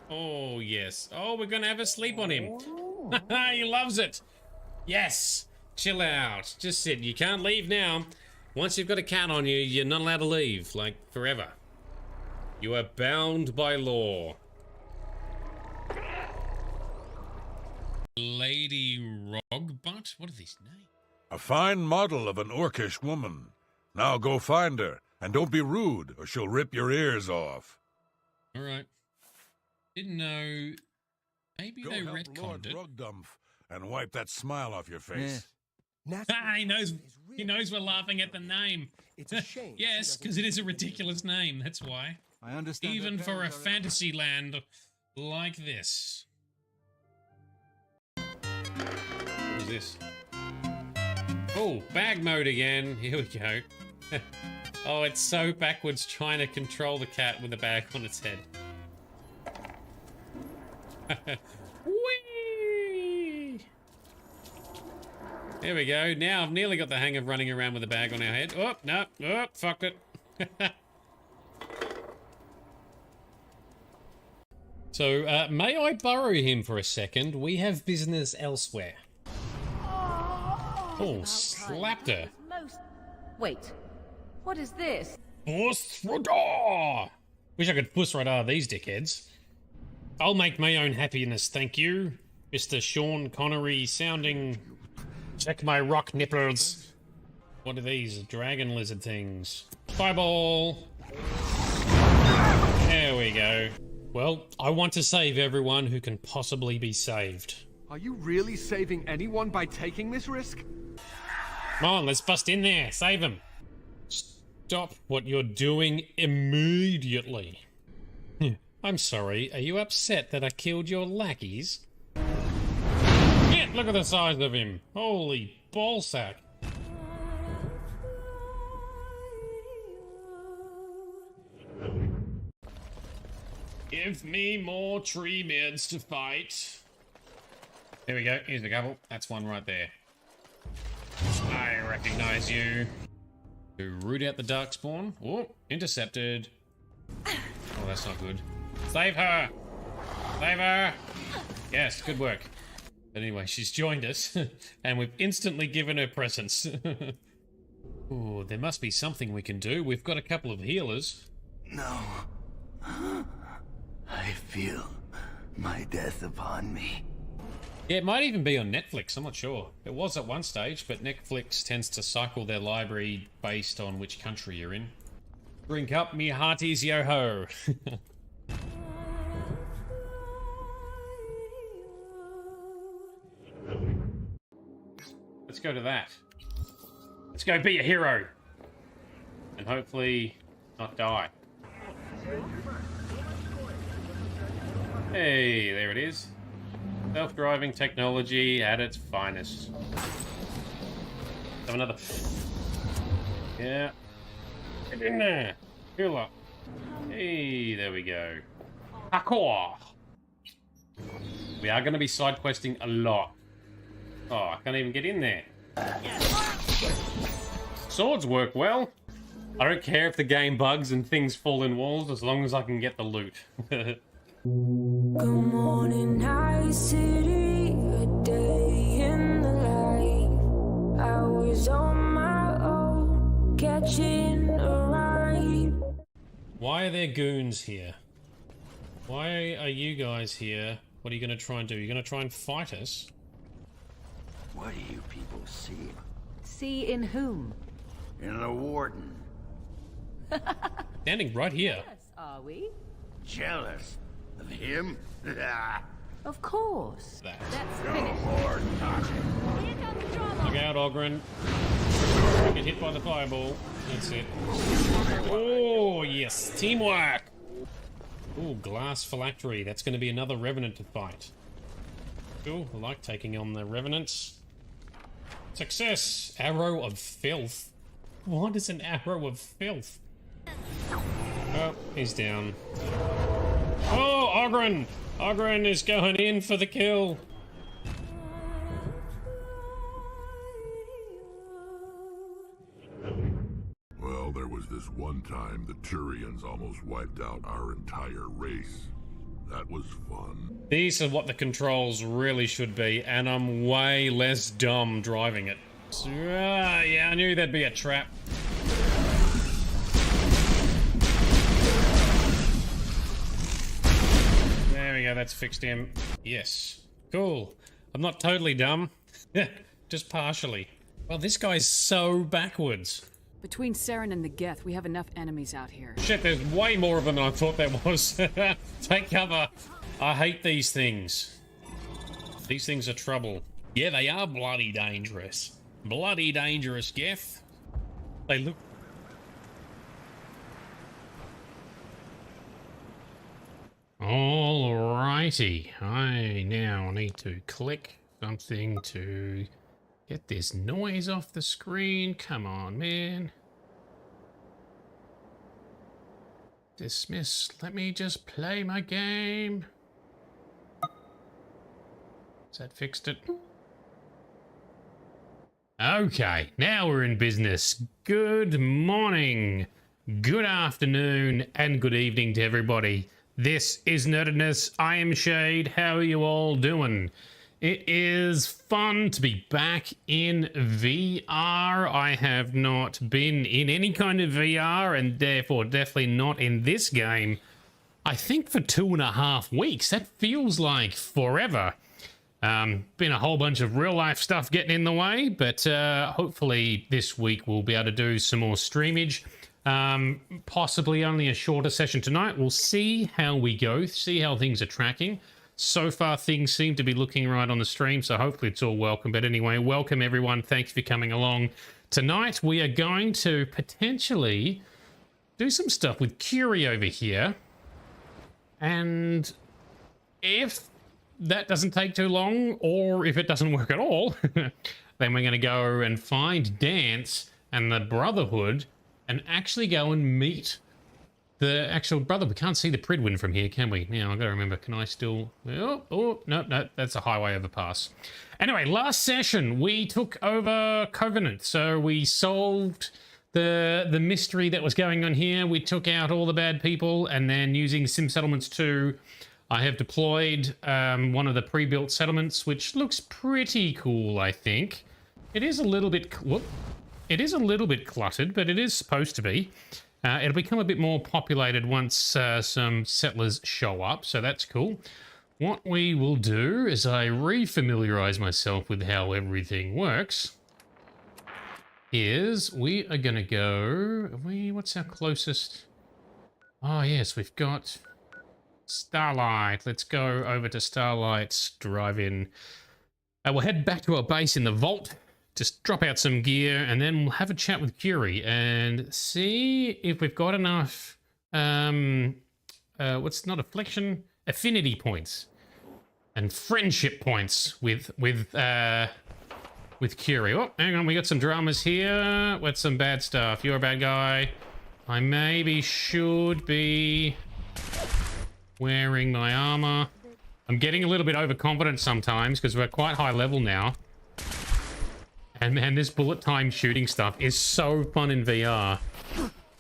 Oh, yes. Oh, we're going to have a sleep on him. He loves it. Yes. Chill out. Just sit. You can't leave now. Once you've got a cat on you, you're not allowed to leave, like, forever. You are bound by law. Lady Rogbutt? What are these names? A fine model of an orcish woman. Now go find her, and don't be rude, or she'll rip your ears off. All right. Didn't know. Maybe Go they help retconned Lord it. Brugdumpf and wipe that smile off your face. Ah, he knows we're laughing at the name. It's a shame. Yes, because it is a ridiculous name. That's why. I understand. Even for a fantasy land like this. What is this? Oh, bag mode again. Here we go. Oh, it's so backwards trying to control the cat with a bag on its head. Whee! There we go. Now I've nearly got the hang of running around with a bag on our head. Oh, no. Oh, fucked it. So, may I borrow him for a second? We have business elsewhere. Oh, slapped her. Wait, what is this? Puss radar! Wish I could puss radar these dickheads. I'll make my own happiness, thank you. Mr. Shaun Connery sounding... Check my rock nipples. What are these? Dragon lizard things. Fireball! There we go. Well, I want to save everyone who can possibly be saved. Are you really saving anyone by taking this risk? Come on, let's bust in there. Save him. Stop what you're doing immediately. I'm sorry, are you upset that I killed your lackeys? Shit, look at the size of him. Holy ballsack. Give me more tree meds to fight. There we go, here's a couple. That's one right there. I recognize you. To root out the darkspawn. Oh, intercepted. Oh, that's not good. Save her! Save her! Yes, good work. But anyway, she's joined us, and we've instantly given her presents. Oh, there must be something we can do. We've got a couple of healers. No. I feel my death upon me. Yeah, it might even be on Netflix, I'm not sure. It was at one stage, but Netflix tends to cycle their library based on which country you're in. Drink up me hearties, yo-ho! Let's go to that. Let's go be a hero! And hopefully not die. Hey, there it is. Self-driving technology at its finest. Have another. Yeah. Get in there. Heal up. Hey, there we go. Parkour. We are going to be side questing a lot. Oh, I can't even get in there. Swords work well. I don't care if the game bugs and things fall in walls as long as I can get the loot. Good morning, night city, a day in the life. I was on my own, catching a ride. Why are there goons here? Why are you guys here? What are you going to try and do? You're going to try and fight us? What do you people see? See in whom? In the warden. Standing right here. Yes, are we? Jealous of him? Of course. That. Let's No finish. more talking. Here comes drama. Look out, Ogren. Get hit by the fireball. That's it. Oh, yes. Teamwork. Oh, glass phylactery. That's going to be another revenant to fight. Cool. I like taking on the revenants. Success. Arrow of filth. What is an arrow of filth? Oh, he's down. Oh, Ogren! Ogren is going in for the kill. Well, there was this one time the Turians almost wiped out our entire race. That was fun. These are what the controls really should be, and I'm way less dumb driving it. So, yeah, I knew there'd be a trap. There we go, that's fixed him. Yes. Cool. I'm not totally dumb. Just partially. Well, this guy's so backwards. Between Saren and the Geth, we have enough enemies out here. Shit, there's way more of them than I thought there was. Take cover. I hate these things. These things are trouble. Yeah, they are bloody dangerous. Bloody dangerous, Geth. They look... Alrighty. I now need to click something to get this noise off the screen. Come on, man. Dismiss. Let me just play my game. Has that fixed it? Okay, now we're in business. Good morning, good afternoon, and good evening to everybody. This is Nerdedness. I am Shade. How are you all doing? It is fun to be back in VR. I have not been in any kind of VR, and therefore definitely not in this game, I think for 2.5 weeks. That feels like forever. Been a whole bunch of real life stuff getting in the way, but hopefully this week we'll be able to do some more streamage. Possibly only a shorter session tonight. We'll see how we go, see how things are tracking. So far, things seem to be looking right on the stream, so hopefully it's all welcome. But anyway, welcome everyone. Thanks for coming along. Tonight, we are going to potentially do some stuff with Curie over here. And if that doesn't take too long, or if it doesn't work at all, then we're going to go and find Dance and the Brotherhood and actually go and meet the actual brother. We can't see the Pridwin from here, can we? Now, I've got to remember, can I still... Oh, no, that's a highway overpass. Anyway, last session, we took over Covenant. So we solved the mystery that was going on here. We took out all the bad people, and then using Sim Settlements 2, I have deployed one of the pre-built settlements, which looks pretty cool, I think. It is a little bit... Whoop. It is a little bit cluttered, but it is supposed to be. It'll become a bit more populated once some settlers show up, so that's cool. What we will do is I re-familiarize myself with how everything works. Is we are going to go... What's our closest... Oh, yes, we've got Starlight. Let's go over to Starlight's drive-in. We'll head back to our base in the vault. Just drop out some gear, and then we'll have a chat with Curie and see if we've got enough, what's not affliction? Affinity points and friendship points with Curie. Oh, hang on, we got some dramas here. What's some bad stuff? You're a bad guy. I maybe should be wearing my armor. I'm getting a little bit overconfident sometimes because we're at quite high level now. And man, this bullet time shooting stuff is so fun in VR.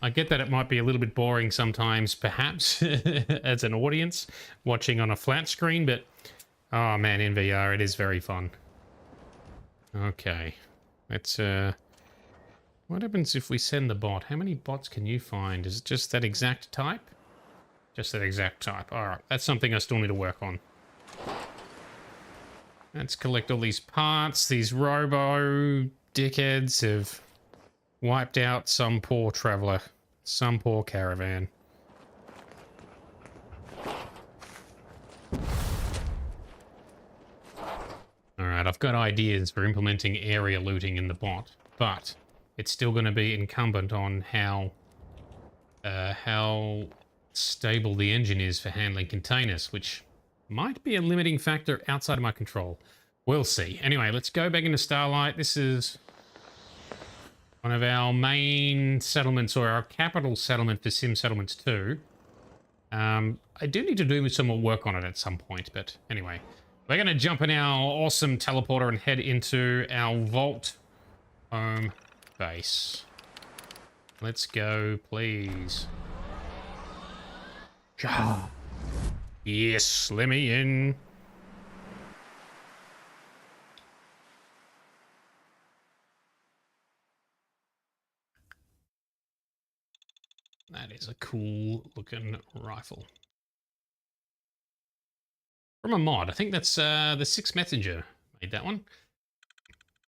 I get that it might be a little bit boring sometimes, perhaps, as an audience watching on a flat screen, but oh man, in VR it is very fun. Okay, let's, what happens if we send the bot? How many bots can you find? Is it just that exact type? Just that exact type. Alright, that's something I still need to work on. Let's collect all these parts. These robo dickheads have wiped out some poor traveler, some poor caravan. Alright, I've got ideas for implementing area looting in the bot, but it's still going to be incumbent on how stable the engine is for handling containers, which might be a limiting factor outside of my control. We'll see. Anyway, let's go back into Starlight. This is one of our main settlements, or our capital settlement for Sim Settlements 2. I do need to do some more work on it at some point, but anyway. We're going to jump in our awesome teleporter and head into our vault home base. Let's go, please. Yes, let me in. That is a cool looking rifle. From a mod. I think that's the Six Messenger made that one.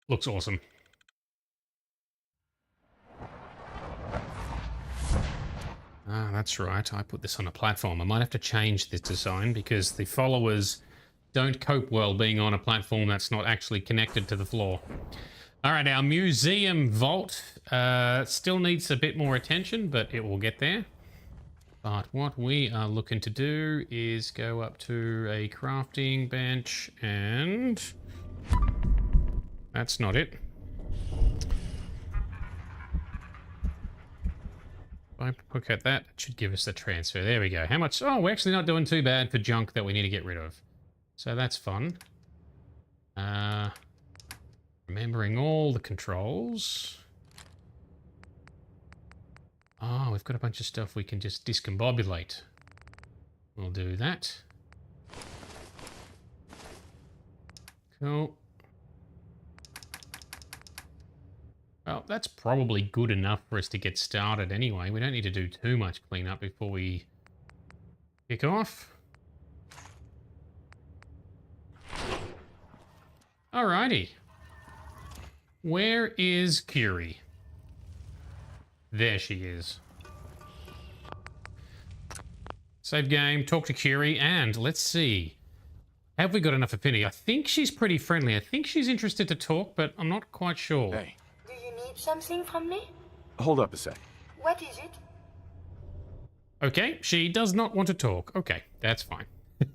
Looks awesome. Ah, that's right. I put this on a platform. I might have to change this design because the followers don't cope well being on a platform that's not actually connected to the floor. All right, our museum vault still needs a bit more attention, but it will get there. But what we are looking to do is go up to a crafting bench, and that's not it. If I look at that, it should give us the transfer. There we go. How much? Oh, we're actually not doing too bad for junk that we need to get rid of. So that's fun. Remembering all the controls. Oh, we've got a bunch of stuff we can just discombobulate. We'll do that. Cool. Well, that's probably good enough for us to get started anyway. We don't need to do too much cleanup before we kick off. Alrighty. Where is Curie? There she is. Save game, talk to Curie, and let's see. Have we got enough affinity? I think she's pretty friendly. I think she's interested to talk, but I'm not quite sure. Hey. Do you need something from me? Hold up a sec. What is it? Okay, she does not want to talk. Okay, that's fine.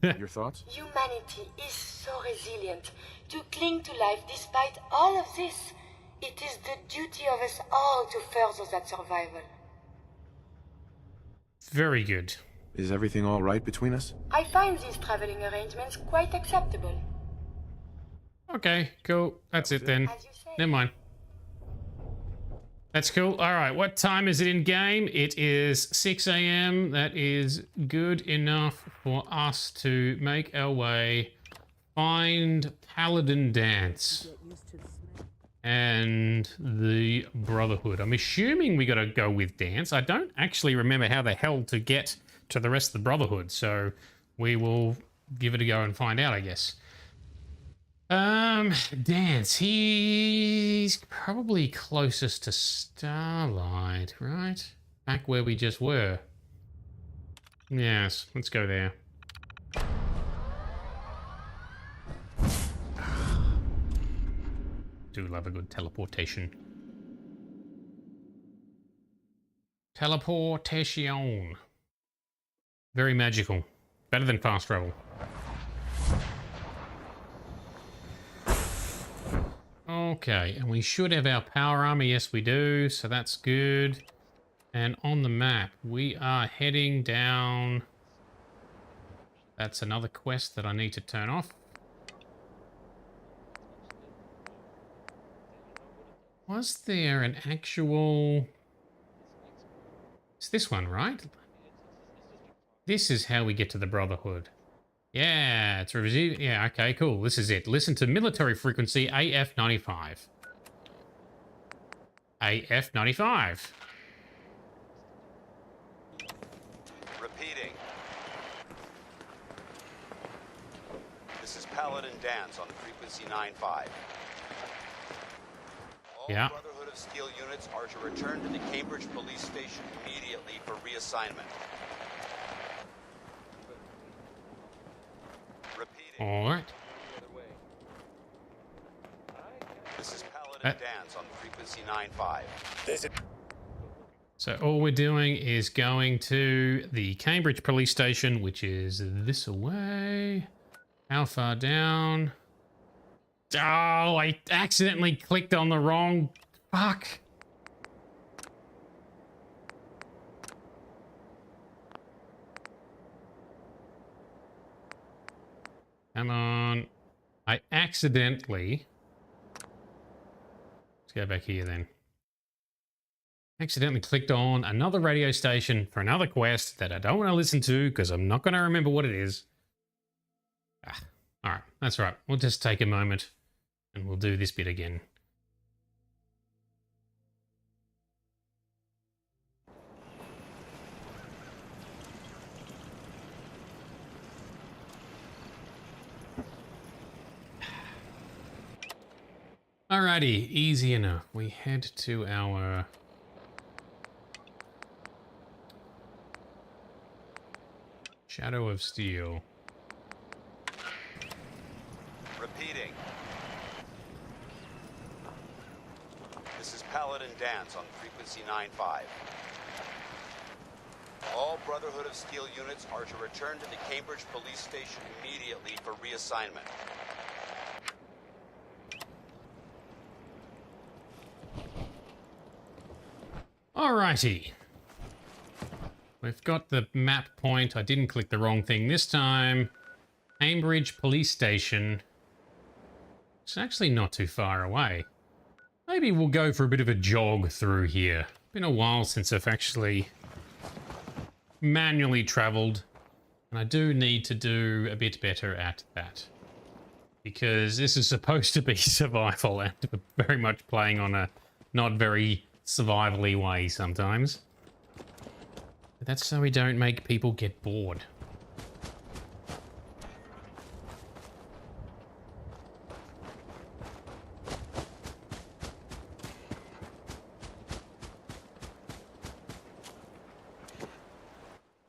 Your thoughts? Humanity is so resilient to cling to life despite all of this. It is the duty of us all to further that survival. Very good. Is everything all right between us? I find these traveling arrangements quite acceptable. Okay, cool. That's it then. As you say. Never mind. That's cool. All right, what time is it in game? It is 6 a.m. That is good enough for us to make our way, find Paladin Dance and the Brotherhood. I'm assuming we got to go with Dance. I don't actually remember how the hell to get to the rest of the Brotherhood, so we will give it a go and find out, I guess. Dance. He's probably closest to Starlight, right? Back where we just were. Yes, let's go there. Do love a good teleportation. Teleportation. Very magical. Better than fast travel. Okay, and we should have our power armor. Yes, we do. So that's good. And on the map, we are heading down. That's another quest that I need to turn off. Was there an actual... It's this one, right? This is how we get to the Brotherhood. Yeah, it's received. Yeah, okay, cool. This is it. Listen to military frequency AF95. AF95. Repeating. This is Paladin Dance on the frequency 95. All Yeah. Brotherhood of Steel units are to return to the Cambridge police station immediately for reassignment. Repeating. All right. This is Paladin Dance on the frequency 95. So all we're doing is going to the Cambridge police station, which is this away. How far down? Oh, I accidentally clicked on the wrong... Fuck. Come on. I accidentally... Let's go back here then. Accidentally clicked on another radio station for another quest that I don't want to listen to because I'm not going to remember what it is. Alright, that's right. We'll just take a moment and we'll do this bit again. Alrighty, easy enough. We head to our Shadow of Steel. Repeating. This is Paladin Dance on frequency 9-5. All Brotherhood of Steel units are to return to the Cambridge Police Station immediately for reassignment. Alrighty. We've got the map point. I didn't click the wrong thing this time. Cambridge Police Station. It's actually not too far away. Maybe we'll go for a bit of a jog through here. Been a while since I've actually manually traveled. And I do need to do a bit better at that. Because this is supposed to be survival and very much playing on a not very survivally way sometimes. But that's so we don't make people get bored.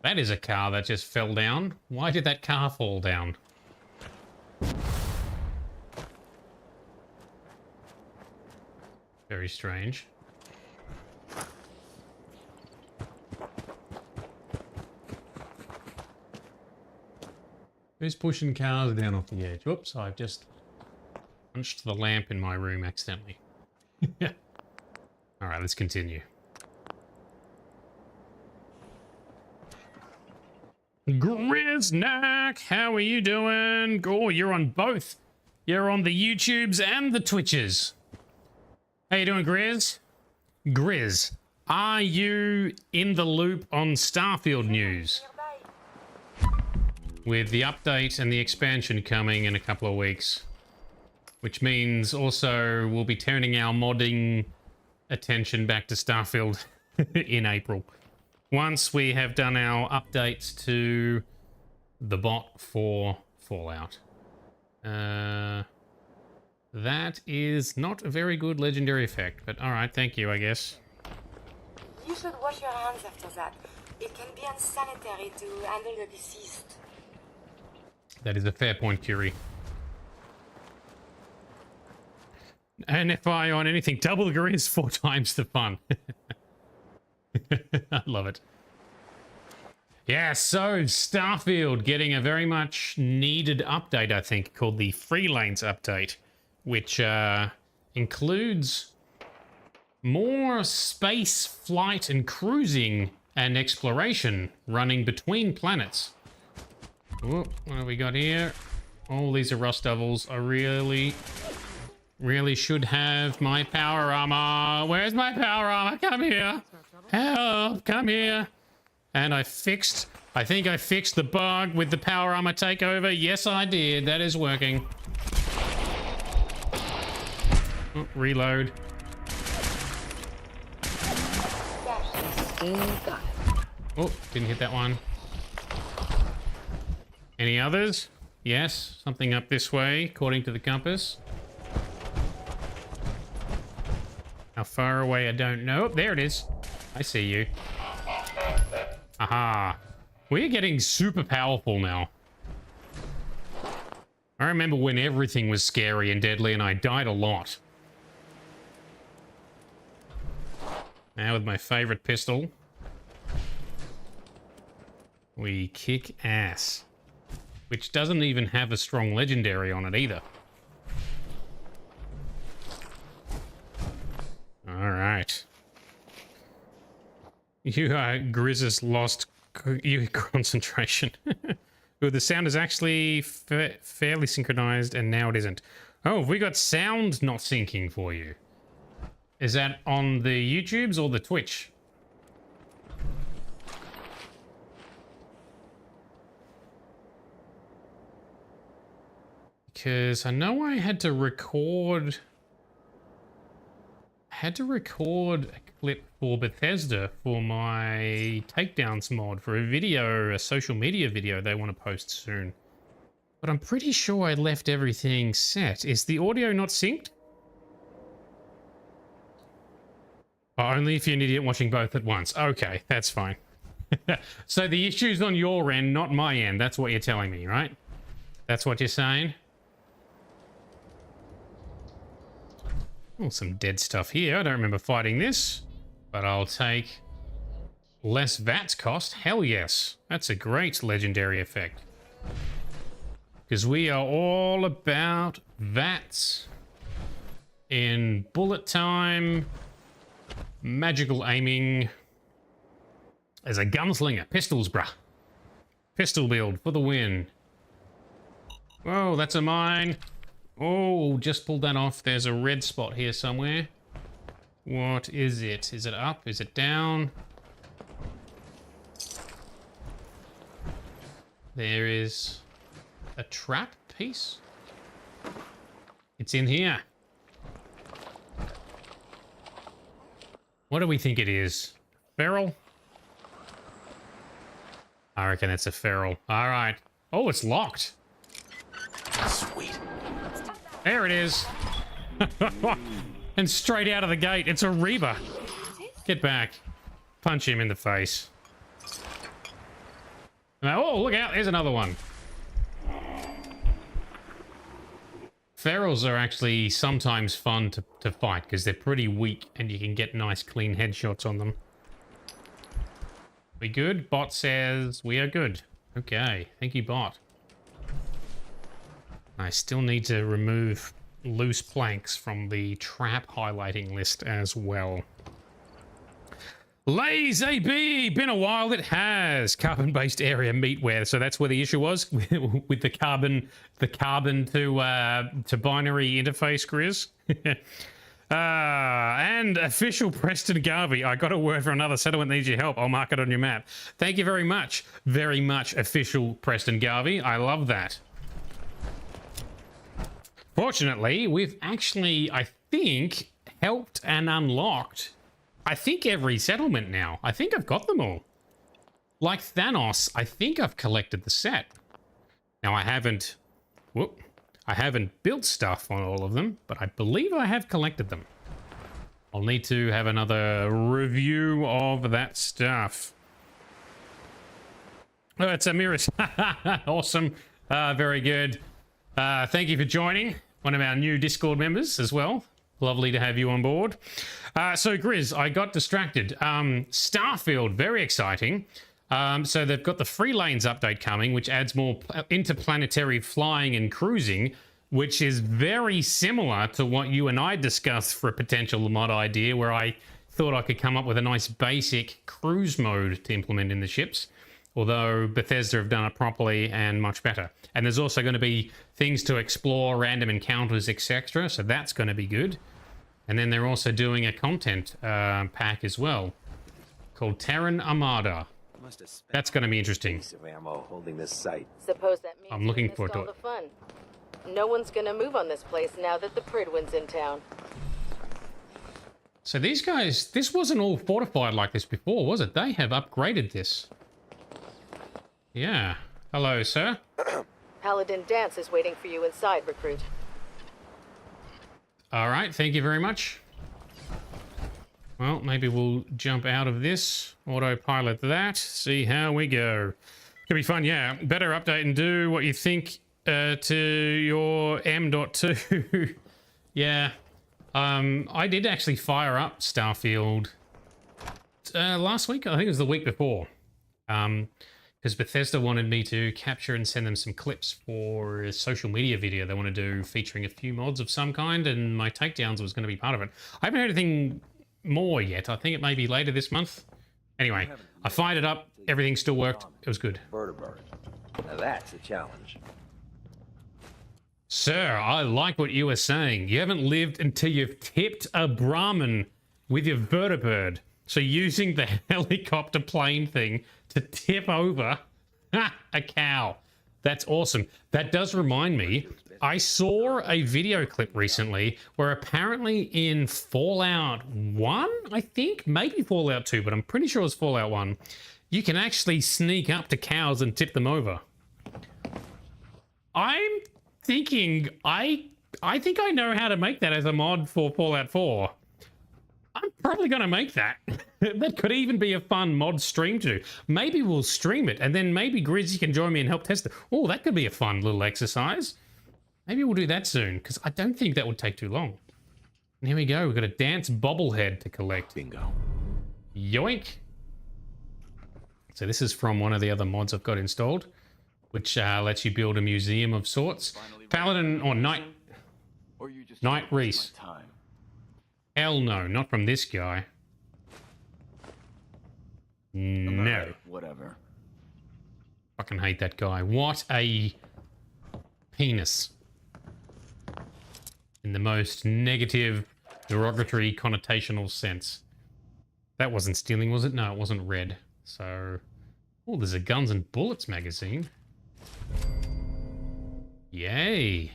That is a car that just fell down. Why did that car fall down? Very strange. Who's pushing cars down off the edge? Whoops, I've just punched the lamp in my room accidentally. Alright, let's continue. Griznack, how are you doing? Oh, you're on both. You're on the YouTubes and the Twitches. How you doing, Grizz? Grizz, are you in the loop on Starfield news? With the update and the expansion coming in a couple of weeks. Which means also we'll be turning our modding attention back to Starfield in April. Once we have done our updates to the bot for Fallout. That is not a very good legendary effect, but alright, thank you, I guess. You should wash your hands after that. It can be unsanitary to handle the deceased. That is a fair point, Curie. And if I on anything, double the grizz 4 times the fun. I love it. Yeah, so Starfield getting a very much needed update, I think, called the Freelance update, which includes more space flight and cruising and exploration running between planets. Ooh, what have we got here? Oh, these are rust devils. I really should have my power armor. Where's my power armor? Come here. Help, come here. And I think I fixed the bug with the power armor takeover. Yes, I did. That is working. Oh, reload. Oh, didn't hit that one. Any others? Yes, something up this way, according to the compass. How far away, I don't know. Oh, there it is. I see you. Aha. We're getting super powerful now. I remember when everything was scary and deadly and I died a lot. Now with my favorite pistol, we kick ass. Which doesn't even have a strong legendary on it either. Alright. You Grizz's lost your concentration. Ooh, the sound is actually fairly synchronized and now it isn't. Oh, have we got sound not syncing for you? Is that on the YouTubes or the Twitch? Because I know I had to record a clip for Bethesda for my takedowns mod for a video, a social media video they want to post soon. But I'm pretty sure I left everything set. Is the audio not synced? Only if you're an idiot watching both at once. Okay, that's fine. So the issue's on your end, not my end. That's what you're telling me, right? That's what you're saying? Oh, some dead stuff here. I don't remember fighting this, but I'll take less VATS cost. Hell yes. That's a great legendary effect. Because we are all about VATS in bullet time, magical aiming as a gunslinger. Pistols, bruh. Pistol build for the win. Whoa, that's a mine. Oh, just pulled that off. There's a red spot here somewhere. What is it? Is it up? Is it down? There is a trap piece. It's in here. What do we think it is? Feral? I reckon it's a feral. All right. Oh, it's locked. Sweet. There it is. And straight out of the gate, it's a Reaver. Get back. Punch him in the face. Oh, look out. There's another one. Ferals are actually sometimes fun to fight because they're pretty weak and you can get nice clean headshots on them. We good? Bot says we are good. Okay. Thank you, bot. I still need to remove loose planks from the trap highlighting list as well. Lays AB, been a while. It has carbon-based area meatware, so that's where the issue was with the carbon to binary interface, Grizz. And official Preston Garvey. I got a word for another settlement needs your help. I'll mark it on your map. Thank you very much official Preston Garvey. I love that. Fortunately, we've actually, I think, helped and unlocked, I think, every settlement now. I think I've got them all. Like Thanos, I think I've collected the set. Now, I haven't built stuff on all of them, but I believe I have collected them. I'll need to have another review of that stuff. Oh, it's Amiris. Awesome. Very good. Thank you for joining. One of our new Discord members as well. Lovely to have you on board. So, Grizz, I got distracted. Starfield, very exciting. So they've got the Free Lanes update coming, which adds more interplanetary flying and cruising, which is very similar to what you and I discussed for a potential mod idea, where I thought I could come up with a nice basic cruise mode to implement in the ships. Although Bethesda have done it properly and much better. And there's also going to be things to explore, random encounters, etc. So that's going to be good. And then they're also doing a content pack as well called Terran Armada. That's going to be interesting. Holding this site. Suppose that means I'm looking forward to all the fun. No one's gonna move on this place now that the Pridwin's in town. So these guys, this wasn't all fortified like this before, was it? They have upgraded this. Yeah. Hello, sir. Paladin Dance is waiting for you inside, recruit. All right, thank you very much. Well, maybe we'll jump out of this, autopilot that, see how we go. Could be fun, yeah. Better update and do what you think to your M.2. Yeah. I did actually fire up Starfield last week. I think it was the week before. Because Bethesda wanted me to capture and send them some clips for a social media video they want to do featuring a few mods of some kind, and my takedowns was going to be part of it. I haven't heard anything more yet. I think it may be later this month. Anyway, I fired it up. Everything still worked. It was good. Vertebrate. Now that's a challenge. Sir, I like what you were saying. You haven't lived until you've tipped a Brahmin with your vertibird. So using the helicopter plane thing to tip over a cow. That's awesome. That does remind me, I saw a video clip recently where apparently in Fallout 1, I think, maybe Fallout 2, but I'm pretty sure it's Fallout 1, you can actually sneak up to cows and tip them over. I'm thinking, I think I know how to make that as a mod for Fallout 4. I'm probably going to make that. That could even be a fun mod stream to do. Maybe we'll stream it, and then maybe Grizzy can join me and help test it. Oh, that could be a fun little exercise. Maybe we'll do that soon, because I don't think that would take too long. And here we go. We've got a dance bobblehead to collect. Bingo. Yoink. So this is from one of the other mods I've got installed, which lets you build a museum of sorts. Paladin or Knight. Or you just Knight Reese. time. Hell no, not from this guy. No. Whatever. Fucking hate that guy. What a penis. In the most negative, derogatory, connotational sense. That wasn't stealing, was it? No, it wasn't red. So... Oh, there's a Guns and Bullets magazine. Yay.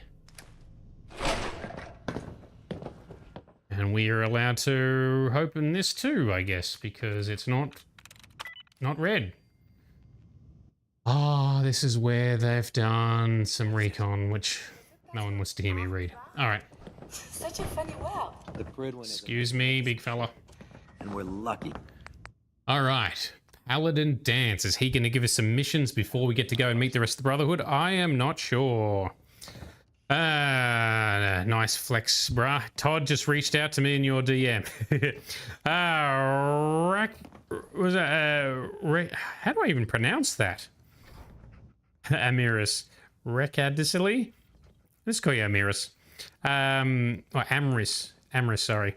And we are allowed to open this too, I guess, because it's not red. Ah, this is where they've done some recon, which no one wants to hear me read. All right. Such a funny world. The Prid one Excuse me, big fella. and we're lucky. All right. Paladin Dance. Is he going to give us some missions before we get to go and meet the rest of the Brotherhood? I am not sure. Nice flex, bruh. Todd just reached out to me in your DM. How do I even pronounce that? Amiris. Recadicily? Let's call you Amiris. Amaris. Amaris, sorry.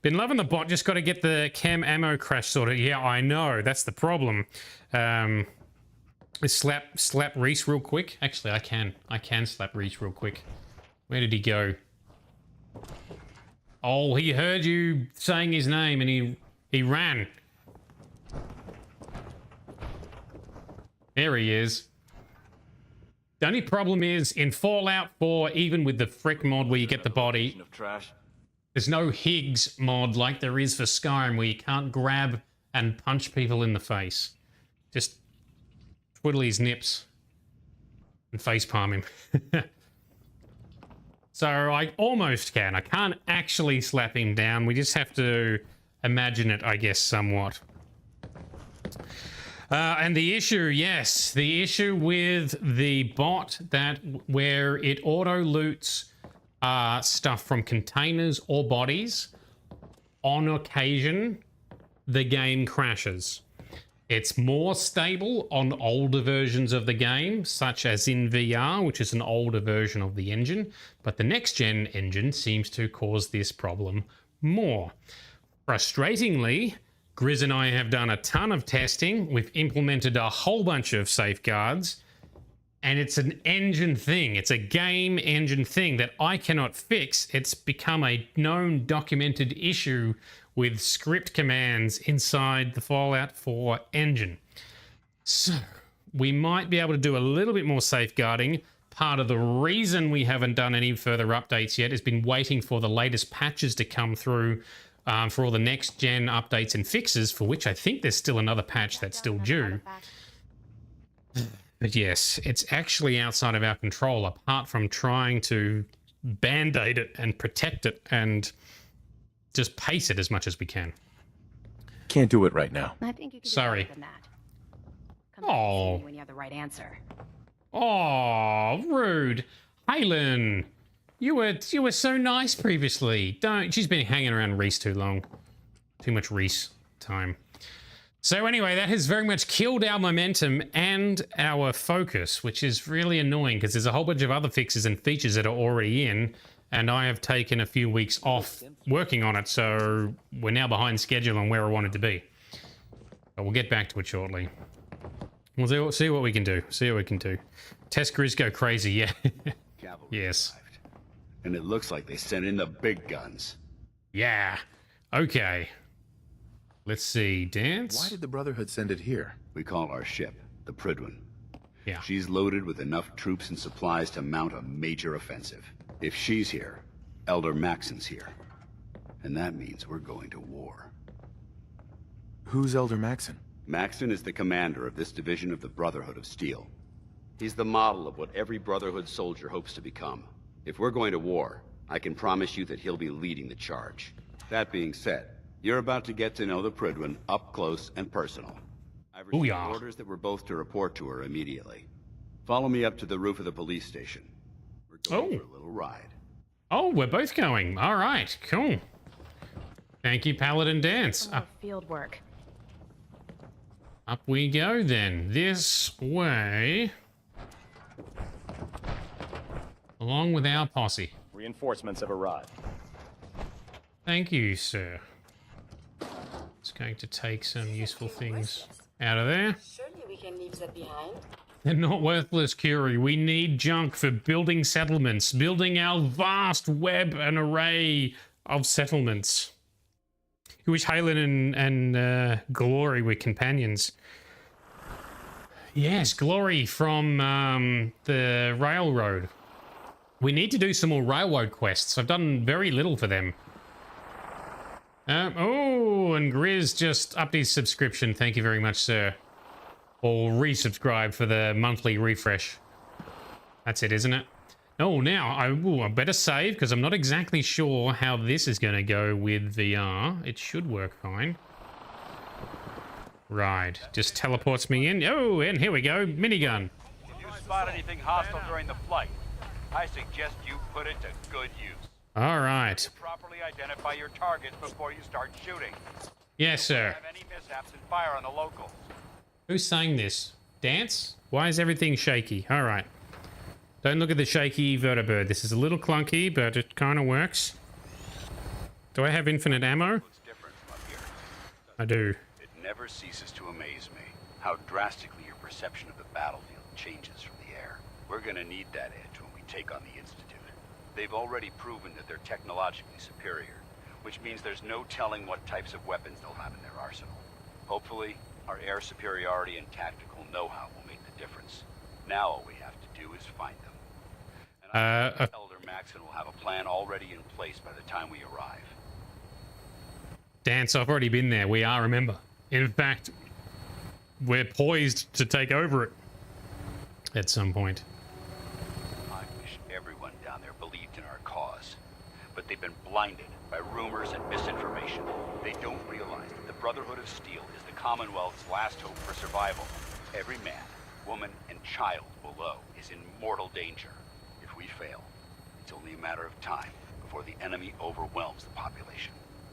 Been loving the bot, just got to get the chem ammo crash sorted. Yeah, I know, that's the problem. Slap Reese real quick. Actually, I can slap Reese real quick. Where did he go? Oh, he heard you saying his name and he ran. There he is. The only problem is in Fallout 4, even with the frick mod where you get the body, Of trash. there's no Higgs mod like there is for Skyrim where you can't grab and punch people in the face. Just twiddle his nips and facepalm him. So I almost can. I can't actually slap him down. We just have to imagine it, I guess, somewhat. And the issue, yes, the issue with the bot where it auto loots stuff from containers or bodies, on occasion, the game crashes. It's more stable on older versions of the game, such as in VR, which is an older version of the engine, but the next-gen engine seems to cause this problem more. Frustratingly, Grizz and I have done a ton of testing. We've implemented a whole bunch of safeguards, and it's an engine thing. It's a game engine thing that I cannot fix. It's become a known, documented issue with script commands inside the Fallout 4 engine. So, we might be able to do a little bit more safeguarding. Part of the reason we haven't done any further updates yet has been waiting for the latest patches to come through for all the next-gen updates and fixes, for which I think there's still another patch that's still due. But yes, it's actually outside of our control, apart from trying to band-aid it and protect it and just pace it as much as we can. Can't do it right now. I think you can Sorry. do better than that. Come back and see me when you have the right answer. Oh, rude. Halen, you were so nice previously. She's been hanging around Reese too long. Too much Reese time. So anyway, that has very much killed our momentum and our focus, which is really annoying because there's a whole bunch of other fixes and features that are already in, and I have taken a few weeks off working on it, so we're now behind schedule on where I wanted to be. But we'll get back to it shortly. We'll see what we can do. See what we can do. Test Grizz go crazy, yeah. Yes. And it looks like they sent in the big guns. Yeah. Okay. Let's see. Dance? Why did the Brotherhood send it here? We call our ship the Prydwen. Yeah. She's loaded with enough troops and supplies to mount a major offensive. If she's here, Elder Maxon's here. And that means we're going to war. Who's Elder Maxon? Maxon is the commander of this division of the Brotherhood of Steel. He's the model of what every Brotherhood soldier hopes to become. If we're going to war, I can promise you that he'll be leading the charge. That being said, you're about to get to know the Prydwen up close and personal. I've received orders that we're both to report to her immediately. Follow me up to the roof of the police station. We're going for a little ride. Oh, we're both going. All right, cool. Thank you, Paladin Dance. Field work. Up we go then. This way. Along with our posse. Reinforcements have arrived. Thank you, sir. It's going to take some useful things out of there. Surely we can leave that behind. They're not worthless, Curie. We need junk for building settlements, building our vast web and array of settlements. You wish Halen and Glory were companions. Yes, Glory from the Railroad. We need to do some more Railroad quests. I've done very little for them. Oh, and Grizz just upped his subscription. Thank you very much, sir. Or resubscribe for the monthly refresh. That's it, isn't it? Oh, now, I better save, because I'm not exactly sure how this is going to go with VR. It should work fine. Right, just teleports me in. Oh, and here we go, minigun. If you spot anything hostile during the flight, I suggest you put it to good use. All right. Properly identify your targets before you start shooting. Yes, sir. Have any mishaps and fire on the locals. Who's saying this? Dance? Why is everything shaky? All right. Don't look at the shaky vertibird. This is a little clunky, but it kind of works. Do I have infinite ammo? I do. It never ceases to amaze me how drastically your perception of the battlefield changes from the air. We're gonna need that edge when we take on the Institute. They've already proven that they're technologically superior, which means there's no telling what types of weapons they'll have in their arsenal. Hopefully, our air superiority and tactical know-how will make the difference. Now all we have to do is find them. And I think Elder Maxon will have a plan already in place by the time we arrive. Dance, I've already been there. We are, remember. In fact, we're poised to take over it at some point. I wish everyone down there believed in our cause, but they've been blinded by rumors and misinformation. They don't realize that the Brotherhood of Steel is the Commonwealth's last hope for survival. Every man, woman, and child below is in mortal danger. If we fail, it's only a matter of time before the enemy overwhelms the population.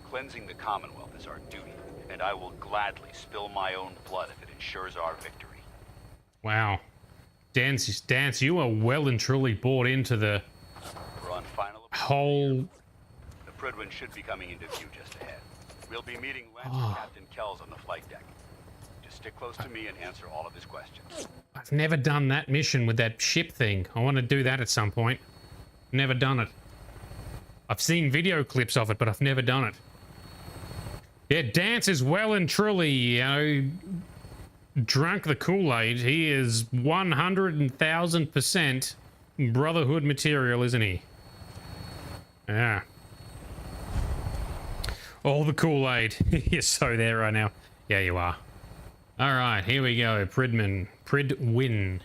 Cleansing the Commonwealth is our duty, and I will gladly spill my own blood if it ensures our victory. Wow. Dance, you are well and truly bought into the whole... The Prydwen should be coming into view just ahead. We'll be meeting Lancer Captain Kells on the flight deck. Just stick close to me and answer all of his questions. I've never done that mission with that ship thing. I want to do that at some point. Never done it. I've seen video clips of it, but I've never done it. Yeah, Dance is well and truly, drunk the Kool-Aid. He is 100,000% Brotherhood material, isn't he? Yeah. All the Kool-Aid. You're so there right now. Yeah, you are. All right, here we go. Prydwen.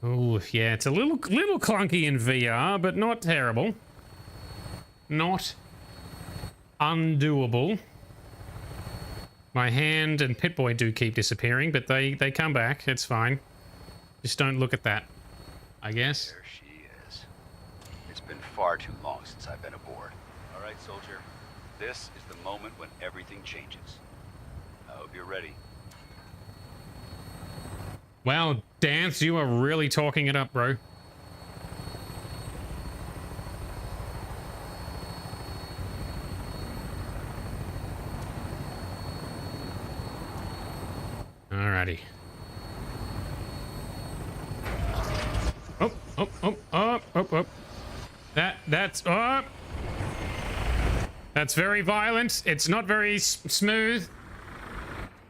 Oh, yeah, it's a little clunky in VR, but not terrible. Not undoable. My hand and Pit-Boy do keep disappearing, but they come back. It's fine. Just don't look at that, I guess. There she is. It's been far too long since I've been aboard. All right, soldier. This is the moment when everything changes. I hope you're ready. Wow, Dance, you are really talking it up, bro. Alrighty. Oh. That's very violent. It's not very smooth.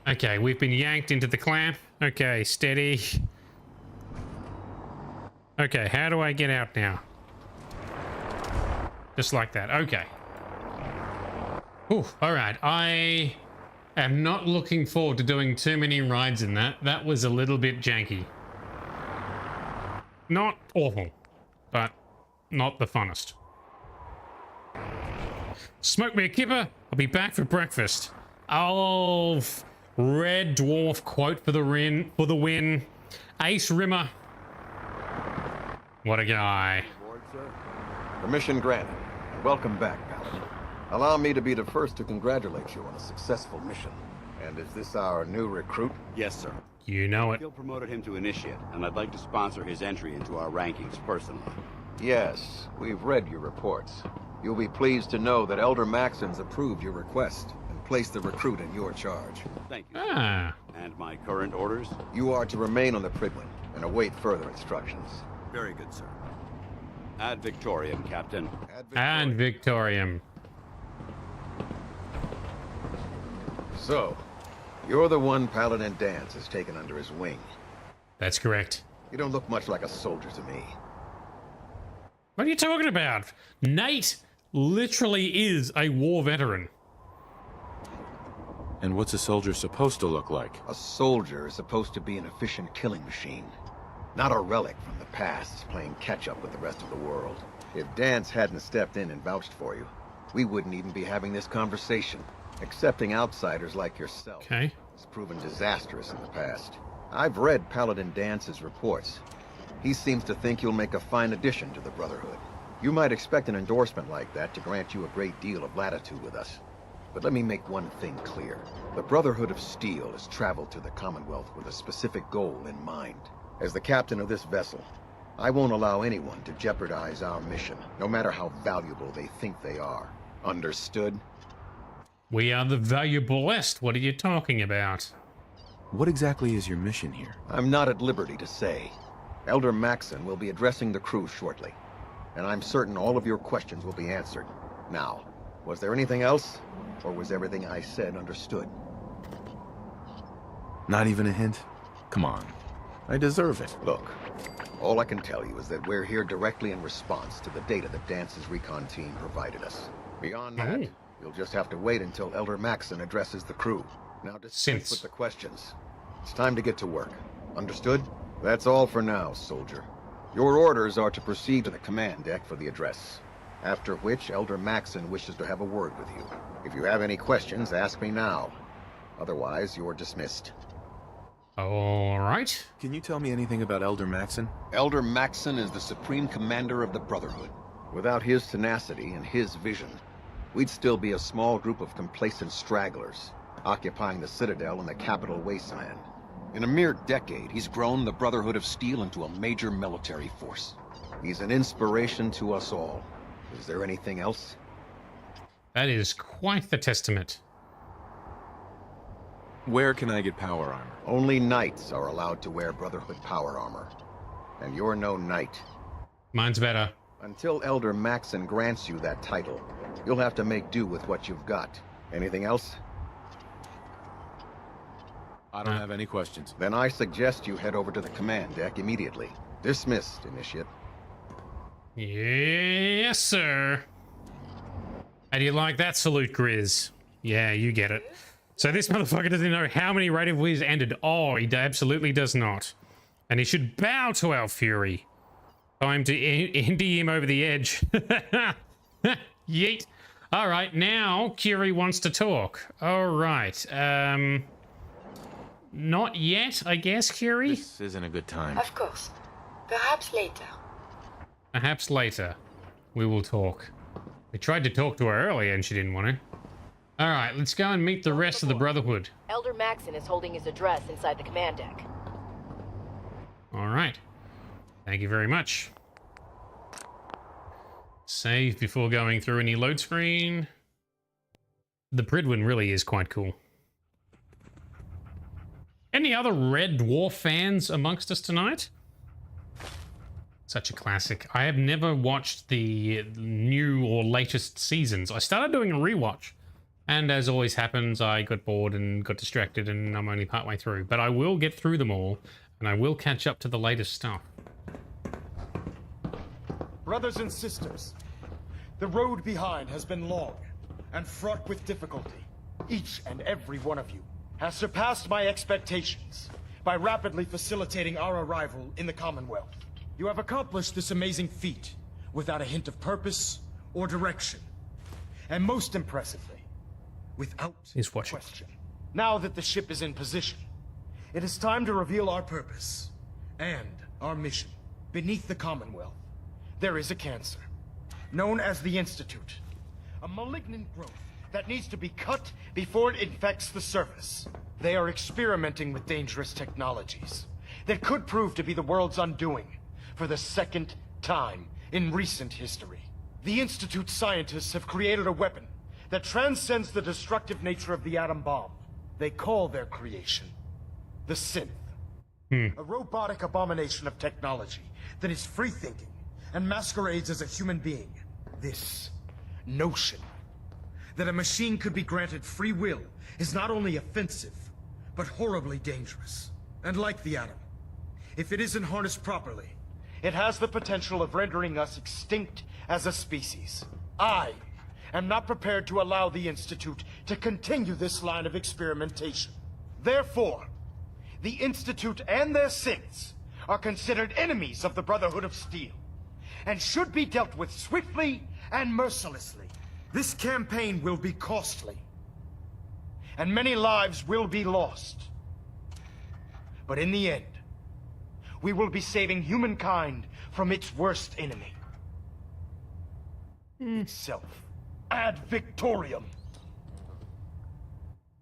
Okay, we've been yanked into the clamp. Okay, steady. Okay, how do I get out now? Just like that. Okay. Ooh, all right. I am not looking forward to doing too many rides in that. That was a little bit janky. Not awful, but not the funnest. Smoke me a kipper. I'll be back for breakfast. Oh, red dwarf quote for the win. Ace Rimmer. What a guy. Permission granted. Welcome back, Paladin. Allow me to be the first to congratulate you on a successful mission. And is this our new recruit? Yes, sir. You know it. Gil promoted him to initiate, and I'd like to sponsor his entry into our rankings personally. Yes, we've read your reports. You'll be pleased to know that Elder Maxon's approved your request and placed the recruit in your charge. Thank you. Ah. And my current orders? You are to remain on the Pridwin and await further instructions. Very good, sir. Ad Victoriam, Captain. And Victorium. So, you're the one Paladin Danse has taken under his wing. That's correct. You don't look much like a soldier to me. What are you talking about? Nate literally is a war veteran. And what's a soldier supposed to look like? A soldier is supposed to be an efficient killing machine. Not a relic from the past, playing catch-up with the rest of the world. If Danse hadn't stepped in and vouched for you, we wouldn't even be having this conversation. Accepting outsiders like yourself has proven disastrous in the past. I've read Paladin Dance's reports. He seems to think you'll make a fine addition to the Brotherhood. You might expect an endorsement like that to grant you a great deal of latitude with us. But let me make one thing clear. The Brotherhood of Steel has traveled to the Commonwealth with a specific goal in mind. As the captain of this vessel, I won't allow anyone to jeopardize our mission, no matter how valuable they think they are. Understood? We are the valuablest. What are you talking about? What exactly is your mission here? I'm not at liberty to say. Elder Maxon will be addressing the crew shortly, and I'm certain all of your questions will be answered. Now, was there anything else, or was everything I said understood? Not even a hint? Come on. I deserve it. Look, all I can tell you is that we're here directly in response to the data that Dance's recon team provided us. Beyond that, you'll just have to wait until Elder Maxon addresses the crew. Now dispense with the questions. It's time to get to work. Understood? That's all for now, soldier. Your orders are to proceed to the command deck for the address. After which, Elder Maxon wishes to have a word with you. If you have any questions, ask me now. Otherwise, you're dismissed. All right. Can you tell me anything about Elder Maxon? Elder Maxon is the supreme commander of the Brotherhood. Without his tenacity and his vision, we'd still be a small group of complacent stragglers, occupying the Citadel and the capital wasteland. In a mere decade, he's grown the Brotherhood of Steel into a major military force. He's an inspiration to us all. Is there anything else? That is quite the testament. Where can I get power armor? Only knights are allowed to wear Brotherhood power armor. And you're no knight. Mine's better. Until Elder Maxon grants you that title, you'll have to make do with what you've got. Anything else? I don't have any questions. Then I suggest you head over to the command deck immediately. Dismissed, Initiate. Yes, sir. How do you like that salute, Grizz? Yeah, you get it. So this motherfucker doesn't know how many raid of we've ended. Oh, he absolutely does not. And he should bow to our fury. Time to indie him over the edge. Yeet. All right, now Curie wants to talk. All right. Not yet, I guess, Curie? This isn't a good time. Of course. Perhaps later. Perhaps later. We will talk. We tried to talk to her earlier and she didn't want to. All right, let's go and meet the rest of the Brotherhood. Elder Maxon is holding his address inside the command deck. All right. Thank you very much. Save before going through any load screen. The Pridwin really is quite cool. Any other Red Dwarf fans amongst us tonight? Such a classic. I have never watched the new or latest seasons. I started doing a rewatch, and as always happens, I got bored and got distracted, and I'm only partway through. But I will get through them all, and I will catch up to the latest stuff. Brothers and sisters, the road behind has been long and fraught with difficulty. Each and every one of you has surpassed my expectations by rapidly facilitating our arrival in the Commonwealth. You have accomplished this amazing feat without a hint of purpose or direction. And most impressively, without question. Now that the ship is in position, it is time to reveal our purpose and our mission. Beneath the Commonwealth, there is a cancer, known as the Institute. A malignant growth that needs to be cut before it infects the surface. They are experimenting with dangerous technologies that could prove to be the world's undoing for the second time in recent history. The Institute scientists have created a weapon that transcends the destructive nature of the atom bomb. They call their creation the Synth. A robotic abomination of technology that is free-thinking and masquerades as a human being. This notion that a machine could be granted free will is not only offensive, but horribly dangerous. And like the atom, if it isn't harnessed properly, it has the potential of rendering us extinct as a species. I am not prepared to allow the Institute to continue this line of experimentation. Therefore, the Institute and their synths are considered enemies of the Brotherhood of Steel, and should be dealt with swiftly and mercilessly. This campaign will be costly, and many lives will be lost. But in the end, we will be saving humankind from its worst enemy. Itself. Ad Victoriam.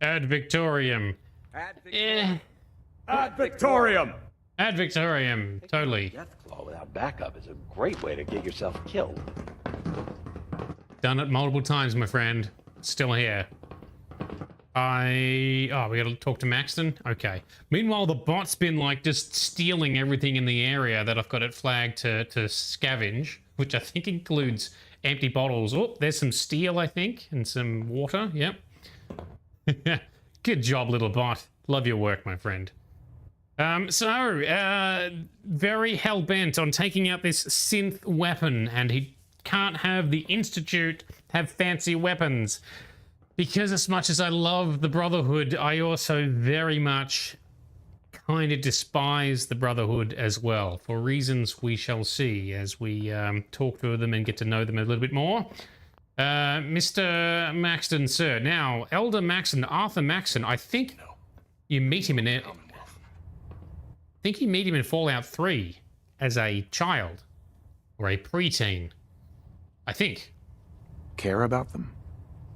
Ad Victoriam. Ad Victoriam! Ad Victoriam, totally. Deathclaw without backup is a great way to get yourself killed. Done it multiple times, my friend. Still here. We gotta talk to Maxton? Okay. Meanwhile, the bot's been, like, just stealing everything in the area that I've got it flagged to scavenge, which I think includes empty bottles. Oh, there's some steel, I think, and some water. Yep. Good job, little bot. Love your work, my friend. Very hell-bent on taking out this synth weapon, and he can't have the Institute have fancy weapons. Because as much as I love the Brotherhood, I also very much kind of despise the Brotherhood as well, for reasons we shall see as we talk to them and get to know them a little bit more. Mr. Maxton, sir. Now, Elder Maxton, Arthur Maxton, I think you meet him in it. I think you meet him in Fallout 3 as a child or a preteen. I think. Care about them?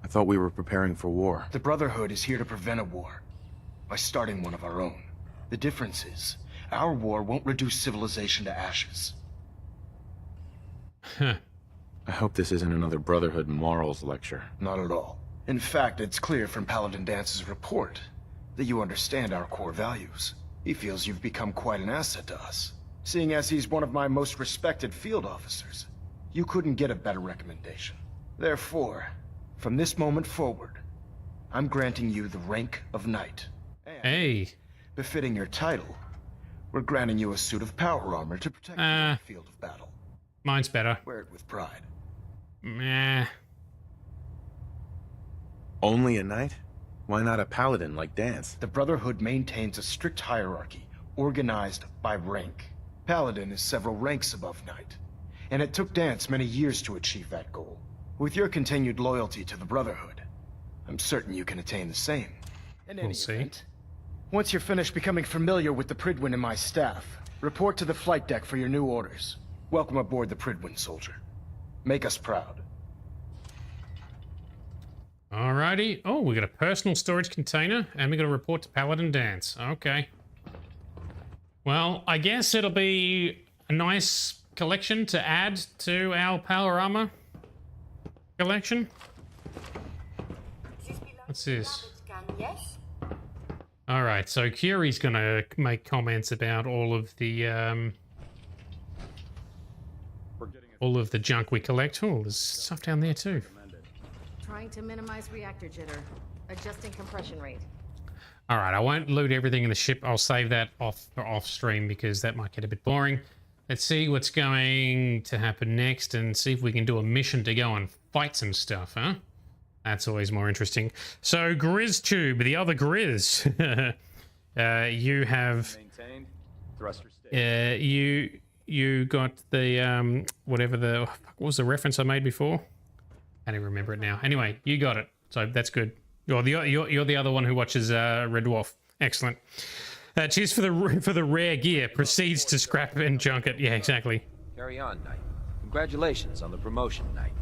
I thought we were preparing for war. The Brotherhood is here to prevent a war by starting one of our own. The difference is, our war won't reduce civilization to ashes. I hope this isn't another Brotherhood morals lecture. Not at all. In fact, it's clear from Paladin Dance's report that you understand our core values. He feels you've become quite an asset to us. Seeing as he's one of my most respected field officers, you couldn't get a better recommendation. Therefore, from this moment forward, I'm granting you the rank of Knight. And, befitting your title, we're granting you a suit of power armor to protect you in the field of battle. Mine's better. Wear it with pride. Meh. Only a knight? Why not a paladin like Dance? The Brotherhood maintains a strict hierarchy, organized by rank. Paladin is several ranks above Knight, and it took Dance many years to achieve that goal. With your continued loyalty to the Brotherhood, I'm certain you can attain the same. In any event, once you're finished becoming familiar with the Pridwin and my staff, report to the flight deck for your new orders. Welcome aboard the Pridwin, soldier. Make us proud. Alrighty. Oh, we got a personal storage container, and we got a report to Paladin Dance. Okay. Well, I guess it'll be a nice collection to add to our power armor collection. What's this? All right, so Curie's gonna make comments about all of the all of the junk we collect. Oh, there's stuff down there too. Trying to minimize reactor jitter. Adjusting compression rate. All right, I won't loot everything in the ship. I'll save that off stream because that might get a bit boring. Let's see what's going to happen next and see if we can do a mission to go and fight some stuff, huh? That's always more interesting. So, GrizzTube, the other Grizz, you have... Maintained. Thruster state. You got the, whatever the... What was the reference I made before? I don't remember it now. Anyway, you got it. So, that's good. You're the other one who watches Red Dwarf. Excellent. Cheers for the rare gear. Proceeds to scrap and junk it. Yeah, exactly. Carry on, Knight. Congratulations on the promotion, Knight.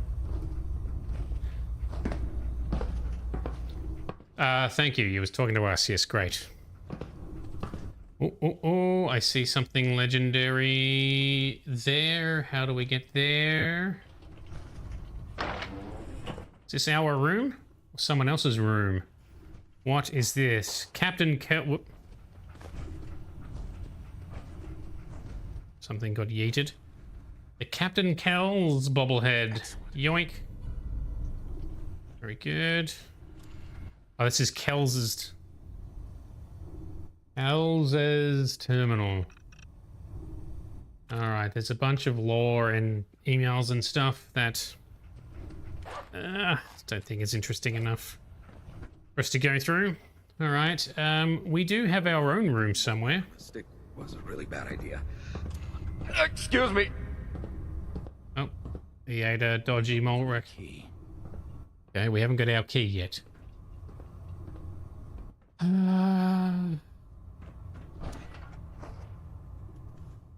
Thank you. You was talking to us. Yes, great. Oh, I see something legendary there. How do we get there? Is this our room? Or someone else's room? What is this? Captain Kel... Something got yeeted. The Captain Kells bobblehead. Yoink. Very good. Oh, this is Kels's terminal. Alright, there's a bunch of lore and emails and stuff that don't think is interesting enough for us to go through. Alright, we do have our own room somewhere. Stick was a really bad idea. Excuse me. Oh, he ate a dodgy mole wreck. Okay, we haven't got our key yet.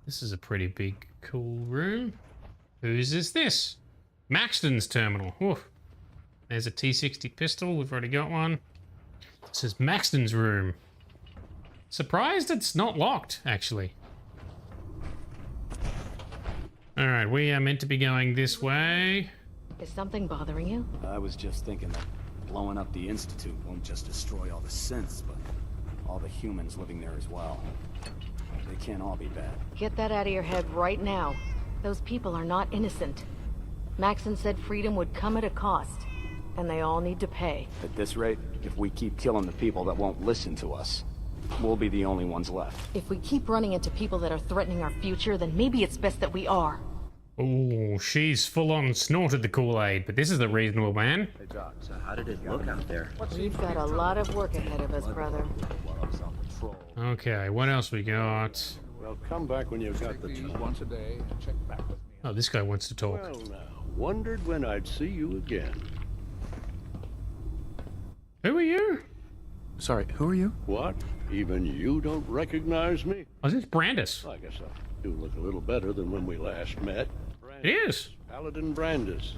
This is a pretty big, cool room. Whose is this? Maxton's terminal. Oof. There's a T60 pistol. We've already got one. This is Maxton's room. Surprised it's not locked, actually. Alright, we are meant to be going this way. Is something bothering you? I was just thinking that blowing up the Institute won't just destroy all the synths, but all the humans living there as well. They can't all be bad. Get that out of your head right now. Those people are not innocent. Maxon said freedom would come at a cost, and they all need to pay. At this rate, if we keep killing the people that won't listen to us, we'll be the only ones left. If we keep running into people that are threatening our future, then maybe it's best that we are. Oh, she's full-on snorted the Kool-Aid, but this is the reasonable man. Hey, Doc, so how did it look out there? We've got a lot of work ahead of us, brother. Okay, what else we got? Well, come back when you've got the time. Once a day, check back with me. Oh, this guy wants to talk. Well, now, wondered when I'd see you again. Who are you? Sorry, who are you? What? Even you don't recognize me? Oh, this is Brandis. I guess I do look a little better than when we last met. It is. Paladin Brandis.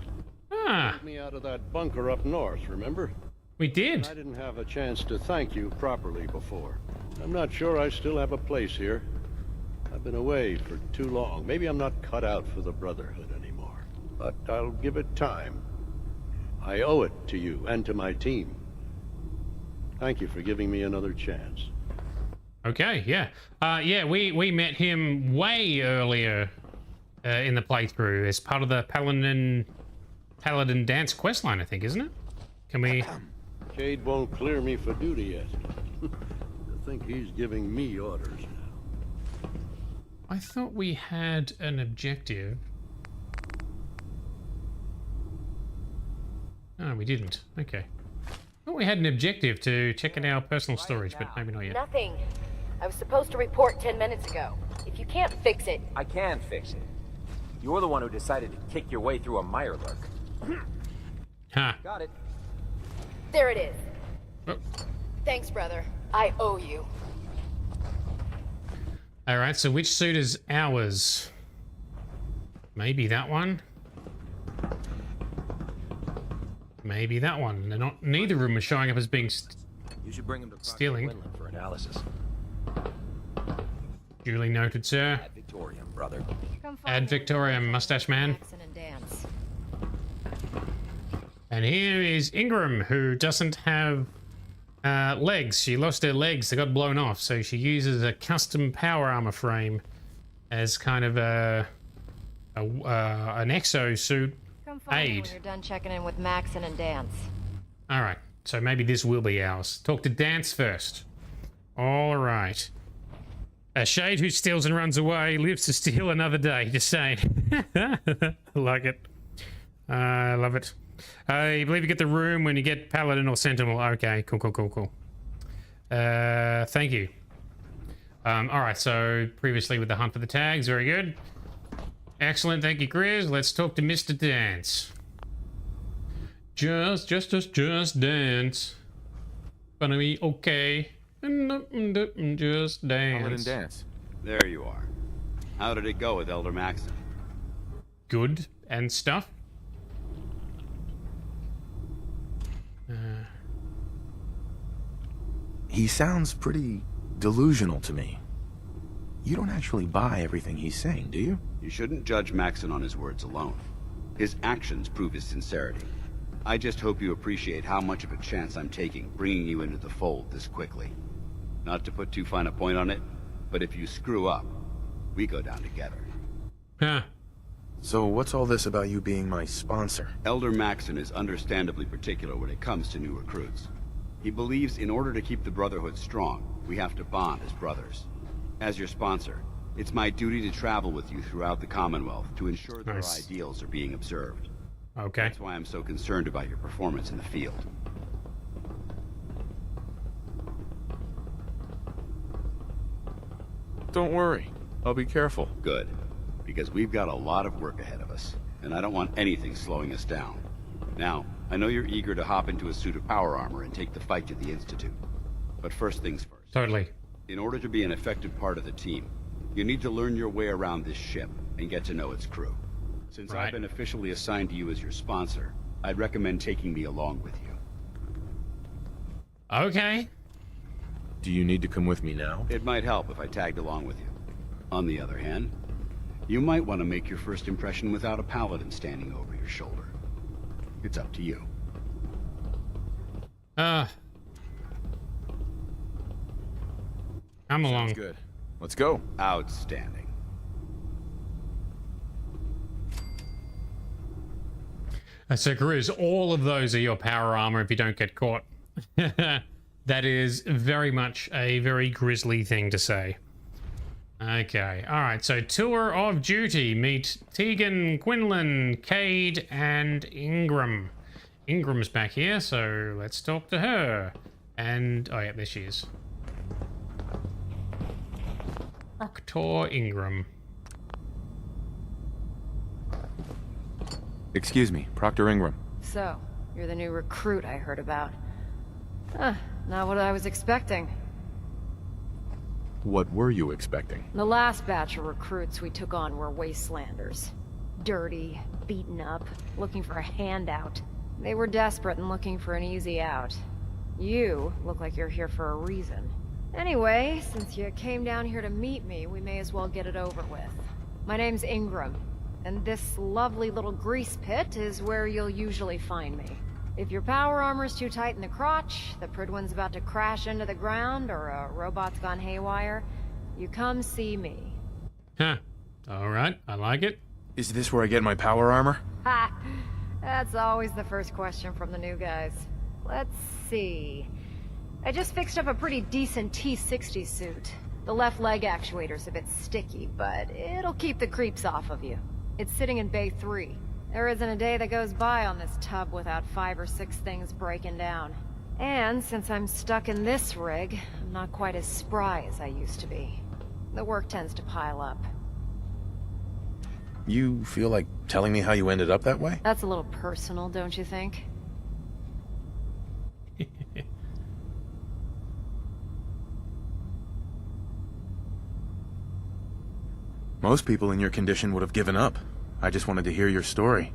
Ah. Got me out of that bunker up north, remember? We did. And I didn't have a chance to thank you properly before. I'm not sure I still have a place here. I've been away for too long. Maybe I'm not cut out for the Brotherhood anymore. But I'll give it time. I owe it to you and to my team. Thank you for giving me another chance. Okay, yeah. Yeah, we met him way earlier in the playthrough as part of the Paladin Dance questline, I think, isn't it? Can we... Cade won't clear me for duty yet. I think he's giving me orders now. I thought we had an objective. Oh, we didn't. Okay. I thought we had an objective to check in our personal storage, but maybe not yet. Nothing. I was supposed to report 10 minutes ago. If you can't fix it... I can fix it. You're the one who decided to kick your way through a Mirelurk. Ha. Got it. There it is. Oh. Thanks, brother. I owe you. Alright, so which suit is ours? Maybe that one? Maybe that one. They're not. Neither of them are showing up as being You should bring him to stealing. Quinlan for analysis. Duly noted, sir. Ad Victoriam, brother. Ad Victoriam, mustache man. And here is Ingram, who doesn't have legs. She lost her legs. They got blown off, so she uses a custom power armor frame as kind of a an exosuit Come find me aid. when you're done checking in with Maxon and Dance. All right, so maybe this will be ours. Talk to Dance first. All right. A shade who steals and runs away lives to steal another day. Just saying. I like it. I love it. I believe you get the room when you get Paladin or Sentinel. Okay, cool. Thank you. All right, so previously with the hunt for the tags, very good. Excellent, thank you, Grizz. Let's talk to Mr. Dance. Just dance. Gonna be okay. Just dance. Paladin Dance. There you are. How did it go with Elder Maxon? Good and stuff. He sounds pretty delusional to me. You don't actually buy everything he's saying, do you? You shouldn't judge Maxon on his words alone. His actions prove his sincerity. I just hope you appreciate how much of a chance I'm taking bringing you into the fold this quickly. Not to put too fine a point on it, but if you screw up, we go down together. Huh. So what's all this about you being my sponsor? Elder Maxon is understandably particular when it comes to new recruits. He believes in order to keep the Brotherhood strong, we have to bond as brothers. As your sponsor, it's my duty to travel with you throughout the Commonwealth to ensure that our ideals are being observed. Okay. That's why I'm so concerned about your performance in the field. Don't worry. I'll be careful. Good. Because we've got a lot of work ahead of us, and I don't want anything slowing us down. Now, I know you're eager to hop into a suit of power armor and take the fight to the Institute. But first things first. Totally. In order to be an effective part of the team, you need to learn your way around this ship and get to know its crew. Since I've been officially assigned to you as your sponsor, I'd recommend taking me along with you. Okay. Do you need to come with me now? It might help if I tagged along with you. On the other hand, you might want to make your first impression without a paladin standing over your shoulder. It's up to you. Come along. Sounds good. Let's go. Outstanding. So, Grizz, all of those are your power armor if you don't get caught. That is very much a very grisly thing to say. Okay, alright, so tour of duty. Meet Tegan, Quinlan, Cade, and Ingram. Ingram's back here, so let's talk to her. And, oh yeah, there she is. Proctor Ingram. Excuse me, Proctor Ingram. So, you're the new recruit I heard about. Not what I was expecting. What were you expecting? The last batch of recruits we took on were wastelanders. Dirty, beaten up, looking for a handout. They were desperate and looking for an easy out. You look like you're here for a reason. Anyway, since you came down here to meet me, we may as well get it over with. My name's Ingram, and this lovely little grease pit is where you'll usually find me. If your power armor's too tight in the crotch, the Pridwin's about to crash into the ground, or a robot's gone haywire, you come see me. Huh. Alright, I like it. Is this where I get my power armor? Ha! That's always the first question from the new guys. Let's see. I just fixed up a pretty decent T-60 suit. The left leg actuator's a bit sticky, but it'll keep the creeps off of you. It's sitting in Bay 3. There isn't a day that goes by on this tub without 5 or 6 things breaking down. And since I'm stuck in this rig, I'm not quite as spry as I used to be. The work tends to pile up. You feel like telling me how you ended up that way? That's a little personal, don't you think? Most people in your condition would have given up. I just wanted to hear your story.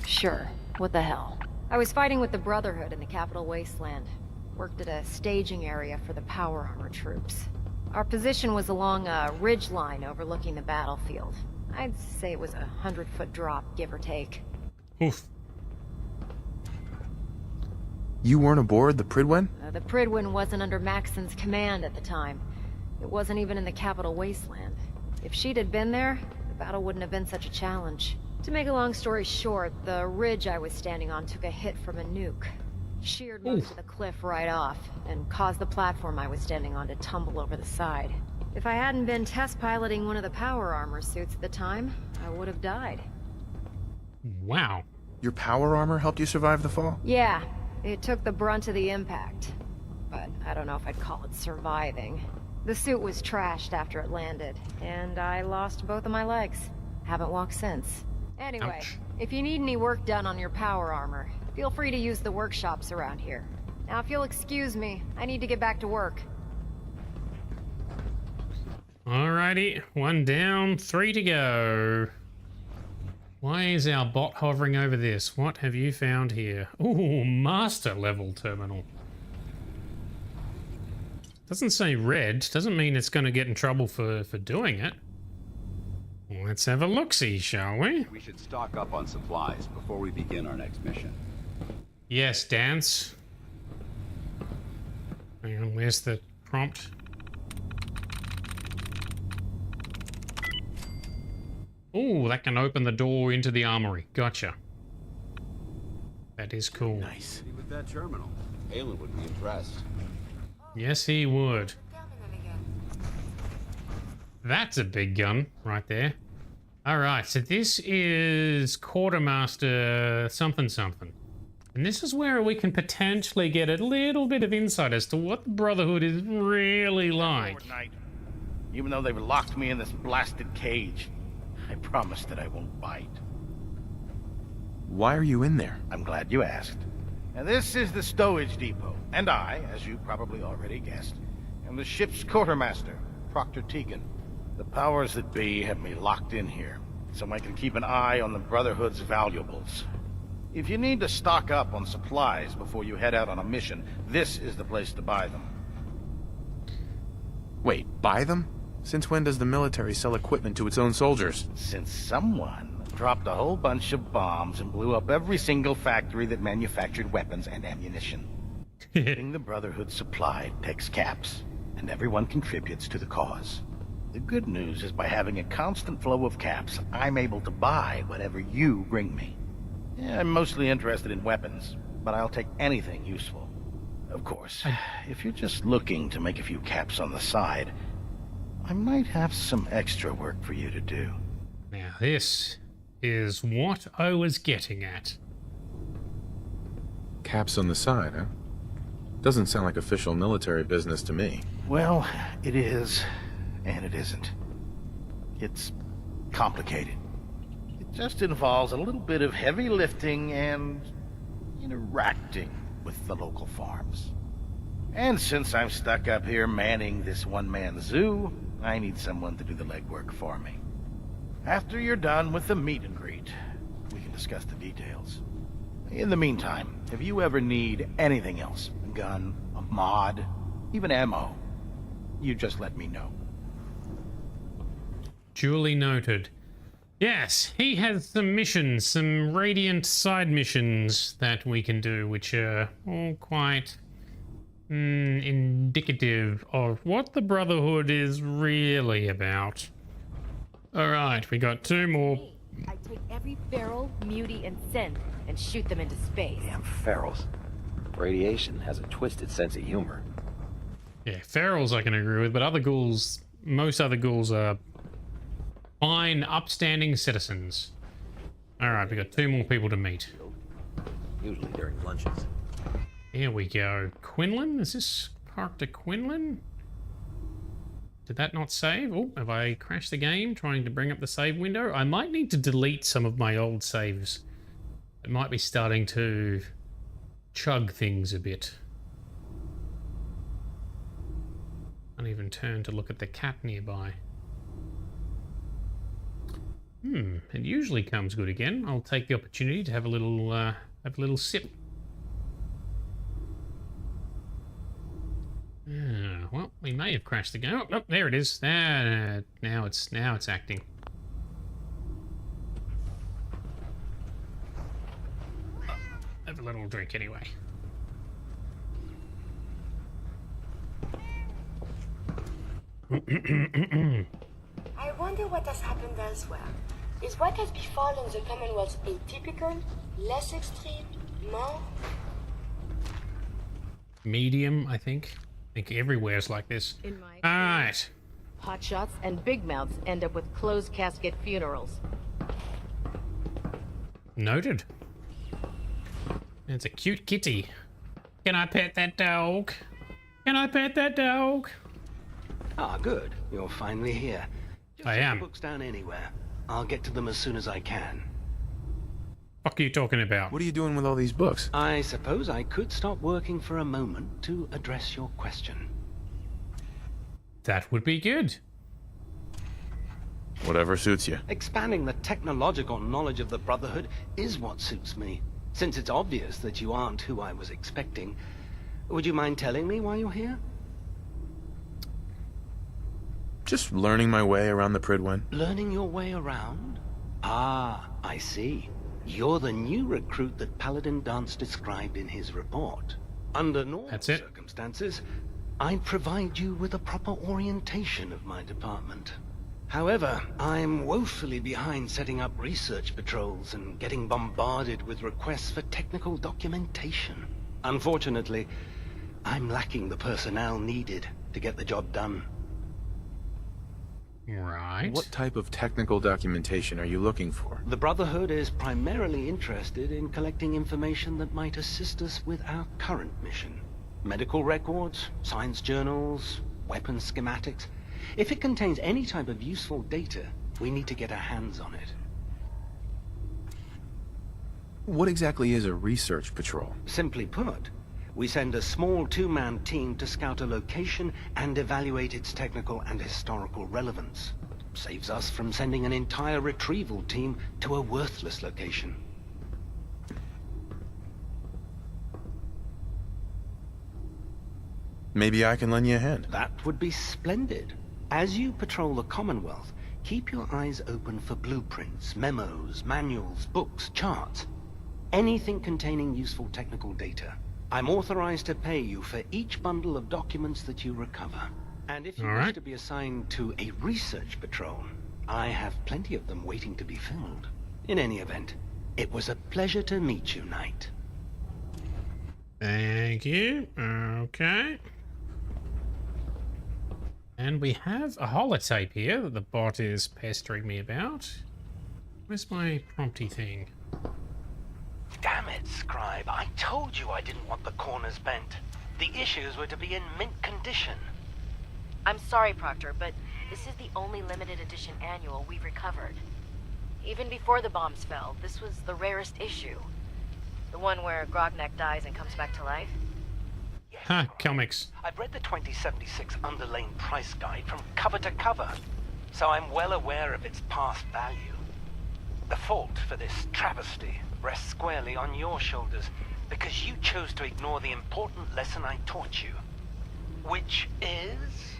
Sure. What the hell? I was fighting with the Brotherhood in the Capital Wasteland. Worked at a staging area for the power armor troops. Our position was along a ridge line overlooking the battlefield. I'd say it was a 100-foot drop, give or take. Oof. You weren't aboard the Pridwen? The Pridwen wasn't under Maxon's command at the time. It wasn't even in the Capital Wasteland. If she'd had been there, the battle wouldn't have been such a challenge. To make a long story short, the ridge I was standing on took a hit from a nuke. Sheared most of the cliff right off, and caused the platform I was standing on to tumble over the side. If I hadn't been test piloting one of the power armor suits at the time, I would have died. Wow. Your power armor helped you survive the fall? Yeah, it took the brunt of the impact. But I don't know if I'd call it surviving. The suit was trashed after it landed, and I lost both of my legs. Haven't walked since. Anyway, if you need any work done on your power armor, feel free to use the workshops around here. Now if you'll excuse me, I need to get back to work. Alrighty, 1 down, 3 to go. Why is our bot hovering over this? What have you found here? Ooh, master level terminal. Doesn't say red, doesn't mean it's going to get in trouble for doing it. Let's have a look-see, shall we? We should stock up on supplies before we begin our next mission. Yes, Dance. Hang on, where's the prompt? Oh, that can open the door into the armory. Gotcha. That is cool. Nice. With that terminal, Aelin would be impressed. Yes, he would. That's a big gun right there. Alright, so this is Quartermaster something something. And this is where we can potentially get a little bit of insight as to what the Brotherhood is really like. Even though they've locked me in this blasted cage, I promise that I won't bite. Why are you in there? I'm glad you asked. Now this is the stowage depot, and I, as you probably already guessed, am the ship's quartermaster, Proctor Tegan. The powers that be have me locked in here, so I can keep an eye on the Brotherhood's valuables. If you need to stock up on supplies before you head out on a mission, this is the place to buy them. Wait, buy them? Since when does the military sell equipment to its own soldiers? Since someone dropped a whole bunch of bombs and blew up every single factory that manufactured weapons and ammunition. Getting the Brotherhood supplied takes caps, and everyone contributes to the cause. The good news is by having a constant flow of caps, I'm able to buy whatever you bring me. Yeah, I'm mostly interested in weapons, but I'll take anything useful. Of course, if you're just looking to make a few caps on the side, I might have some extra work for you to do. Now this is what I was getting at. Caps on the side, huh? Doesn't sound like official military business to me. Well, it is, and it isn't. It's complicated. It just involves a little bit of heavy lifting and interacting with the local farms. And since I'm stuck up here manning this one-man zoo, I need someone to do the legwork for me. After you're done with the meet and greet, we can discuss the details. In the meantime, if you ever need anything else, a gun, a mod, even ammo, you just let me know. Duly noted. Yes, he has some missions, some Radiant side missions that we can do, which are all quite indicative of what the Brotherhood is really about. Alright, we got 2 more. I take every feral, mutie, and synth and shoot them into space. Damn ferals. Radiation has a twisted sense of humor. Yeah, ferals I can agree with, but other ghouls, most other ghouls are fine, upstanding citizens. Alright, we got 2 more people to meet. Usually during lunches. Here we go. Quinlan? Is this character Quinlan? Did that not save? Oh, have I crashed the game trying to bring up the save window? I might need to delete some of my old saves. It might be starting to chug things a bit. Can't even turn to look at the cat nearby. It usually comes good again. I'll take the opportunity to have a little sip. Well, we may have crashed the game. Oh, there it is. Now it's acting. Have a little drink anyway. I wonder wonder what has happened elsewhere. Is what has befallen the Commonwealth atypical, less extreme, more? Medium, I think. I think everywhere's like this. In my Alright. Hotshots and big mouths end up with closed casket funerals. Noted. It's a cute kitty. Can I pet that dog? Can I pet that dog? Ah, good. You're finally here. Just I set am. the books down anywhere. I'll get to them as soon as I can. What are you talking about? What are you doing with all these books? I suppose I could stop working for a moment to address your question. That would be good. Whatever suits you. Expanding the technological knowledge of the Brotherhood is what suits me. Since it's obvious that you aren't who I was expecting, would you mind telling me why you're here? Just learning my way around the Pridwen. Learning your way around? Ah, I see. You're the new recruit that Paladin Dance described in his report. Under normal circumstances, I'd provide you with a proper orientation of my department. However, I'm woefully behind setting up research patrols and getting bombarded with requests for technical documentation. Unfortunately, I'm lacking the personnel needed to get the job done. Right. What type of technical documentation are you looking for? The Brotherhood is primarily interested in collecting information that might assist us with our current mission. Medical records, science journals, weapons schematics. If it contains any type of useful data, we need to get our hands on it. What exactly is a research patrol? Simply put, we send a small two-man team to scout a location and evaluate its technical and historical relevance. Saves us from sending an entire retrieval team to a worthless location. Maybe I can lend you a hand. That would be splendid. As you patrol the Commonwealth, keep your eyes open for blueprints, memos, manuals, books, charts. Anything containing useful technical data. I'm authorized to pay you for each bundle of documents that you recover. And if you wish to be assigned to a research patrol, I have plenty of them waiting to be filled. In any event, it was a pleasure to meet you, Knight. Thank you. Okay. And we have a holotape here that the bot is pestering me about. Where's my prompty thing? Damn it, Scribe. I told you I didn't want the corners bent. The issues were to be in mint condition. I'm sorry, Proctor, but this is the only limited edition annual we've recovered. Even before the bombs fell, this was the rarest issue. The one where Grognak dies and comes back to life. Huh, comics. I've read the 2076 underlane price guide from cover to cover, so I'm well aware of its past value. The fault for this travesty rests squarely on your shoulders, because you chose to ignore the important lesson I taught you. Which is?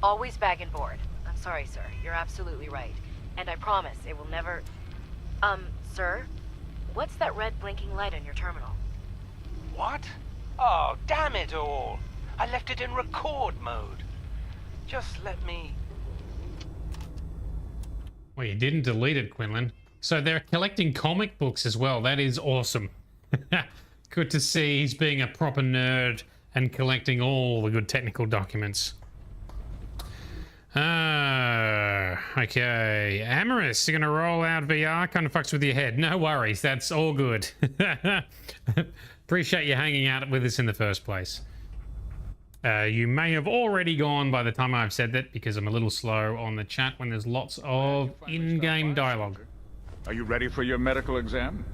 Always bag and board. I'm sorry, sir. You're absolutely right. And I promise it will never... Sir? What's that red blinking light on your terminal? What? Oh, damn it all! I left it in record mode. Just let me... Well, you didn't delete it, Quinlan. So they're collecting comic books as well. That is awesome. Good to see he's being a proper nerd and collecting all the good technical documents. Okay. Amorous, you're gonna roll out VR? Kind of fucks with your head. No worries, that's all good. Appreciate you hanging out with us in the first place. You may have already gone by the time I've said that, because I'm a little slow on the chat when there's lots of in-game dialogue. Are you ready for your medical exam?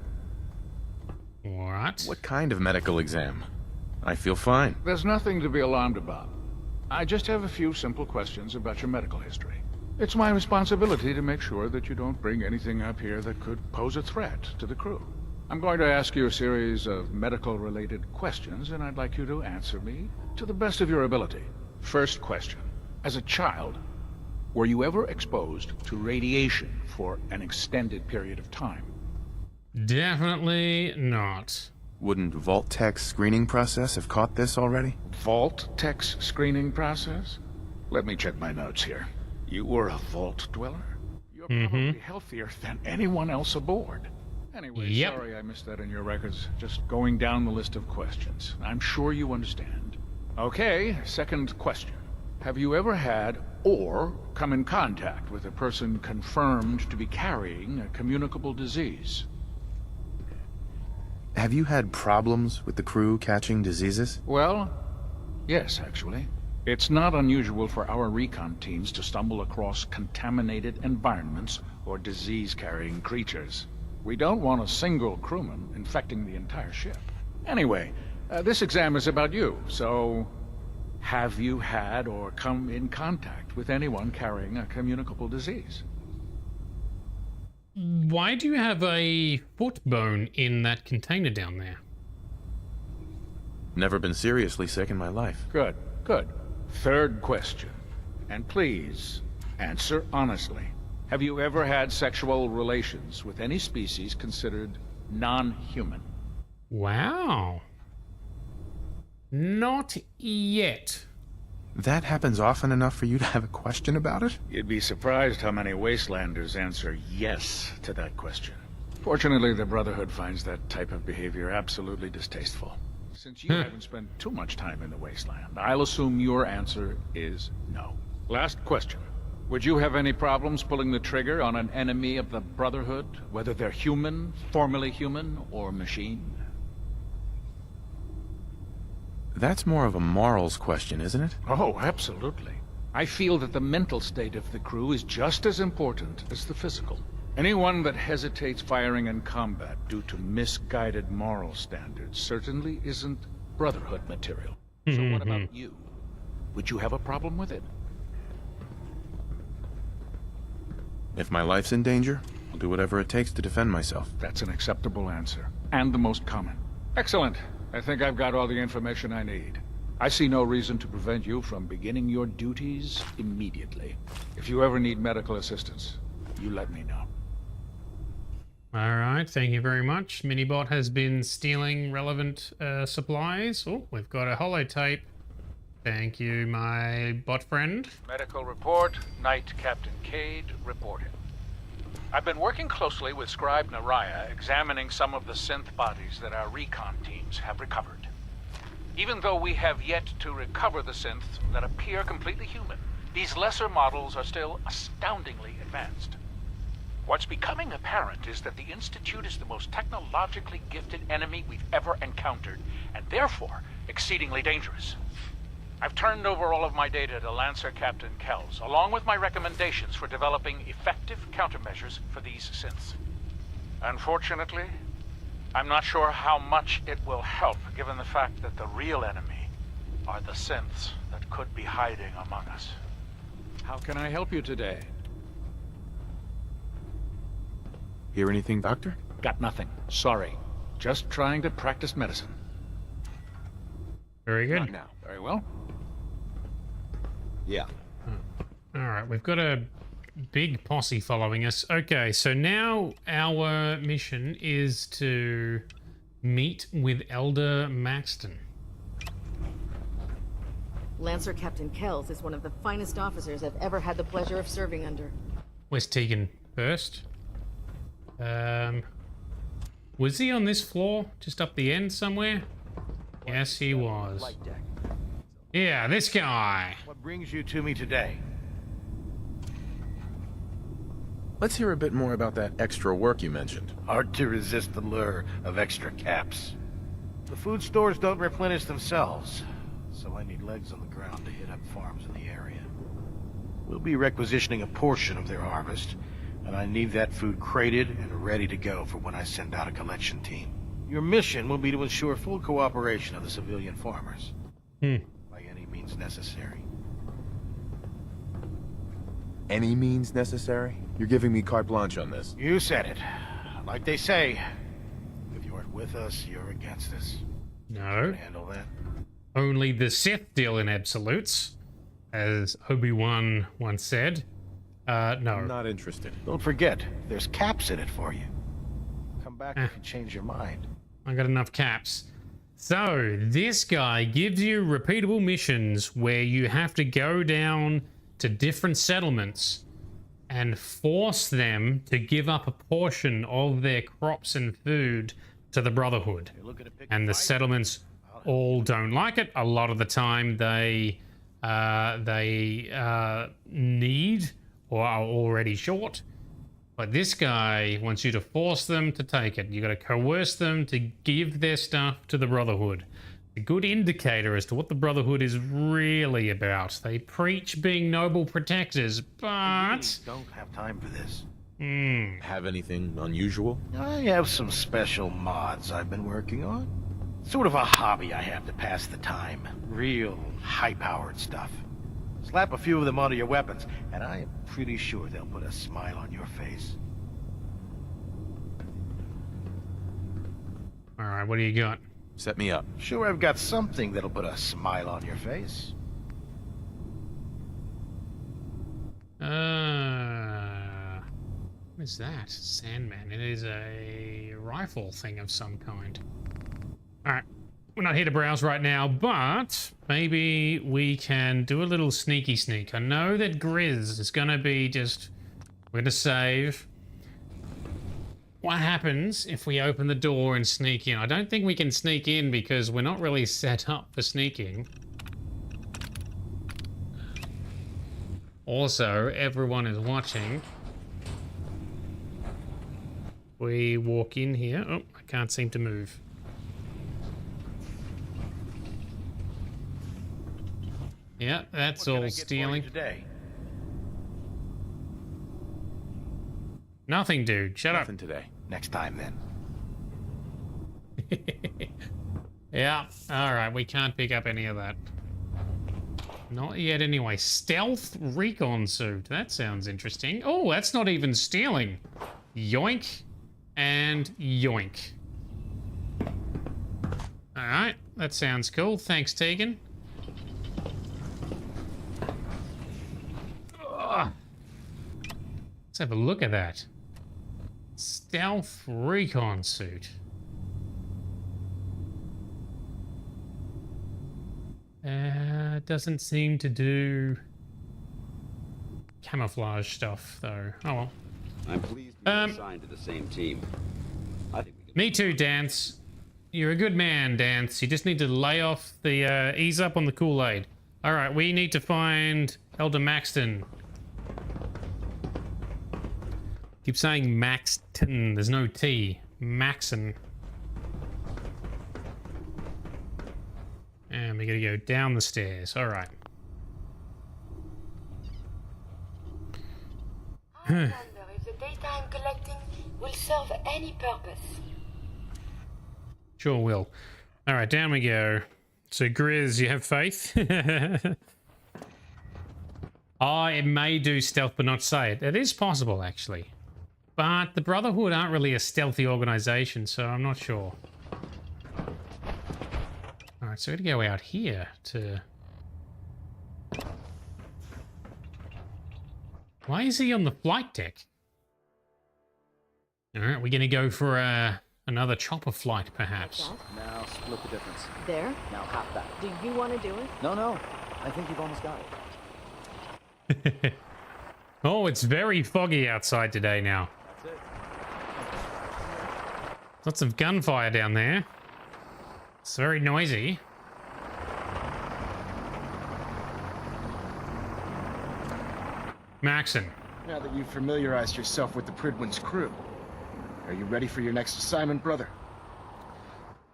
What? What kind of medical exam? I feel fine. There's nothing to be alarmed about. I just have a few simple questions about your medical history. It's my responsibility to make sure that you don't bring anything up here that could pose a threat to the crew. I'm going to ask you a series of medical-related questions, and I'd like you to answer me to the best of your ability. First question. As a child, were you ever exposed to radiation for an extended period of time? Definitely not. Wouldn't Vault-Tech's screening process have caught this already? Vault-Tech's screening process? Let me check my notes here. You were a vault dweller? You're probably healthier than anyone else aboard. Anyway, sorry I missed that in your records. Just going down the list of questions. I'm sure you understand. Okay, second question. Have you ever had or come in contact with a person confirmed to be carrying a communicable disease? Have you had problems with the crew catching diseases? Well, yes, actually. It's not unusual for our recon teams to stumble across contaminated environments or disease-carrying creatures. We don't want a single crewman infecting the entire ship. Anyway, this exam is about you, so have you had or come in contact with anyone carrying a communicable disease? Why do you have a foot bone in that container down there? Never been seriously sick in my life. Good, good. Third question. And please, answer honestly. Have you ever had sexual relations with any species considered non-human? Wow. Not yet. That happens often enough for you to have a question about it? You'd be surprised how many wastelanders answer yes to that question. Fortunately, the Brotherhood finds that type of behavior absolutely distasteful. Since you haven't spent too much time in the wasteland, I'll assume your answer is no. Last question. Would you have any problems pulling the trigger on an enemy of the Brotherhood, whether they're human, formerly human, or machine? That's more of a morals question, isn't it? Oh, absolutely. I feel that the mental state of the crew is just as important as the physical. Anyone that hesitates firing in combat due to misguided moral standards certainly isn't Brotherhood material. So what about you? Would you have a problem with it? If my life's in danger, I'll do whatever it takes to defend myself. That's an acceptable answer, and the most common. Excellent. I think I've got all the information I need. I see no reason to prevent you from beginning your duties immediately. If you ever need medical assistance, you let me know. Alright, thank you very much. Minibot has been stealing relevant supplies. Oh, we've got a holotape. Thank you, my bot friend. Medical report, Knight Captain Cade reporting. I've been working closely with Scribe Naraya, examining some of the synth bodies that our recon teams have recovered. Even though we have yet to recover the synths that appear completely human, these lesser models are still astoundingly advanced. What's becoming apparent is that the Institute is the most technologically gifted enemy we've ever encountered, and therefore exceedingly dangerous. I've turned over all of my data to Lancer Captain Kells, along with my recommendations for developing effective countermeasures for these synths. Unfortunately, I'm not sure how much it will help, given the fact that the real enemy are the synths that could be hiding among us. How can I help you today? Hear anything, Doctor? Got nothing. Sorry. Just trying to practice medicine. Very good. Not now. Very well. Yeah. Alright, we've got a big posse following us. Okay, so now our mission is to meet with Elder Maxton. Lancer Captain Kells is one of the finest officers I've ever had the pleasure of serving under. Where's Tegan first? Was he on this floor? Just up the end somewhere? Yes, he was. Yeah, this guy. What brings you to me today? Let's hear a bit more about that extra work you mentioned. Hard to resist the lure of extra caps. The food stores don't replenish themselves, so I need legs on the ground to hit up farms in the area. We'll be requisitioning a portion of their harvest, and I need that food crated and ready to go for when I send out a collection team. Your mission will be to ensure full cooperation of the civilian farmers. By any means necessary. Any means necessary? You're giving me carte blanche on this. You said it. Like they say, if you aren't with us, you're against us. No. Handle that? Only the Sith deal in absolutes, as Obi-Wan once said. No. I'm not interested. Don't forget, there's caps in it for you. Come back if you change your mind. I got enough caps. So this guy gives you repeatable missions where you have to go down to different settlements and force them to give up a portion of their crops and food to the Brotherhood. And the settlements all don't like it. A lot of the time they need or are already short. But this guy wants you to force them to take it. You got to coerce them to give their stuff to the Brotherhood. A good indicator as to what the Brotherhood is really about. They preach being noble protectors, but I really don't have time for this. Have anything unusual? I have some special mods I've been working on. Sort of a hobby I have to pass the time. Real high-powered stuff. Slap a few of them onto your weapons, and I am pretty sure they'll put a smile on your face. Alright, what do you got? Set me up. Sure, I've got something that'll put a smile on your face. What is that? Sandman. It is a rifle thing of some kind. Alright. We're not here to browse right now, but maybe we can do a little sneaky sneak. I know that Grizz is gonna be just... We're gonna save. What happens if we open the door and sneak in? I don't think we can sneak in because we're not really set up for sneaking. Also, everyone is watching. We walk in here. Oh, I can't seem to move. Yeah, that's all stealing. Nothing, dude. Shut up. Nothing today. Next time, then. Yeah, alright. We can't pick up any of that. Not yet, anyway. Stealth recon suit. That sounds interesting. Oh, that's not even stealing. Yoink. And yoink. Alright. That sounds cool. Thanks, Tegan. Let's have a look at that. Stealth recon suit. Doesn't seem to do camouflage stuff, though. Oh well. I'm pleased to be assigned to the same team. I think we can... Me too, Dance. You're a good man, Dance. You just need to lay off the, ease up on the Kool-Aid. Alright, we need to find Elder Maxton. Keep saying Maxton. There's no T. Maxon. And we gotta go down the stairs. Alright. I wonder if the data I'm collecting will serve any purpose. Sure will. Alright, down we go. So, Grizz, you have faith? Oh, it may do stealth but not say it. It is possible, actually. But the Brotherhood aren't really a stealthy organization, so I'm not sure. Alright, so we're gonna go out here to... Why is he on the flight deck? Alright, we're gonna go for another chopper flight, perhaps. Now split the difference. There? Now hop back. Do you want to do it? No. I think you've almost got it. Oh, it's very foggy outside today now. That's it. Lots of gunfire down there. It's very noisy. Maxon. Now that you've familiarized yourself with the Pridwin's crew, are you ready for your next assignment, brother?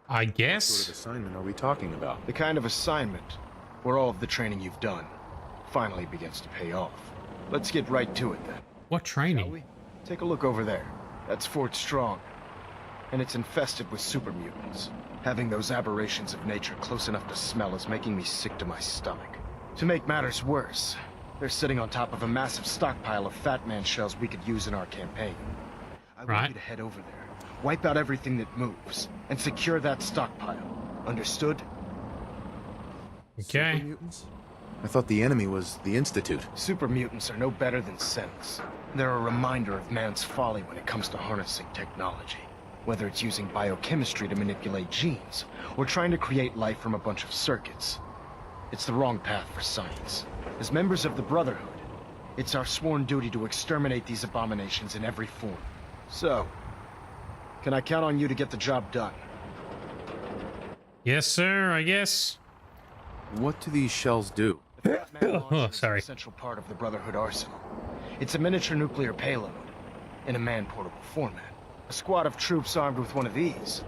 I guess. What sort of assignment are we talking about? The kind of assignment where all of the training you've done finally begins to pay off. Let's get right to it, then. What training? Shall we? Take a look over there. That's Fort Strong. And it's infested with super mutants. Having those aberrations of nature close enough to smell is making me sick to my stomach. To make matters worse, they're sitting on top of a massive stockpile of Fat Man shells we could use in our campaign. I want you to head over there, wipe out everything that moves, and secure that stockpile. Understood? Okay. Super mutants? I thought the enemy was the Institute. Super mutants are no better than Sentinels. They're a reminder of man's folly when it comes to harnessing technology. Whether it's using biochemistry to manipulate genes, or trying to create life from a bunch of circuits. It's the wrong path for science. As members of the Brotherhood, it's our sworn duty to exterminate these abominations in every form. So, can I count on you to get the job done? Yes, sir, I guess. What do these shells do? Oh, sorry. Essential part of the Brotherhood arsenal. It's a miniature nuclear payload in a man-portable format. A squad of troops armed with one of these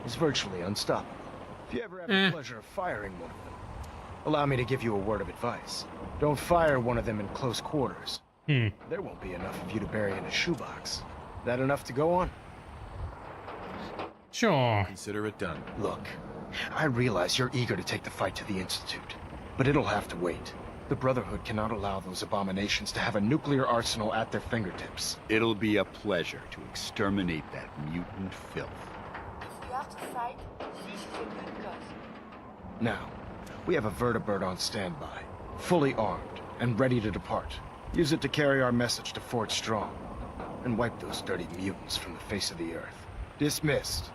is virtually unstoppable. If you ever have the pleasure of firing one of them, allow me to give you a word of advice. Don't fire one of them in close quarters. There won't be enough of you to bury in a shoebox. That enough to go on? Sure. Consider it done. Look, I realize you're eager to take the fight to the Institute, but it'll have to wait. The Brotherhood cannot allow those abominations to have a nuclear arsenal at their fingertips. It'll be a pleasure to exterminate that mutant filth. If you have to fight, this is a good cause. Now, we have a vertibird on standby, fully armed and ready to depart. Use it to carry our message to Fort Strong and wipe those dirty mutants from the face of the earth. Dismissed.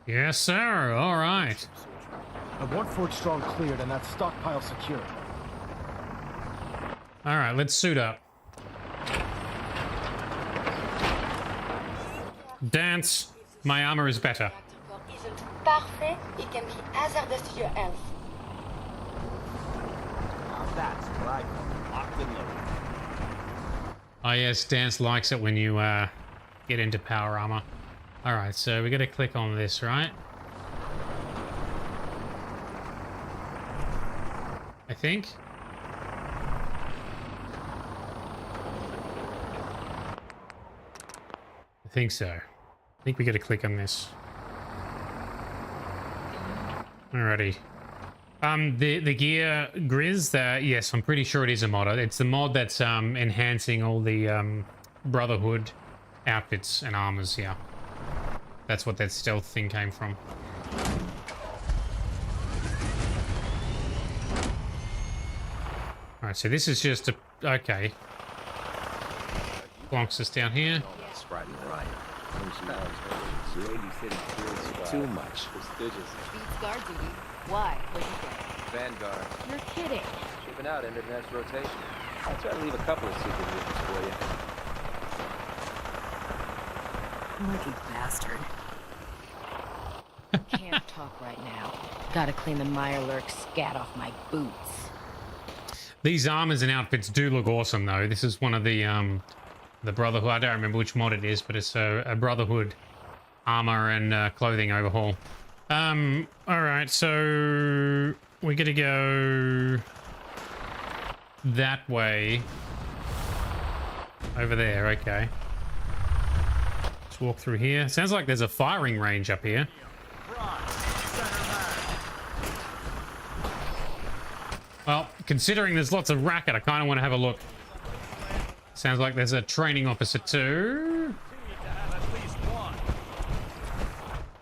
Yes, sir. All right. I want Fort Strong cleared and that stockpile secured. All right, let's suit up. Dance. My armor is better. Isn't parfait, it can be hazardous to your health. Now that's what I call locked and loaded. Oh yes, Dance likes it when you get into power armor. All right, so we got to click on this, right? I think. I think so. I think we got to click on this. Alrighty. The gear Grizz, yes, I'm pretty sure it is a mod. It's the mod that's enhancing all the Brotherhood outfits and armors, yeah. That's what that stealth thing came from. Alright, so this is just a... okay. Blonks us down here. Too much. Prestigious. Beats guard duty. Why? What'd you get? Vanguard. You're kidding. Shipping out into the next rotation. I'll try to leave a couple of secret mutants for you. Lucky bastard. Can't talk right now. Gotta clean the Mirelurk scat off my boots. These armors and outfits do look awesome, though. This is one of the Brotherhood. I don't remember which mod it is, but it's a Brotherhood armor and clothing overhaul. All right, so we got to go that way. Over there, okay. Let's walk through here. Sounds like there's a firing range up here. Well, considering there's lots of racket, I kind of want to have a look. Sounds like there's a training officer too.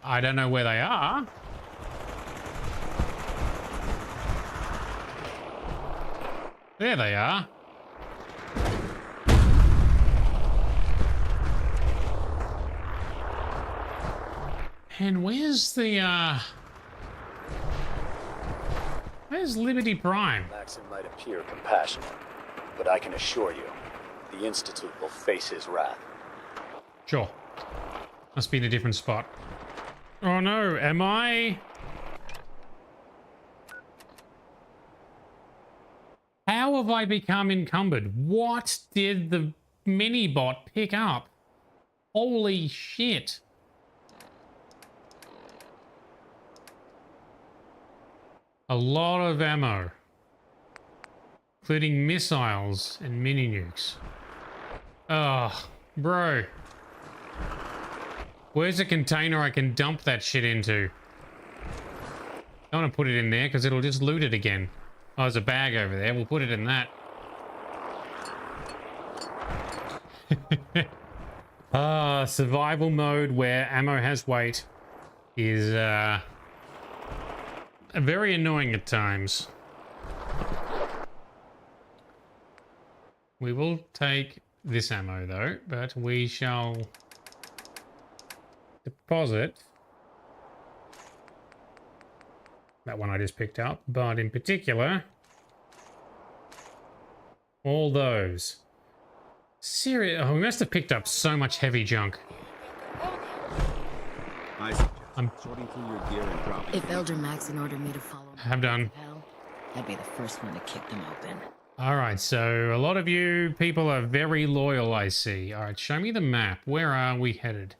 I don't know where they are. There they are. And where's the, where's Liberty Prime? Maxim might appear compassionate, but I can assure you, the Institute will face his wrath. Sure. Must be in a different spot. Oh no, am I? How have I become encumbered? What did the mini-bot pick up? Holy shit. A lot of ammo, including missiles and mini-nukes. Oh, bro. Where's a container I can dump that shit into? I don't want to put it in there because it'll just loot it again. Oh, there's a bag over there. We'll put it in that. Survival mode where ammo has weight is very annoying at times. We will take this ammo though, but we shall deposit. That one I just picked up, but in particular, all those. Seriously, oh, we must have picked up so much heavy junk. I'm sorting through your gear and dropping. If Elder Maxon ordered me to follow him have done. to hell, I'd be the first one to kick them open. All right, so a lot of you people are very loyal, I see. All right, show me the map. Where are we headed?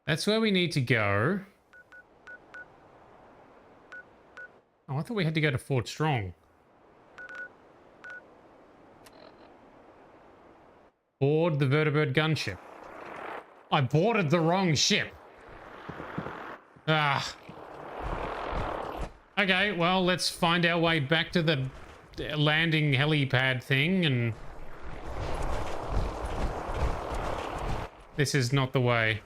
That's where we need to go. Oh, I thought we had to go to Fort Strong. Board the vertibird gunship. I boarded the wrong ship. Ah. Okay, well, let's find our way back to the landing helipad thing, and this is not the way.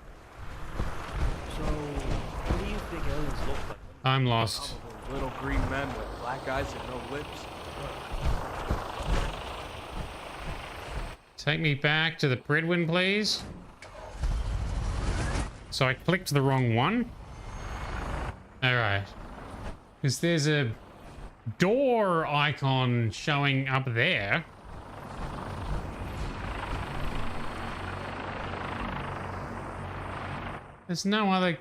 So, what do you think aliens look like? I'm lost. Little green men with black eyes and no lips. Take me back to the Pridwin, please. So I clicked the wrong one. All right. Because there's a door icon showing up there. There's no other...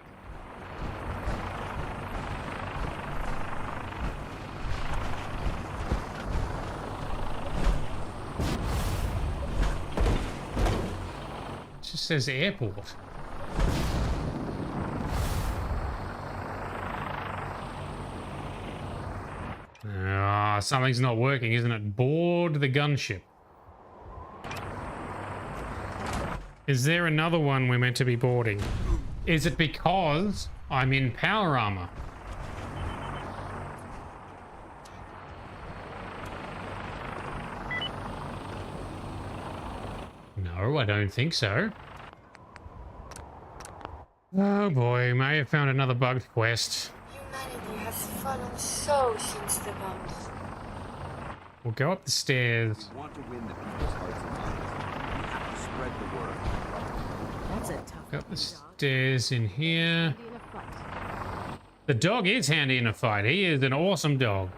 It just says airport. Ah, something's not working, isn't it? Board the gunship. Is there another one we're meant to be boarding? Is it because I'm in power armor? No, I don't think so. Oh boy, may have found another bugged quest. Humanity has fallen so since the bombs. We'll go up the stairs. If you want to win the people's hearts and minds, you have to spread the word. That's a tough Go up the stairs in here. The dog is handy in a fight. He is an awesome dog.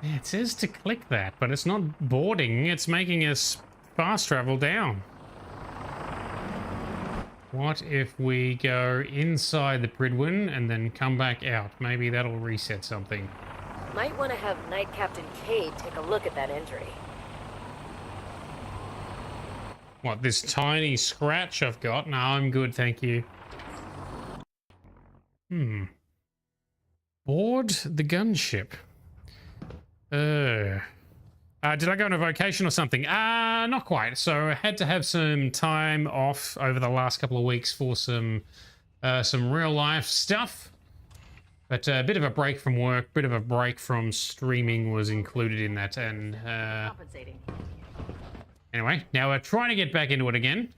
Yeah, it says to click that, but it's not boarding. It's making us fast travel down. What if we go inside the Pridwin and then come back out? Maybe that'll reset something. Might want to have Knight Captain Cade take a look at that entry. What, this tiny scratch I've got? No, I'm good, thank you. Board the gunship. Did I go on a vacation or something? Not quite. So I had to have some time off over the last couple of weeks for some real life stuff. But a bit of a break from work, bit of a break from streaming was included in that. And Compensating. Anyway, now we're trying to get back into it again.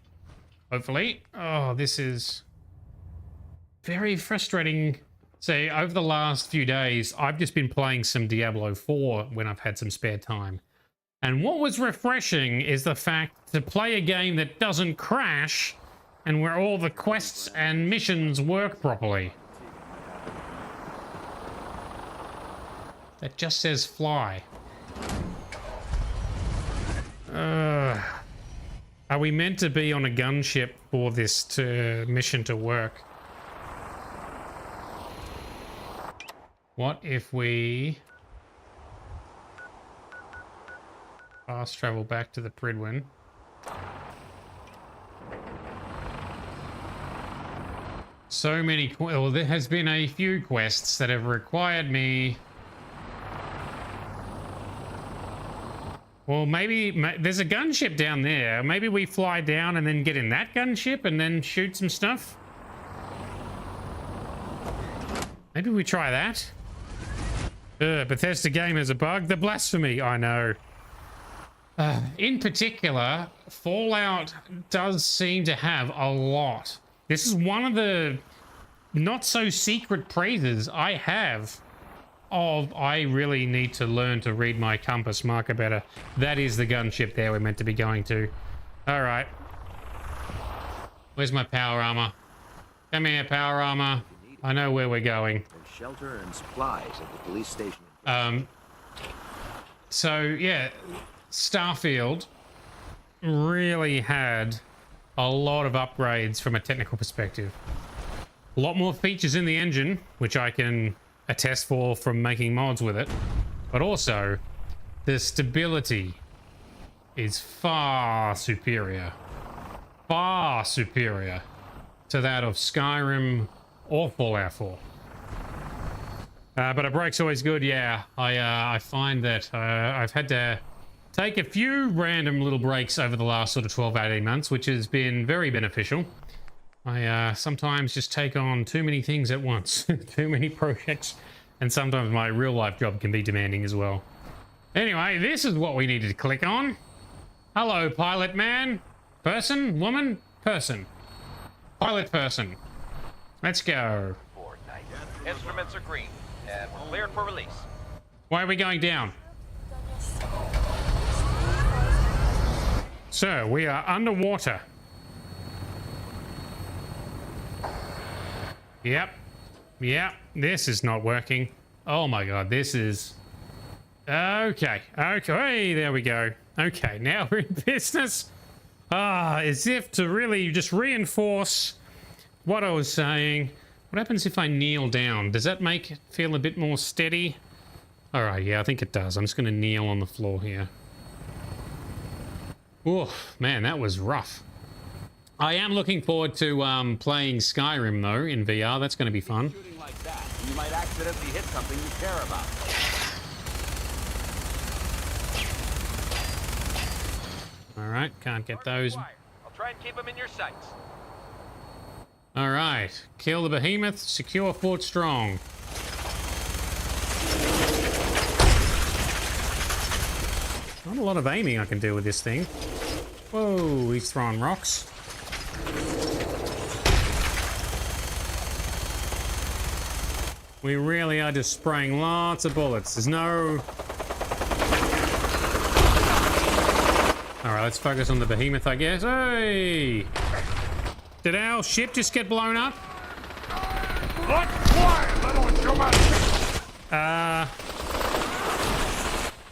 Hopefully. Oh, this is very frustrating. So over the last few days, I've just been playing some Diablo 4 when I've had some spare time. And what was refreshing is the fact to play a game that doesn't crash and where all the quests and missions work properly. That just says fly. Are we meant to be on a gunship for this mission to work? What if we fast travel back to the Pridwin? So many, well, there has been a few quests that have required me. Well, maybe there's a gunship down there. Maybe we fly down and then get in that gunship and then shoot some stuff. Maybe we try that. Bethesda game has a bug. The blasphemy, I know. In particular, Fallout does seem to have a lot. This is one of the not so secret praises I have of I really need to learn to read my compass marker better. That is the gunship there we're meant to be going to. All right. Where's my power armor? Come here, power armor. I know where we're going. There's shelter and supplies at the police station. So yeah, Starfield really had a lot of upgrades from a technical perspective. A lot more features in the engine, which I can attest for from making mods with it. But also, the stability is far superior to that of Skyrim or Fallout 4. But a break's always good, yeah. I find that I've had to take a few random little breaks over the last sort of 12, 18 months, which has been very beneficial. I sometimes just take on too many things at once, too many projects, and sometimes my real life job can be demanding as well. Anyway, this is what we needed to click on. Hello, pilot man. Person, woman, person. Pilot person. Let's go. Instruments are green, and we're cleared for release. Why are we going down? Sir, we are underwater. Yep. Yep. This is not working. Oh my god, this is... Okay. Okay, there we go. Okay, now we're in business. As if to really just reinforce what I was saying. What happens if I kneel down? Does that make it feel a bit more steady? Alright, yeah, I think it does. I'm just going to kneel on the floor here. Oof, man, that was rough. I am looking forward to playing Skyrim, though, in VR. That's going to be fun. Shooting like that, you might accidentally hit something you care about. Alright, can't get those. I'll try and keep them in your sights. Alright, kill the behemoth, secure Fort Strong. Not a lot of aiming I can do with this thing. Whoa, he's throwing rocks. We really are just spraying lots of bullets. There's no... Alright, let's focus on the behemoth, I guess. Hey! Did our ship just get blown up?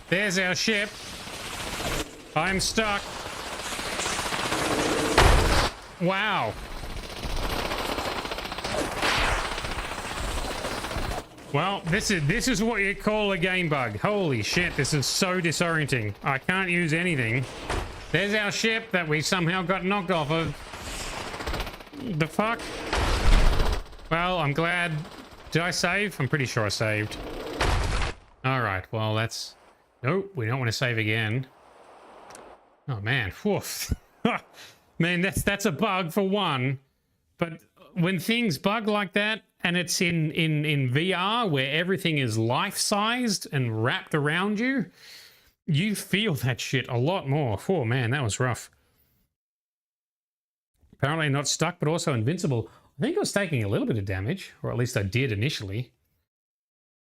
There's our ship. I'm stuck. Wow. Well, this is what you call a game bug. Holy shit, this is so disorienting. I can't use anything. There's our ship that we somehow got knocked off of. The fuck? Well, I'm glad. Did I save? I'm pretty sure I saved. Alright, well that's... Nope, we don't want to save again. Oh man, woof. Man, that's a bug for one. But when things bug like that, and it's in VR where everything is life-sized and wrapped around you, you feel that shit a lot more. Oh man, that was rough. Apparently not stuck, but also invincible. I think I was taking a little bit of damage, or at least I did initially.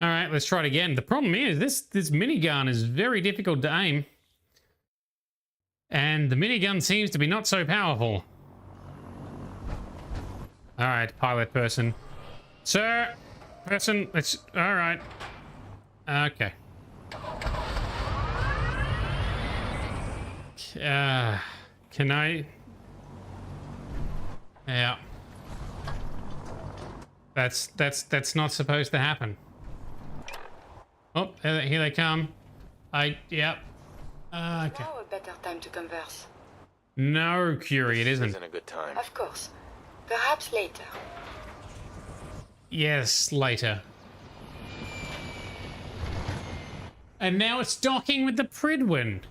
All right, let's try it again. The problem is this minigun is very difficult to aim. And the minigun seems to be not so powerful. All right, pilot person. Sir, person, let's... All right. Okay. Can I... Yeah. That's not supposed to happen. Oh, here they come. Yep. Okay. Now a better time to converse. No, Curie, it isn't. Isn't a good time. Of course. Perhaps later. Yes, later. And now it's docking with the Pridwin.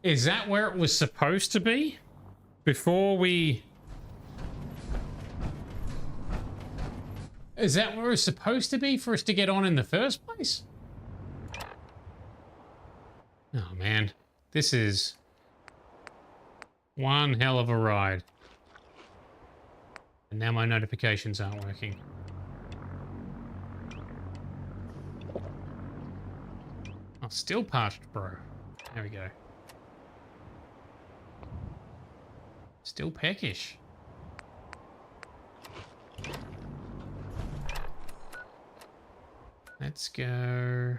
Is that where it was supposed to be? Before we... Is that where it was supposed to be for us to get on in the first place? Oh man, this is one hell of a ride. And now my notifications aren't working. Oh, still parched, bro. There we go. Still peckish. Let's go.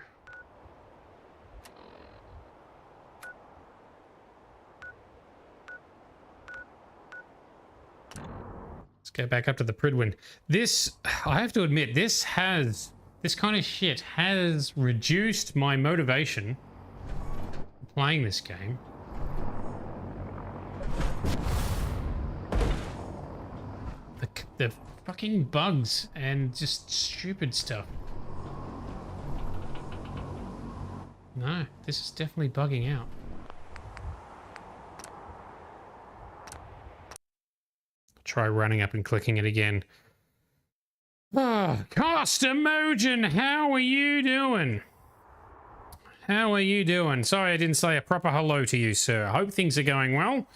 Let's go back up to the Pridwin. This, I have to admit, this kind of shit has reduced my motivation playing this game. The fucking bugs and just stupid stuff. No, this is definitely bugging out. Try running up and clicking it again. Oh, Costamogen, how are you doing? How are you doing? Sorry I didn't say a proper hello to you, sir. I hope things are going well.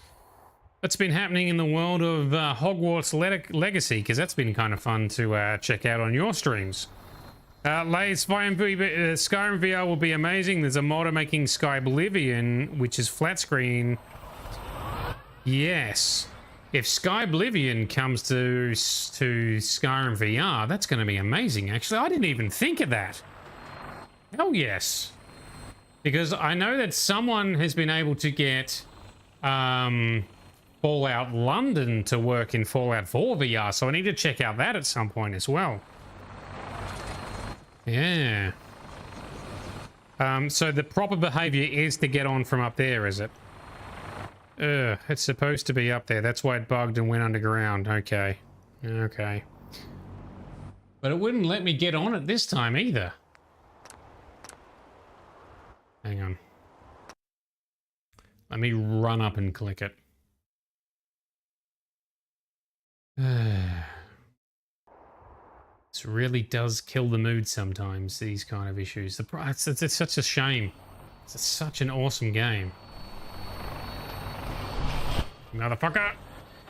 What's been happening in the world of Hogwarts Legacy? Because that's been kind of fun to check out on your streams. Skyrim VR will be amazing. There's a modder making Skyblivion, which is flat screen. Yes. If Skyblivion comes to Skyrim VR, that's going to be amazing, actually. I didn't even think of that. Hell yes. Because I know that someone has been able to get Fallout London to work in Fallout 4 VR, so I need to check out that at some point as well. Yeah. So the proper behavior is to get on from up there, is it? It's supposed to be up there. That's why it bugged and went underground. Okay. Okay. But it wouldn't let me get on it this time either. Hang on. Let me run up and click it. This really does kill the mood sometimes, these kind of issues. It's such a shame. It's such an awesome game. Motherfucker!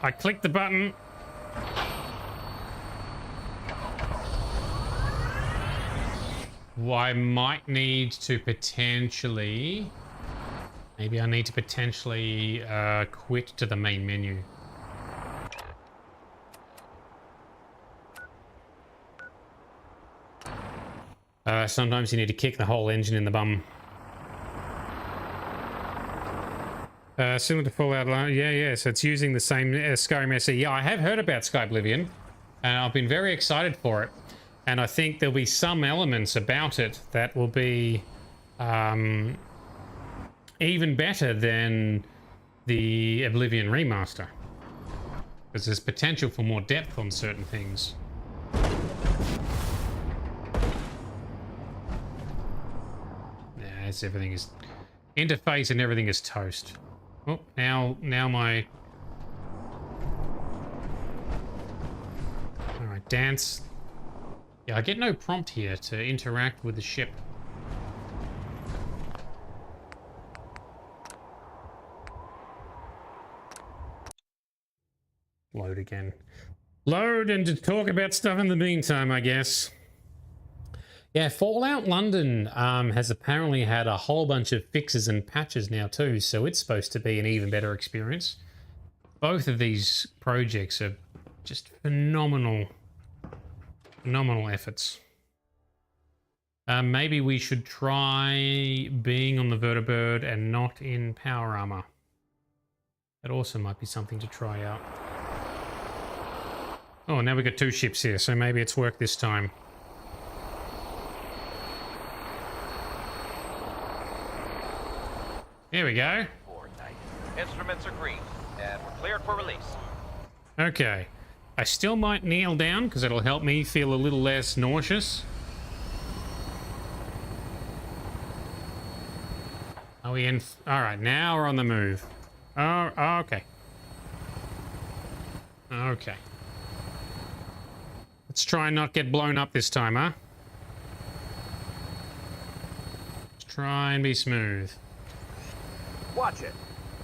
I clicked the button. Well, I might need to potentially... Maybe I need to potentially quit to the main menu. Sometimes you need to kick the whole engine in the bum. Similar to Fallout, yeah, so it's using the same Skyrim SE. Yeah, I have heard about Skyblivion, and I've been very excited for it. And I think there'll be some elements about it that will be even better than the Oblivion remaster. Because there's potential for more depth on certain things. As everything is interface and everything is toast. Oh, now my... Alright, dance. Yeah, I get no prompt here to interact with the ship. Load again. Load and to talk about stuff in the meantime, I guess. Yeah, Fallout London has apparently had a whole bunch of fixes and patches now too, so it's supposed to be an even better experience. Both of these projects are just phenomenal efforts. Maybe we should try being on the vertibird and not in power armor. That also might be something to try out. Oh, now we've got two ships here, so maybe it's worked this time. Here we go. Instruments are green, and we're cleared for release. Okay. I still might kneel down because it'll help me feel a little less nauseous. Are we in? All right, now we're on the move. Oh, okay. Okay. Let's try and not get blown up this time, huh? Let's try and be smooth. Watch it.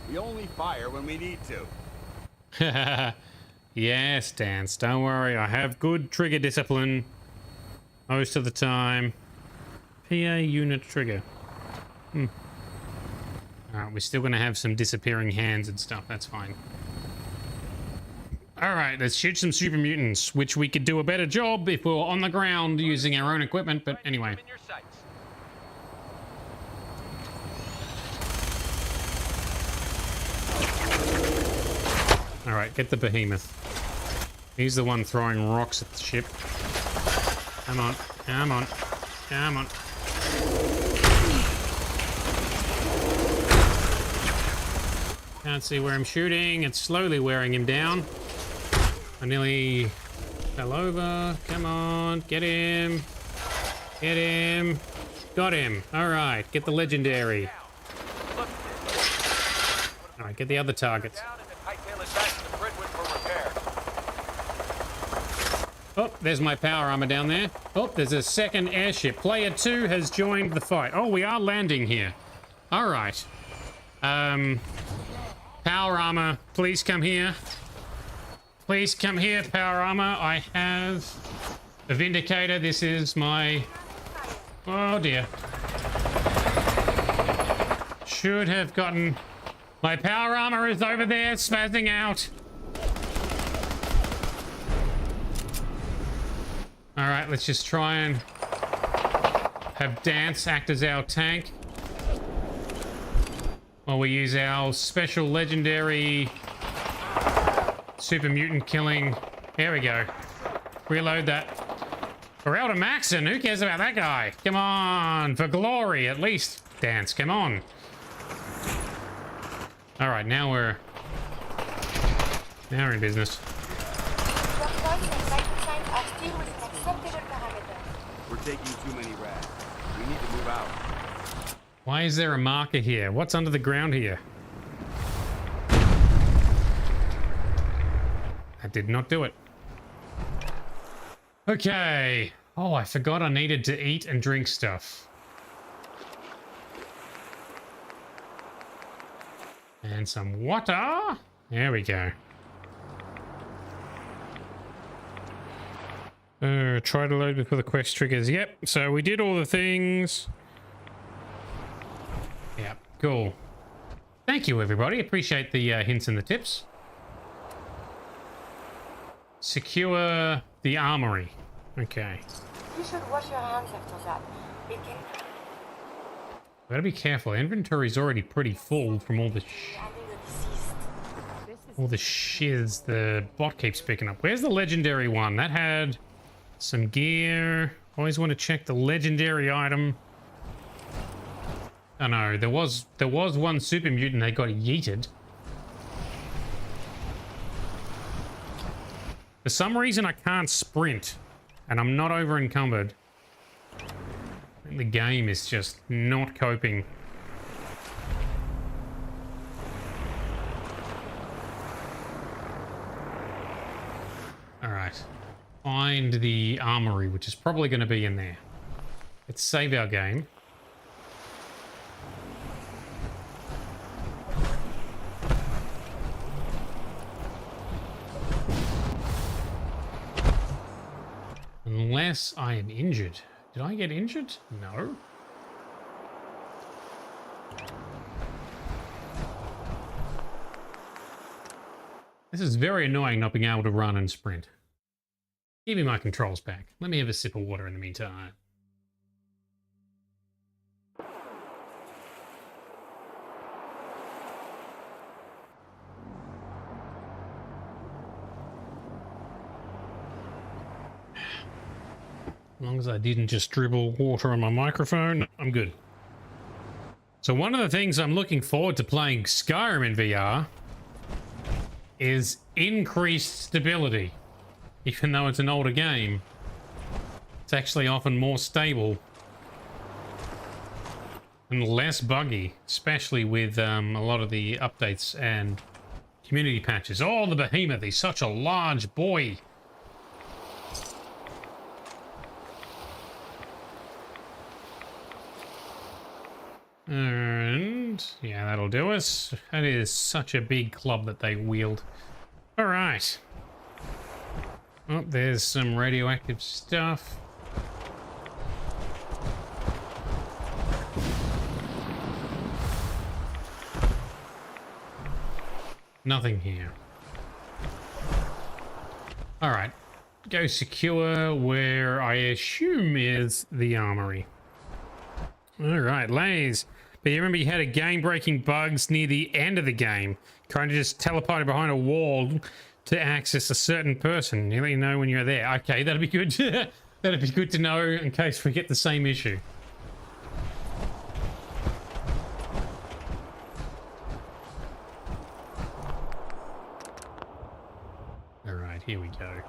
We only fire when we need to. Yes, Dance. Don't worry. I have good trigger discipline most of the time. PA unit trigger. Alright, we're still going to have some disappearing hands and stuff. That's fine. Alright, let's shoot some super mutants, which we could do a better job if we were on the ground using our own equipment, but anyway. Alright, get the behemoth. He's the one throwing rocks at the ship. Come on, come on, come on. Can't see where I'm shooting. It's slowly wearing him down. I nearly fell over. Come on, get him. Get him. Got him. Alright, get the legendary. Alright, get the other targets. Oh, there's my power armor down there. Oh, there's a second airship. Player 2 has joined the fight. Oh, we are landing here. Alright. Power armor, please come here. Please come here, power armor. I have a Vindicator. This is my... Oh, dear. Should have gotten... My power armor is over there, spazzing out. Alright, let's just try and have Dance act as our tank while we use our special legendary super mutant killing. There we go. Reload that. Ferelda Maxon, who cares about that guy? Come on, for glory at least. Dance, come on. Alright, now we're in business. We're taking too many rads. We need to move out. Why is there a marker here? What's under the ground here? I did not do it. Okay. Oh, I forgot I needed to eat and drink stuff. And some water. There we go. Try to load before the quest triggers. Yep, so we did all the things. Yep, cool. Thank you, everybody. Appreciate the hints and the tips. Secure the armory. Okay. You should wash your hands after that. It can... Gotta be careful. Inventory's already pretty full from all the shiz the bot keeps picking up. Where's the legendary one? That had some gear. Always want to check the legendary item. Oh no, there was one super mutant that got yeeted. For some reason I can't sprint, and I'm not over encumbered. I think the game is just not coping. Alright. Find the armory, which is probably going to be in there. Let's save our game. Unless I am injured. Did I get injured? No. This is very annoying not being able to run and sprint. Give me my controls back. Let me have a sip of water in the meantime. As long as I didn't just dribble water on my microphone, I'm good. So one of the things I'm looking forward to playing Skyrim in VR is increased stability. Even though it's an older game, it's actually often more stable and less buggy, especially with a lot of the updates and community patches. Oh, the behemoth, he's such a large boy. And yeah, that'll do us. That is such a big club that they wield. All right. Oh, there's some radioactive stuff. Nothing here. Alright. Go secure where I assume is the armory. Alright, Lays. But you remember you had a game-breaking bugs near the end of the game. Kind of just teleported behind a wall to access a certain person. You let you know when you're there. Okay, that'd be good. That'd be good to know in case we get the same issue. Alright, here we go.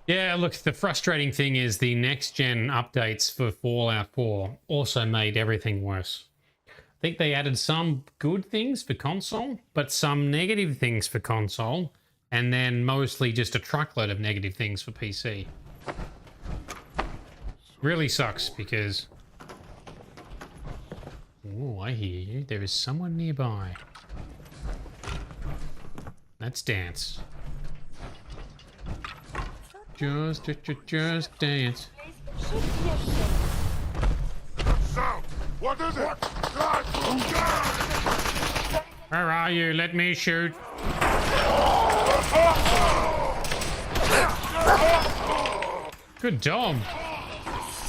Yeah, look, the frustrating thing is the next-gen updates for Fallout 4 also made everything worse. I think they added some good things for console, but some negative things for console, and then mostly just a truckload of negative things for PC. Really sucks because... Oh, I hear you. There is someone nearby. Let's dance. Just dance. What is it? Where are you? Let me shoot. Good dog.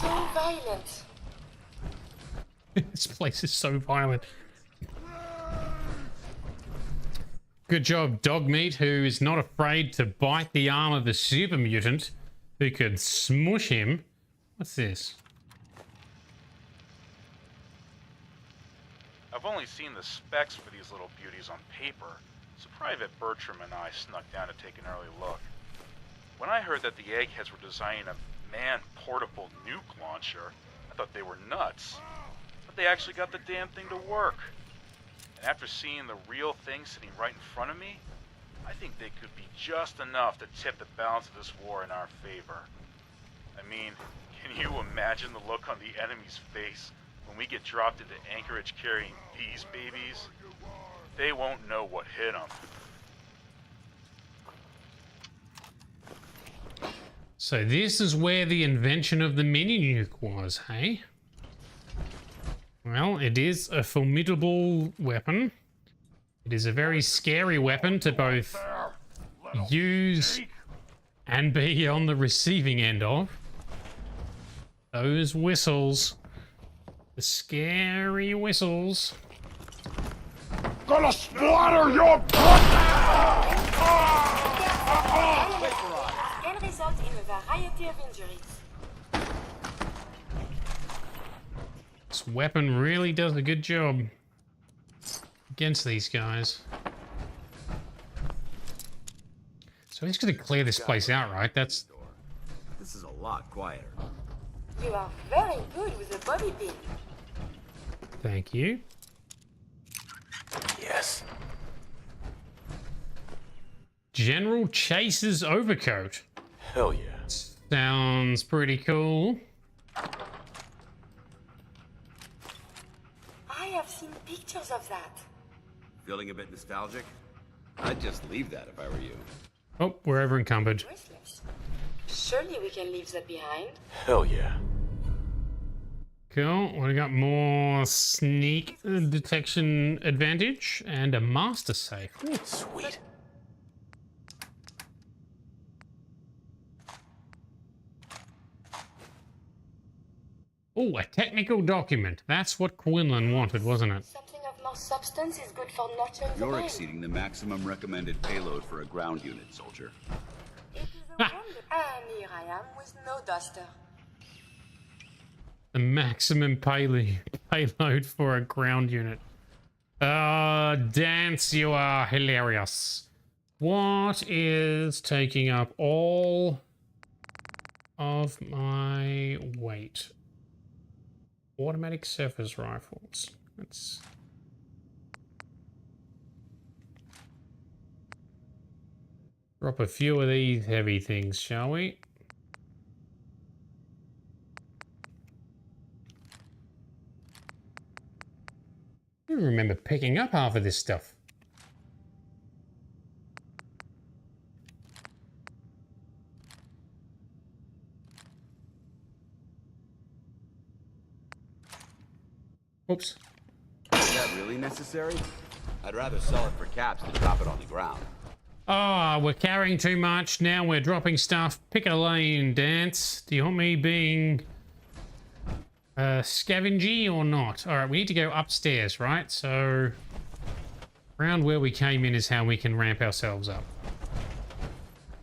So violent. This place is so violent. Good job, Dogmeat, who is not afraid to bite the arm of a super mutant who could smush him. What's this? I've only seen the specs for these little beauties on paper, so Private Bertram and I snuck down to take an early look. When I heard that the eggheads were designing a man-portable nuke launcher, I thought they were nuts. But they actually got the damn thing to work. And after seeing the real thing sitting right in front of me, I think they could be just enough to tip the balance of this war in our favor. I mean, can you imagine the look on the enemy's face when we get dropped into Anchorage carrying these babies? They won't know what hit them. So this is where the invention of the mini-nuke was, hey? Well, it is a formidable weapon. It is a very scary weapon to both use and be on the receiving end of. Those whistles. The scary whistles. Gonna splatter your butt! Can result in a variety of injuries. This weapon really does a good job against these guys. So he's going to clear this place out, right? That's... This is a lot quieter. You are very good with the bobby pin. Thank you. Yes. General Chase's overcoat. Hell yeah. Sounds pretty cool. I have seen pictures of that. Feeling a bit nostalgic? I'd just leave that if I were you. Oh, we're over encumbered. Surely we can leave that behind. Hell yeah. Cool. We got more sneak detection advantage and a master safe. Ooh. Sweet. Oh, a technical document. That's what Quinlan wanted, wasn't it? Something of more substance is good for nurturing the You're brain. exceeding the maximum recommended payload for a ground unit, soldier. It is a wonder. And here I am with no duster. The maximum payload for a ground unit. Dance, you are hilarious. What is taking up all of my weight? Automatic surface rifles. Let's... drop a few of these heavy things, shall we? I don't remember picking up half of this stuff. Oops. Is that really necessary? I'd rather sell it for caps than drop it on the ground. Oh, we're carrying too much. Now we're dropping stuff. Pick a lane, Dance. Do you want me being scavengy or not? All right, we need to go upstairs, right? So around where we came in is how we can ramp ourselves up.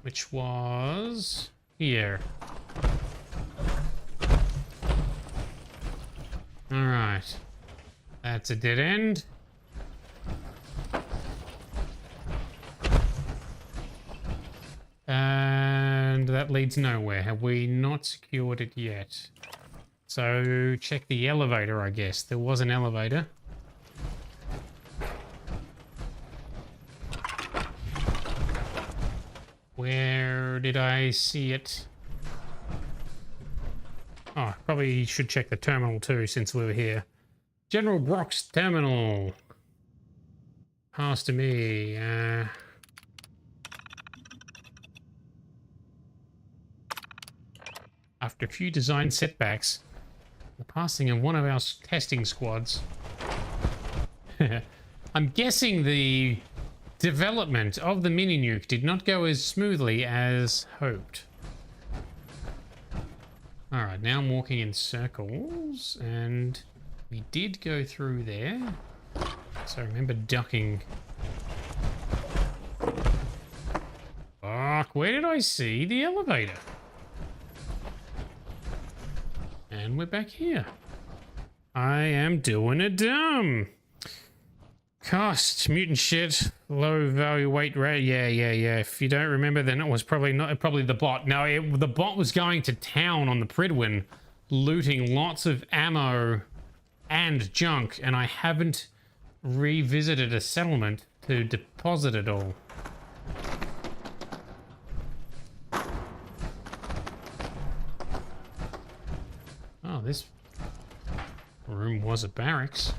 Which was here. All right. That's a dead end. And that leads nowhere. Have we not secured it yet? So check the elevator, I guess. There was an elevator. Where did I see it? Oh, probably should check the terminal too, since we were here. General Brock's terminal. Pass to me. After a few design setbacks, the passing of one of our testing squads. I'm guessing the development of the mini-nuke did not go as smoothly as hoped. Alright, now I'm walking in circles, and we did go through there. So remember ducking. Fuck, where did I see the elevator? And we're back here. I am doing it dumb. Cost, mutant shit, low value weight rate. Yeah. If you don't remember, then it was probably the bot. No, the bot was going to town on the Pridwin, looting lots of ammo and junk, and I haven't revisited a settlement to deposit it all. Oh, this room was a barracks.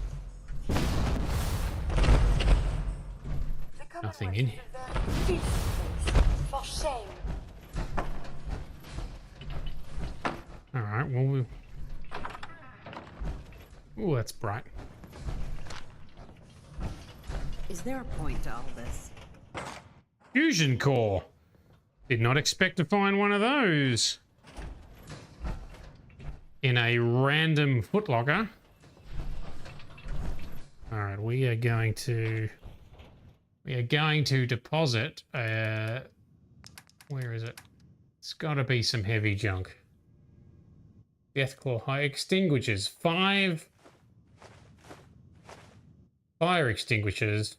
Nothing in here. For shame. Alright, well, ooh, that's bright. Is there a point to all this? Fusion core. Did not expect to find one of those in a random footlocker. Alright, we are going to deposit, where is it? It's gotta be some heavy junk. Deathclaw high extinguishers, 5 fire extinguishers,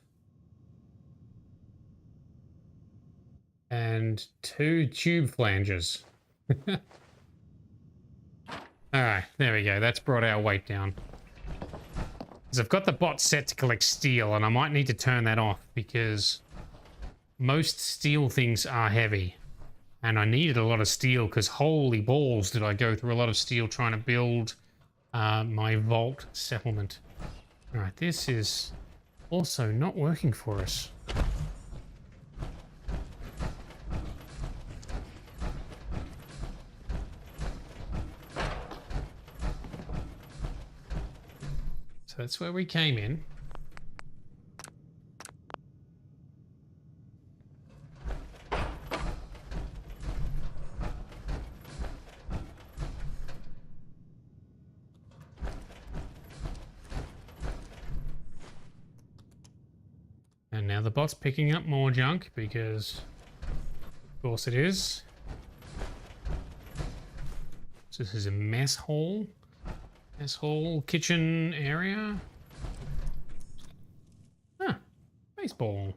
and 2 tube flanges. Alright, there we go, that's brought our weight down. Because I've got the bot set to collect steel, and I might need to turn that off because most steel things are heavy. And I needed a lot of steel because holy balls did I go through a lot of steel trying to build my vault settlement. Alright, this is also not working for us. That's where we came in. And now the bot's picking up more junk because, of course it is. So this is a mess hall. This whole kitchen area. Huh. Baseball.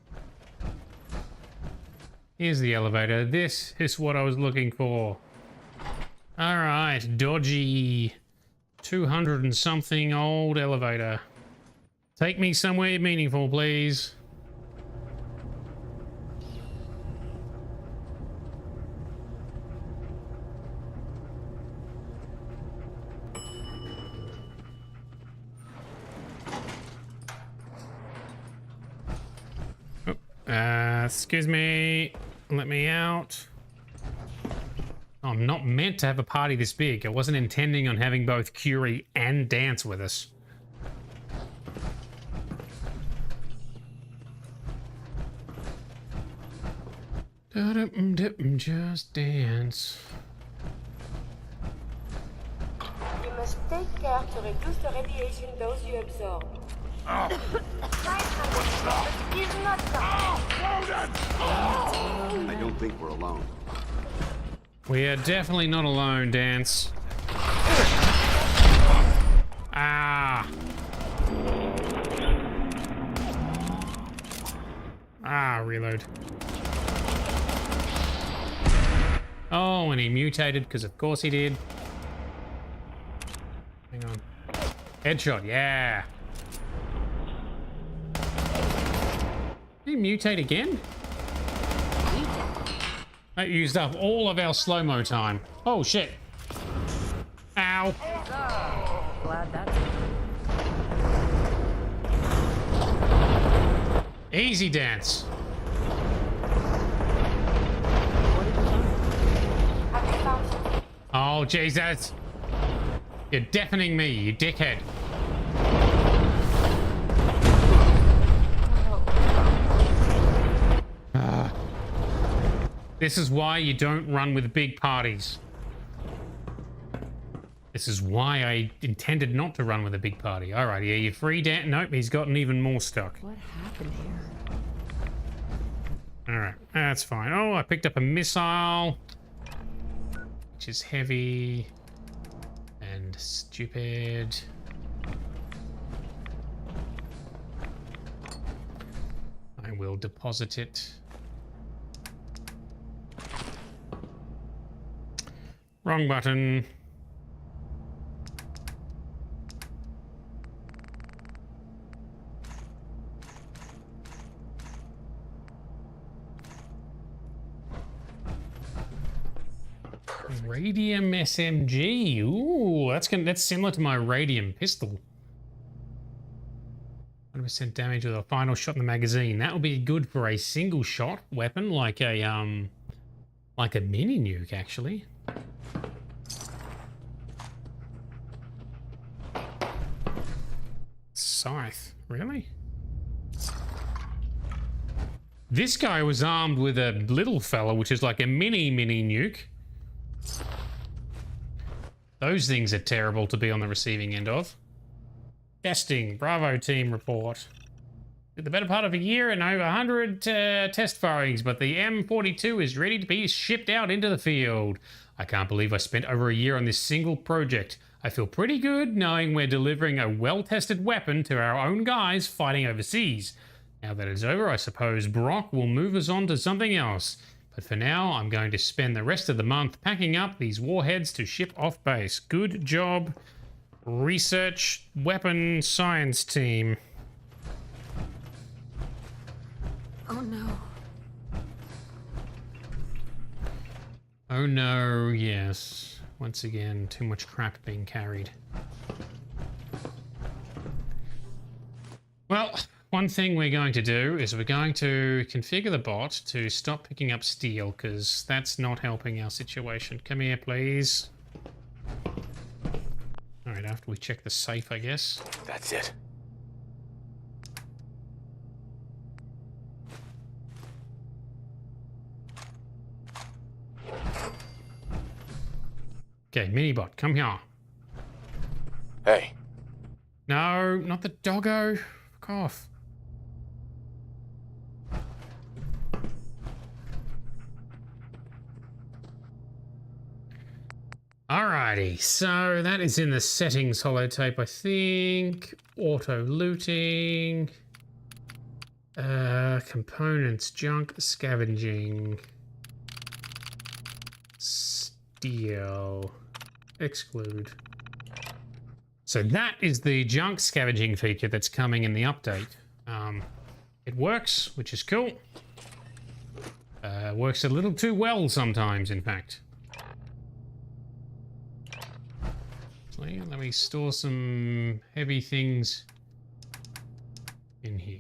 Here's the elevator. This is what I was looking for. Alright, dodgy 200 and something old elevator. Take me somewhere meaningful, please. Excuse me, let me out. Oh, I'm not meant to have a party this big. I wasn't intending on having both Curie and Dance with us. Just dance. You must take care to reduce the radiation dose you absorb. What's I don't think we're alone. We are definitely not alone, Dance. Ah. Reload. Oh, and he mutated, because of course he did. Hang on. Headshot, yeah. Did he mutate again? That used up all of our slow-mo time. Oh, shit. Ow. Glad that's Easy, Dance. Oh, Jesus. You're deafening me, you dickhead. This is why you don't run with big parties. This is why I intended not to run with a big party. All right, yeah, you're free, Dan. Nope, he's gotten even more stuck. what happened here. All right, that's fine. Oh, I picked up a missile, which is heavy and stupid. I will deposit it. Wrong button. Radium SMG. Ooh, that's similar to my radium pistol. 100% damage with a final shot in the magazine. That will be good for a single shot weapon, like a mini nuke, actually. Scythe, really? This guy was armed with a little fella, which is like a mini nuke. Those things are terrible to be on the receiving end of. Testing, Bravo team report. Did the better part of a year and over 100 test firings, but the M42 is ready to be shipped out into the field. I can't believe I spent over a year on this single project. I feel pretty good knowing we're delivering a well-tested weapon to our own guys fighting overseas. Now that it's over, I suppose Brock will move us on to something else. But for now, I'm going to spend the rest of the month packing up these warheads to ship off base. Good job, research weapon science team. Oh no. Oh no, yes. Once again, too much crap being carried. Well, one thing we're going to do is we're going to configure the bot to stop picking up steel, because that's not helping our situation. Come here, please. Alright, after we check the safe, I guess. That's it. Okay, Minibot, come here. Hey. No, not the doggo. Fuck off. Alrighty, so that is in the settings holotape, I think. Auto looting. Components, junk, scavenging. Steel. Exclude. So that is the junk scavenging feature that's coming in the update. It works, which is cool. Works a little too well sometimes, in fact. So yeah, let me store some heavy things in here.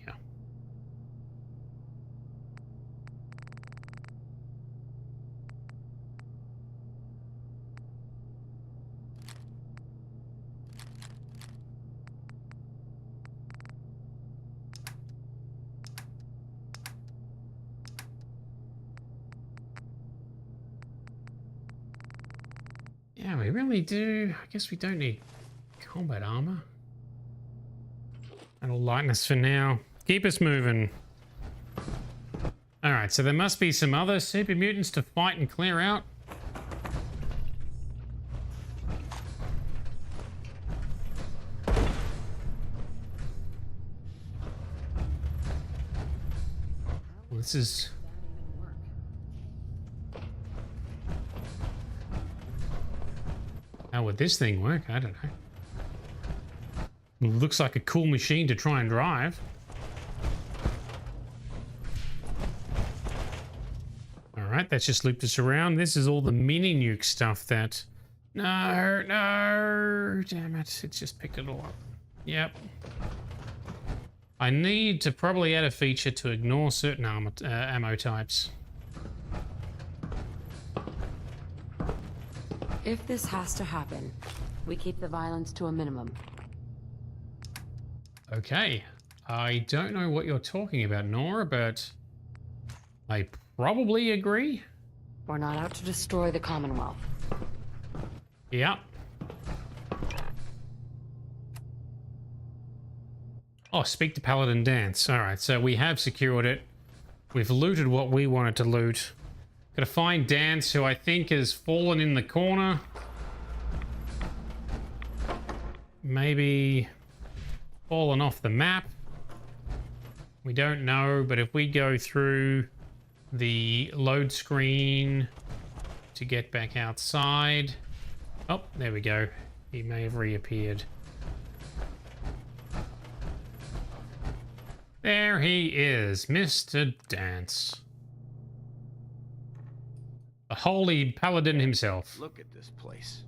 Yeah, we really do. I guess we don't need combat armor. That'll lighten us for now. Keep us moving. Alright, so there must be some other super mutants to fight and clear out. Well, this is... How would this thing work? I don't know. It looks like a cool machine to try and drive. Alright, that's just looped us around. This is all the mini nuke stuff that... No, no! Damn it, it's just picked it all up. Yep. I need to probably add a feature to ignore certain ammo types. If this has to happen, we keep the violence to a minimum. Okay. I don't know what you're talking about, Nora, but I probably agree. We're not out to destroy the Commonwealth. Yeah. Oh, speak to Paladin Dance. Alright, so we have secured it. We've looted what we wanted to loot. Gotta find Dance, who I think has fallen in the corner. Maybe fallen off the map. We don't know, but if we go through the load screen to get back outside... Oh, there we go. He may have reappeared. There he is, Mr. Dance. The holy paladin himself. Look at this place.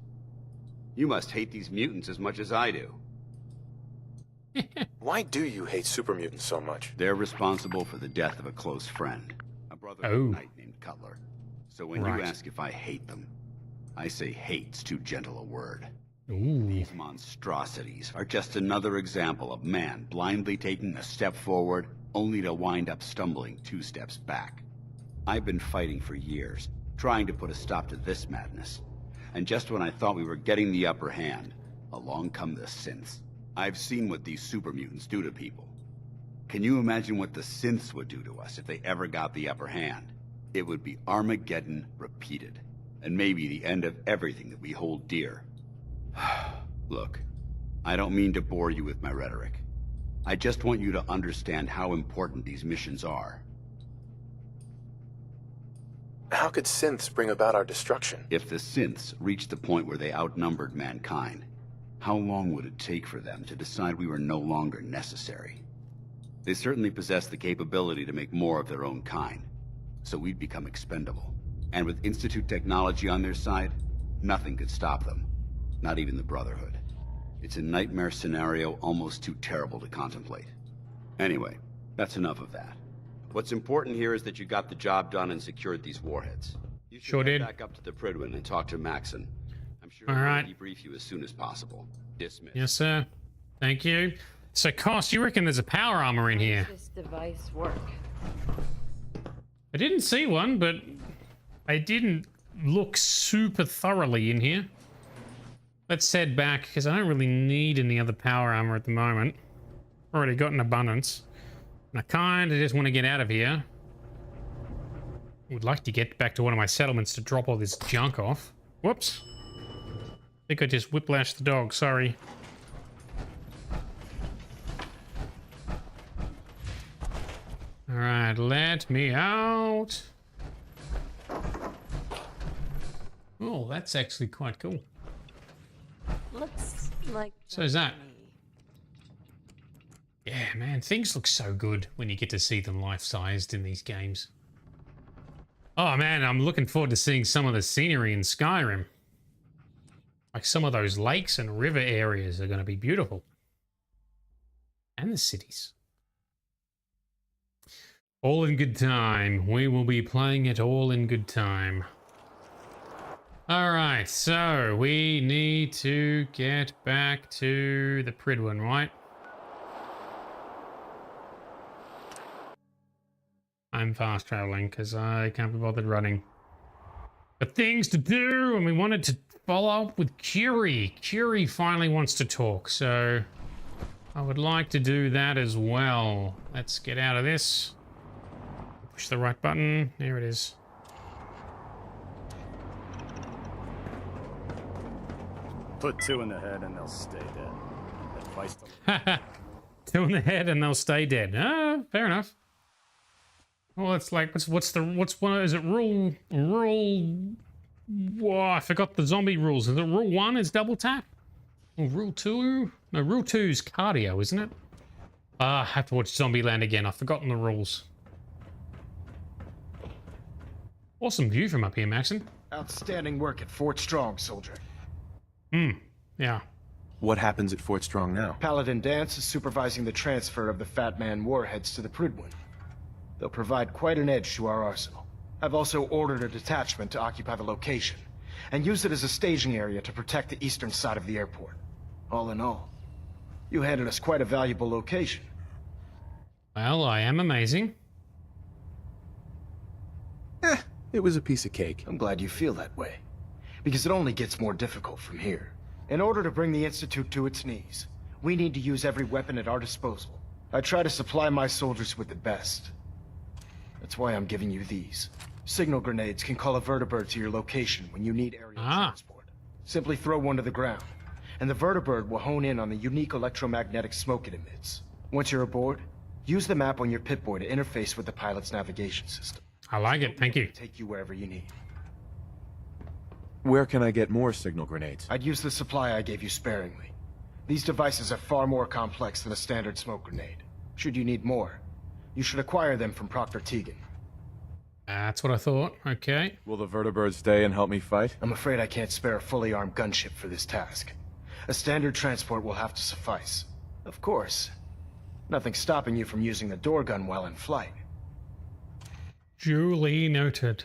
You must hate these mutants as much as I do. Why do you hate super mutants so much? They're responsible for the death of a close friend, a Brotherhood knight named Cutler. So when you ask if I hate them, I say hate's too gentle a word. Ooh. These monstrosities are just another example of man blindly taking a step forward only to wind up stumbling 2 steps back. I've been fighting for years, trying to put a stop to this madness. And just when I thought we were getting the upper hand, along come the synths. I've seen what these super mutants do to people. Can you imagine what the synths would do to us if they ever got the upper hand? It would be Armageddon repeated, and maybe the end of everything that we hold dear. Look, I don't mean to bore you with my rhetoric. I just want you to understand how important these missions are. How could synths bring about our destruction? If the synths reached the point where they outnumbered mankind, how long would it take for them to decide we were no longer necessary? They certainly possess the capability to make more of their own kind, so we'd become expendable. And with Institute technology on their side, nothing could stop them. Not even the Brotherhood. It's a nightmare scenario almost too terrible to contemplate. Anyway, that's enough of that. What's important here is that you got the job done and secured these warheads. You should head back up to the Pridwin and talk to Maxon. I'm sure he'll debrief you as soon as possible. Dismiss. Yes, sir. Thank you. So, Koss, you reckon there's a power armor in here? How does this device work? I didn't see one, but I didn't look super thoroughly in here. Let's head back, because I don't really need any other power armor at the moment. Already got an abundance. And I kind of just want to get out of here. Would like to get back to one of my settlements to drop all this junk off. Whoops. I think I just whiplashed the dog, sorry. Alright, let me out. Oh, that's actually quite cool. Looks like... So is that. Yeah, man, things look so good when you get to see them life-sized in these games. Oh man, I'm looking forward to seeing some of the scenery in Skyrim. Like some of those lakes and river areas are going to be beautiful. And the cities. All in good time. We will be playing it all in good time. Alright, so we need to get back to the Pridwin, right? I'm fast traveling because I can't be bothered running. But things to do, and we wanted to follow up with Curie. Curie finally wants to talk, so I would like to do that as well. Let's get out of this. Push the right button. There it is. Put 2 in the head and they'll stay dead. Advice to 2 in the head and they'll stay dead. Ah, fair enough. Well, it's like what's one? Is it rule? Whoa, I forgot the zombie rules. Is it rule 1 is double tap? Or rule 2? No, rule 2 is cardio, isn't it? I have to watch Zombieland again. I've forgotten the rules. Awesome view from up here, Maxon. Outstanding work at Fort Strong, soldier. Yeah. What happens at Fort Strong now? Paladin Dance is supervising the transfer of the Fat Man warheads to the Prydwen. They'll provide quite an edge to our arsenal. I've also ordered a detachment to occupy the location, and use it as a staging area to protect the eastern side of the airport. All in all, you handed us quite a valuable location. Well, I am amazing. It was a piece of cake. I'm glad you feel that way, because it only gets more difficult from here. In order to bring the Institute to its knees, we need to use every weapon at our disposal. I try to supply my soldiers with the best. That's why I'm giving you these. Signal grenades can call a vertibird to your location when you need aerial transport. Simply throw one to the ground, and the vertibird will hone in on the unique electromagnetic smoke it emits. Once you're aboard, use the map on your Pip-Boy to interface with the pilot's navigation system. I like it, thank you. Take you wherever you need. Where can I get more signal grenades? I'd use the supply I gave you sparingly. These devices are far more complex than a standard smoke grenade. Should you need more, you should acquire them from Proctor Tegan. That's what I thought. Okay. Will the vertibird stay and help me fight? I'm afraid I can't spare a fully armed gunship for this task. A standard transport will have to suffice. Of course, nothing stopping you from using the door gun while in flight. Duly noted.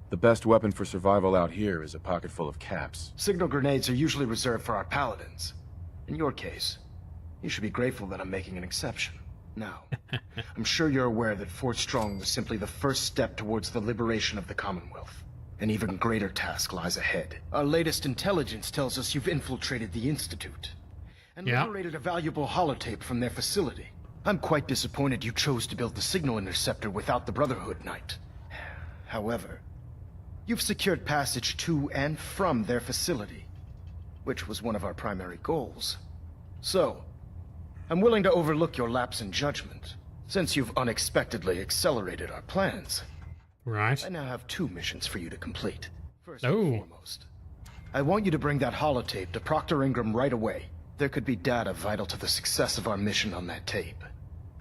The best weapon for survival out here is a pocket full of caps. Signal grenades are usually reserved for our paladins. In your case, you should be grateful that I'm making an exception. Now, I'm sure you're aware that Fort Strong was simply the first step towards the liberation of the Commonwealth. An even greater task lies ahead. Our latest intelligence tells us you've infiltrated the Institute and liberated a valuable holotape from their facility. I'm quite disappointed you chose to build the signal interceptor without the Brotherhood Knight. However, you've secured passage to and from their facility, which was one of our primary goals. So, I'm willing to overlook your lapse in judgment, since you've unexpectedly accelerated our plans. Right. I now have 2 missions for you to complete. First and foremost, I want you to bring that holotape to Proctor Ingram right away. There could be data vital to the success of our mission on that tape,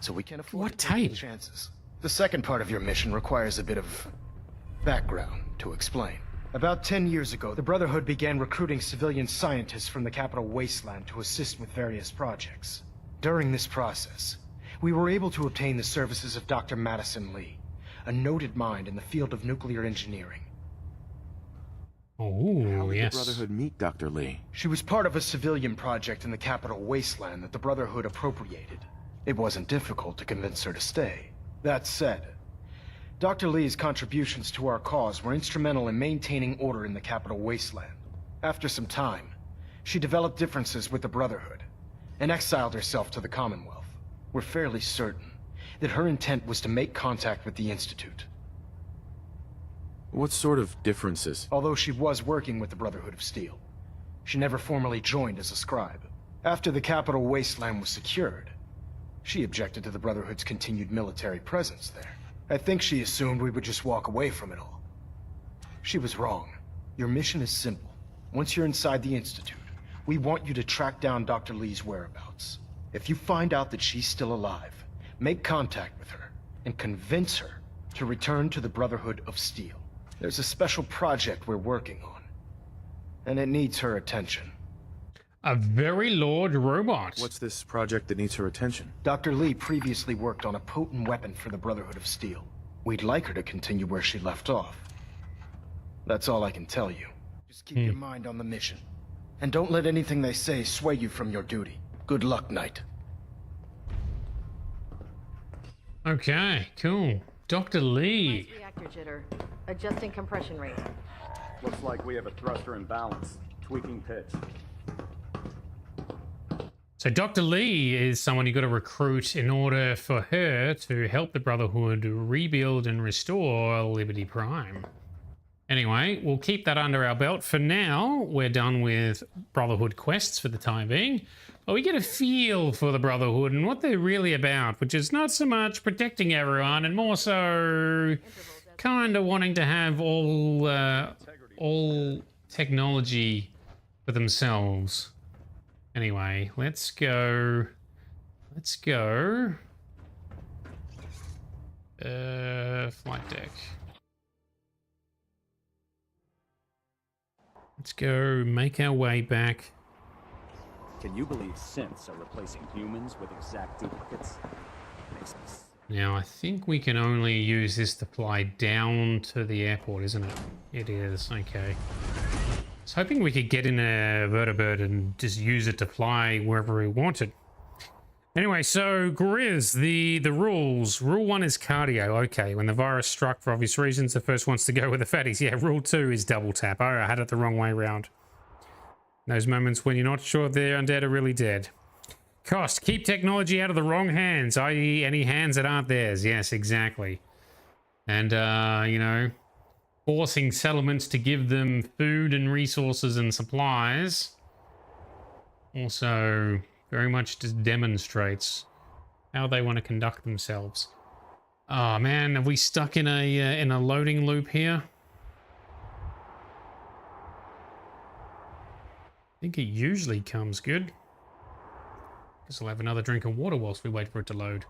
so we can't afford to take chances. The second part of your mission requires a bit of background to explain. About 10 years ago, the Brotherhood began recruiting civilian scientists from the capital wasteland to assist with various projects. During this process, we were able to obtain the services of Dr. Madison Lee, a noted mind in the field of nuclear engineering. Oh, yes. How did the Brotherhood meet Dr. Lee? She was part of a civilian project in the capital wasteland that the Brotherhood appropriated. It wasn't difficult to convince her to stay. That said, Dr. Lee's contributions to our cause were instrumental in maintaining order in the capital wasteland. After some time, she developed differences with the Brotherhood and exiled herself to the Commonwealth. We're fairly certain that her intent was to make contact with the Institute. What sort of differences? Although she was working with the Brotherhood of Steel, she never formally joined as a scribe. After the capital wasteland was secured, she objected to the Brotherhood's continued military presence there. I think she assumed we would just walk away from it all. She was wrong. Your mission is simple. Once you're inside the Institute, we want you to track down Dr. Lee's whereabouts. If you find out that she's still alive, make contact with her and convince her to return to the Brotherhood of Steel. There's a special project we're working on, and it needs her attention. A very large robot. What's this project that needs her attention? Dr. Lee previously worked on a potent weapon for the Brotherhood of Steel. We'd like her to continue where she left off. That's all I can tell you. Just keep your mind on the mission, and don't let anything they say sway you from your duty. Good luck, Knight. Okay, cool. Dr. Lee. Reactor jitter. Adjusting compression rate. Looks like we have a thruster imbalance. Tweaking pitch. So Dr. Lee is someone you got to recruit in order for her to help the Brotherhood rebuild and restore Liberty Prime. Anyway, we'll keep that under our belt. For now, we're done with Brotherhood quests for the time being. But we get a feel for the Brotherhood and what they're really about, which is not so much protecting everyone and more so kind of wanting to have all technology for themselves. Anyway, let's go. Flight deck. Let's go make our way back. Can you believe synths are replacing humans with exact duplicates? Now, I think we can only use this to fly down to the airport, isn't it? It is, okay. I was hoping we could get in a vertibird and just use it to fly wherever we wanted. Anyway, so Grizz, the rules. Rule 1 is cardio. Okay, when the virus struck for obvious reasons, the first wants to go with the fatties. Yeah, rule 2 is double tap. Oh, I had it the wrong way around. Those moments when you're not sure if they're undead or really dead. Cost, keep technology out of the wrong hands, i.e. any hands that aren't theirs. Yes, exactly. And, you know, forcing settlements to give them food and resources and supplies also very much just demonstrates how they want to conduct themselves. Oh man, are we stuck in a loading loop here? I think it usually comes good. Guess I'll have another drink of water whilst we wait for it to load.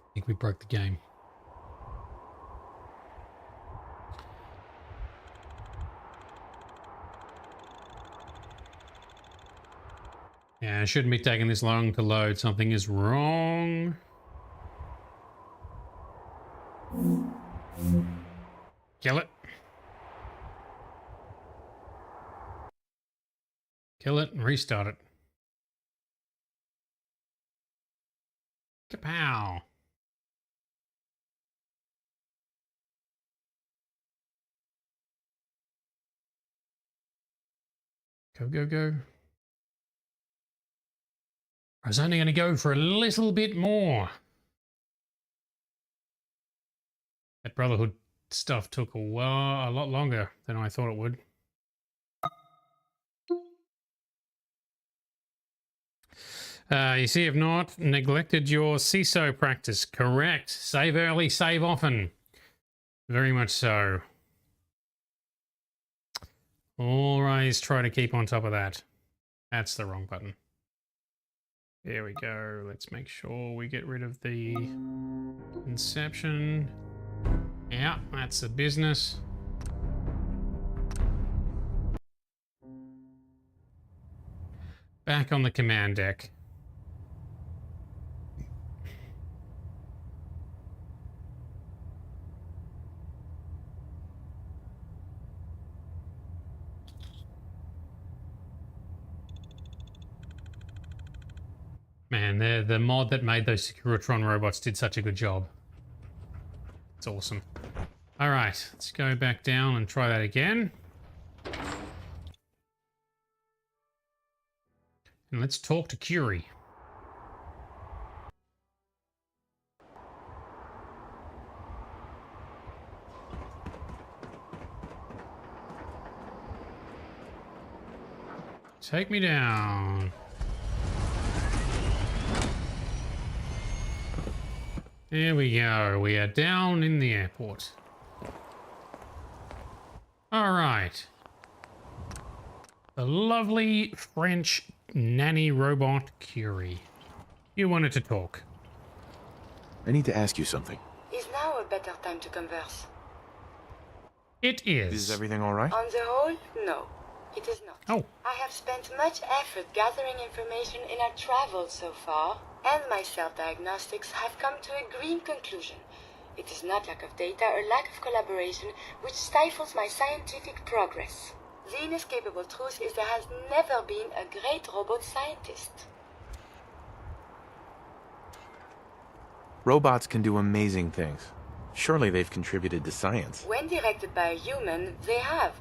I think we broke the game. Yeah, it shouldn't be taking this long to load. Something is wrong. Kill it. Kill it and restart it. Kapow. Go, go, go. I was only going to go for a little bit more. That Brotherhood stuff took a lot longer than I thought it would. You see, I've not neglected your CISO practice. Correct. Save early, save often. Very much so. Always try to keep on top of that. That's the wrong button. There we go. Let's make sure we get rid of the Inception. Yeah, that's the business. Back on the command deck. Man, the mod that made those Securitron robots did such a good job. It's awesome. All right, let's go back down and try that again. And let's talk to Curie. Take me down. There we go. We are down in the airport. All right. The lovely French nanny robot Curie. You wanted to talk. I need to ask you something. Is now a better time to converse? It is. Is everything all right? On the whole, no. It is not. Oh. I have spent much effort gathering information in our travels so far, and my self-diagnostics have come to a green conclusion. It is not lack of data or lack of collaboration which stifles my scientific progress. The inescapable truth is there has never been a great robot scientist. Robots can do amazing things. Surely they've contributed to science. When directed by a human, they have.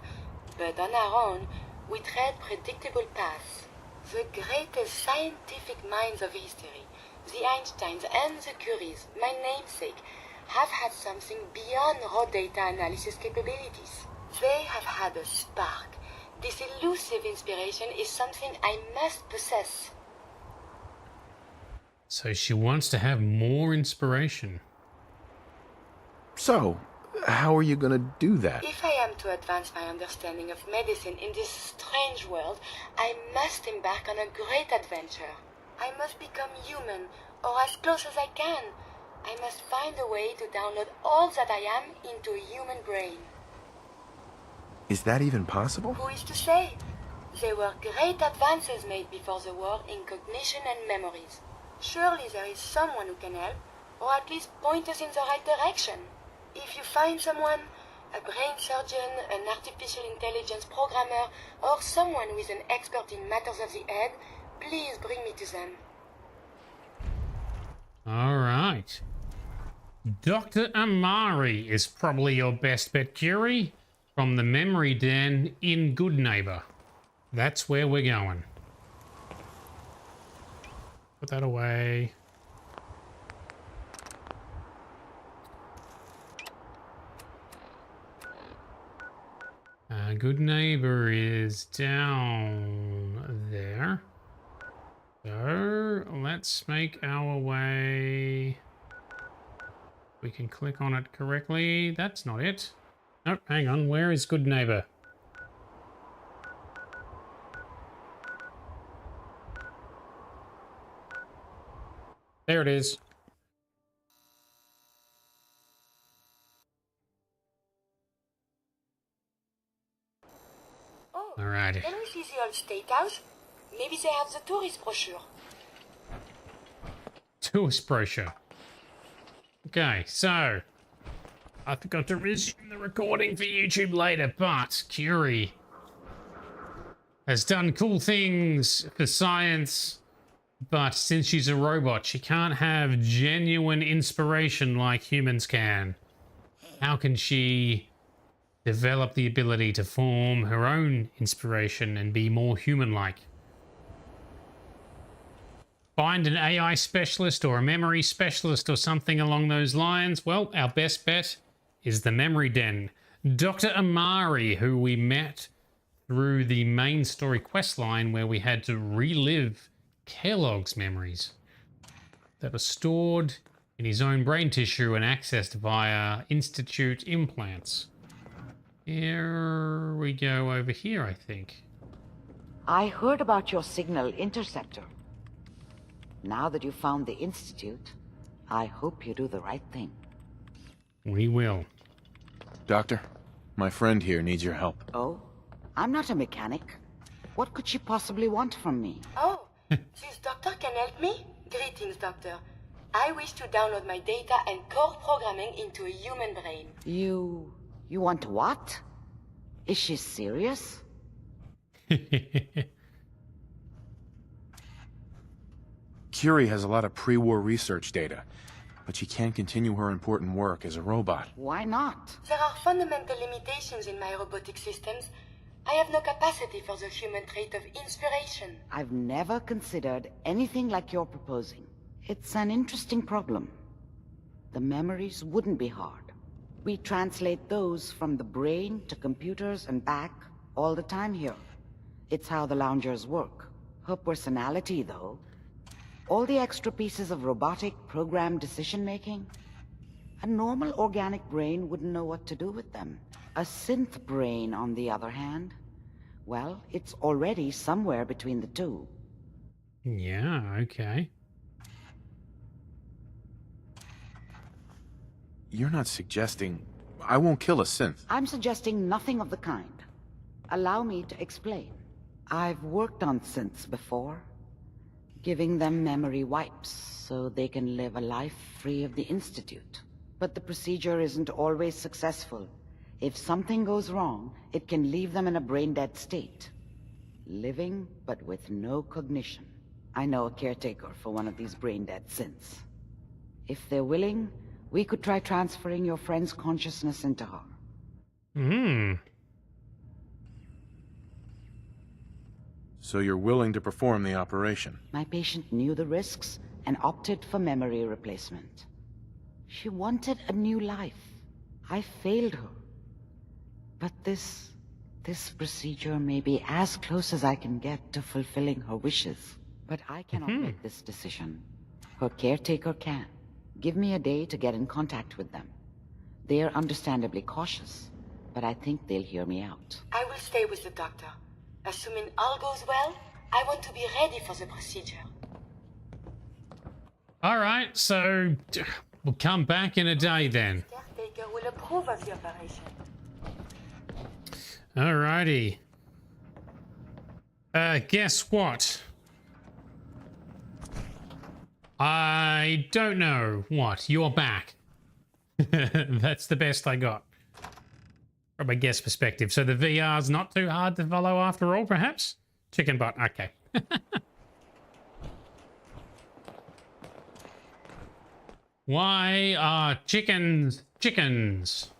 But on our own, we tread predictable paths. The greatest scientific minds of history, the Einsteins and the Curies, my namesake, have had something beyond raw data analysis capabilities. They have had a spark. This elusive inspiration is something I must possess. So she wants to have more inspiration. So, how are you gonna do that? If I am to advance my understanding of medicine in this strange world, I must embark on a great adventure. I must become human, or as close as I can. I must find a way to download all that I am into a human brain. Is that even possible? Who is to say? There were great advances made before the war in cognition and memories. Surely there is someone who can help, or at least point us in the right direction. If you find someone, a brain surgeon, an artificial intelligence programmer, or someone who is an expert in matters of the head, please bring me to them. All right. Dr. Amari is probably your best bet, Curie, from the memory den in Good Neighbor. That's where we're going. Put that away. Good Neighbor is down there. So let's make our way. We can click on it correctly. That's not it. Nope, hang on. Where is Good Neighbor? There it is. Oh, alrighty. Can we see the old state house? Maybe they have the tourist brochure. Tourist brochure. Okay, so I forgot to resume the recording for YouTube later, but Curie has done cool things for science, but since she's a robot, she can't have genuine inspiration like humans can. How can she develop the ability to form her own inspiration and be more human-like? Find an AI specialist or a memory specialist or something along those lines. Well, our best bet is the memory den. Dr. Amari, who we met through the main story quest line where we had to relive Kellogg's memories that are stored in his own brain tissue and accessed via Institute implants. Here we go over here, I think. I heard about your signal interceptor. Now that you've found the Institute, I hope you do the right thing. We will. Doctor, my friend here needs your help. Oh? I'm not a mechanic. What could she possibly want from me? Oh, this doctor can help me? Greetings, doctor. I wish to download my data and core programming into a human brain. You want what? Is she serious? Curie has a lot of pre-war research data, but she can't continue her important work as a robot. Why not? There are fundamental limitations in my robotic systems. I have no capacity for the human trait of inspiration. I've never considered anything like you're proposing. It's an interesting problem. The memories wouldn't be hard. We translate those from the brain to computers and back all the time here. It's how the loungers work. Her personality, though, all the extra pieces of robotic programmed decision-making, a normal organic brain wouldn't know what to do with them. A synth brain, on the other hand, well, it's already somewhere between the two. Yeah, okay. You're not suggesting... I won't kill a synth. I'm suggesting nothing of the kind. Allow me to explain. I've worked on synths before, giving them memory wipes so they can live a life free of the Institute. But the procedure isn't always successful. If something goes wrong, it can leave them in a brain-dead state. Living, but with no cognition. I know a caretaker for one of these brain-dead synths. If they're willing, we could try transferring your friend's consciousness into her. Hmm. So you're willing to perform the operation? My patient knew the risks and opted for memory replacement. She wanted a new life. I failed her. But this procedure may be as close as I can get to fulfilling her wishes. But I cannot make this decision. Her caretaker can. Give me a day to get in contact with them. They are understandably cautious, but I think they'll hear me out. I will stay with the doctor. Assuming all goes well, I want to be ready for the procedure. All right, so we'll come back in a day then. Caretaker will approve of the operation. Alrighty. Guess what? I don't know. What? You're back. That's the best I got. From a guest perspective. So the VR's not too hard to follow after all, perhaps? Chicken butt. Okay. Why are chickens chickens?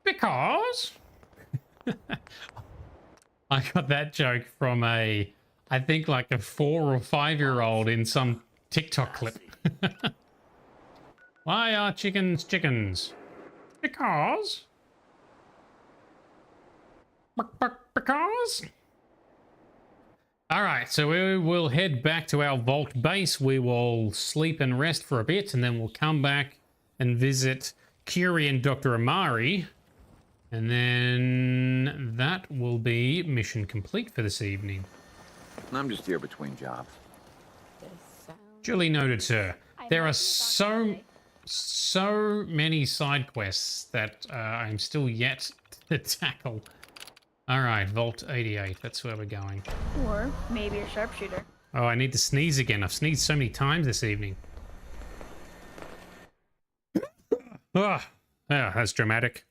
Because... I got that joke from I think like a 4 or 5-year-old in some TikTok clip. Why are chickens chickens? Because. Because. All right, so we will head back to our vault base. We will sleep and rest for a bit, and then we'll come back and visit Curie and Dr. Amari. And then that will be mission complete for this evening. I'm just here between jobs. Duly noted, sir. There are so many side quests that I'm still yet to tackle. All right, Vault 88. That's where we're going. Or maybe a sharpshooter. Oh, I need to sneeze again. I've sneezed so many times this evening. Oh, that's dramatic.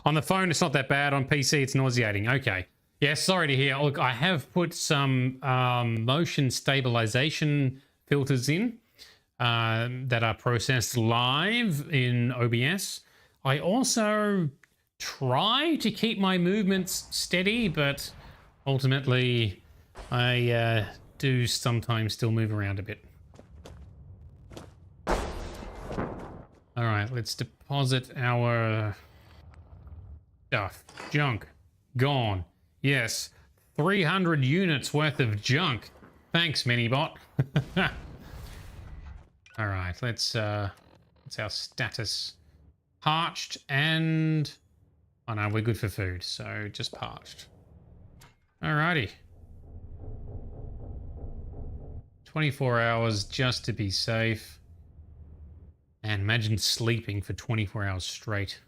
On the phone, it's not that bad. On PC, it's nauseating. Okay. Yeah, sorry to hear. Look, I have put some motion stabilization filters in that are processed live in OBS. I also try to keep my movements steady, but ultimately I do sometimes still move around a bit. All right, let's deposit our stuff. Junk. Gone. Yes. 300 units worth of junk. Thanks, Minibot. All right, let's our status. Parched and... Oh no, we're good for food, so just parched. Alrighty. 24 hours just to be safe. And imagine sleeping for 24 hours straight.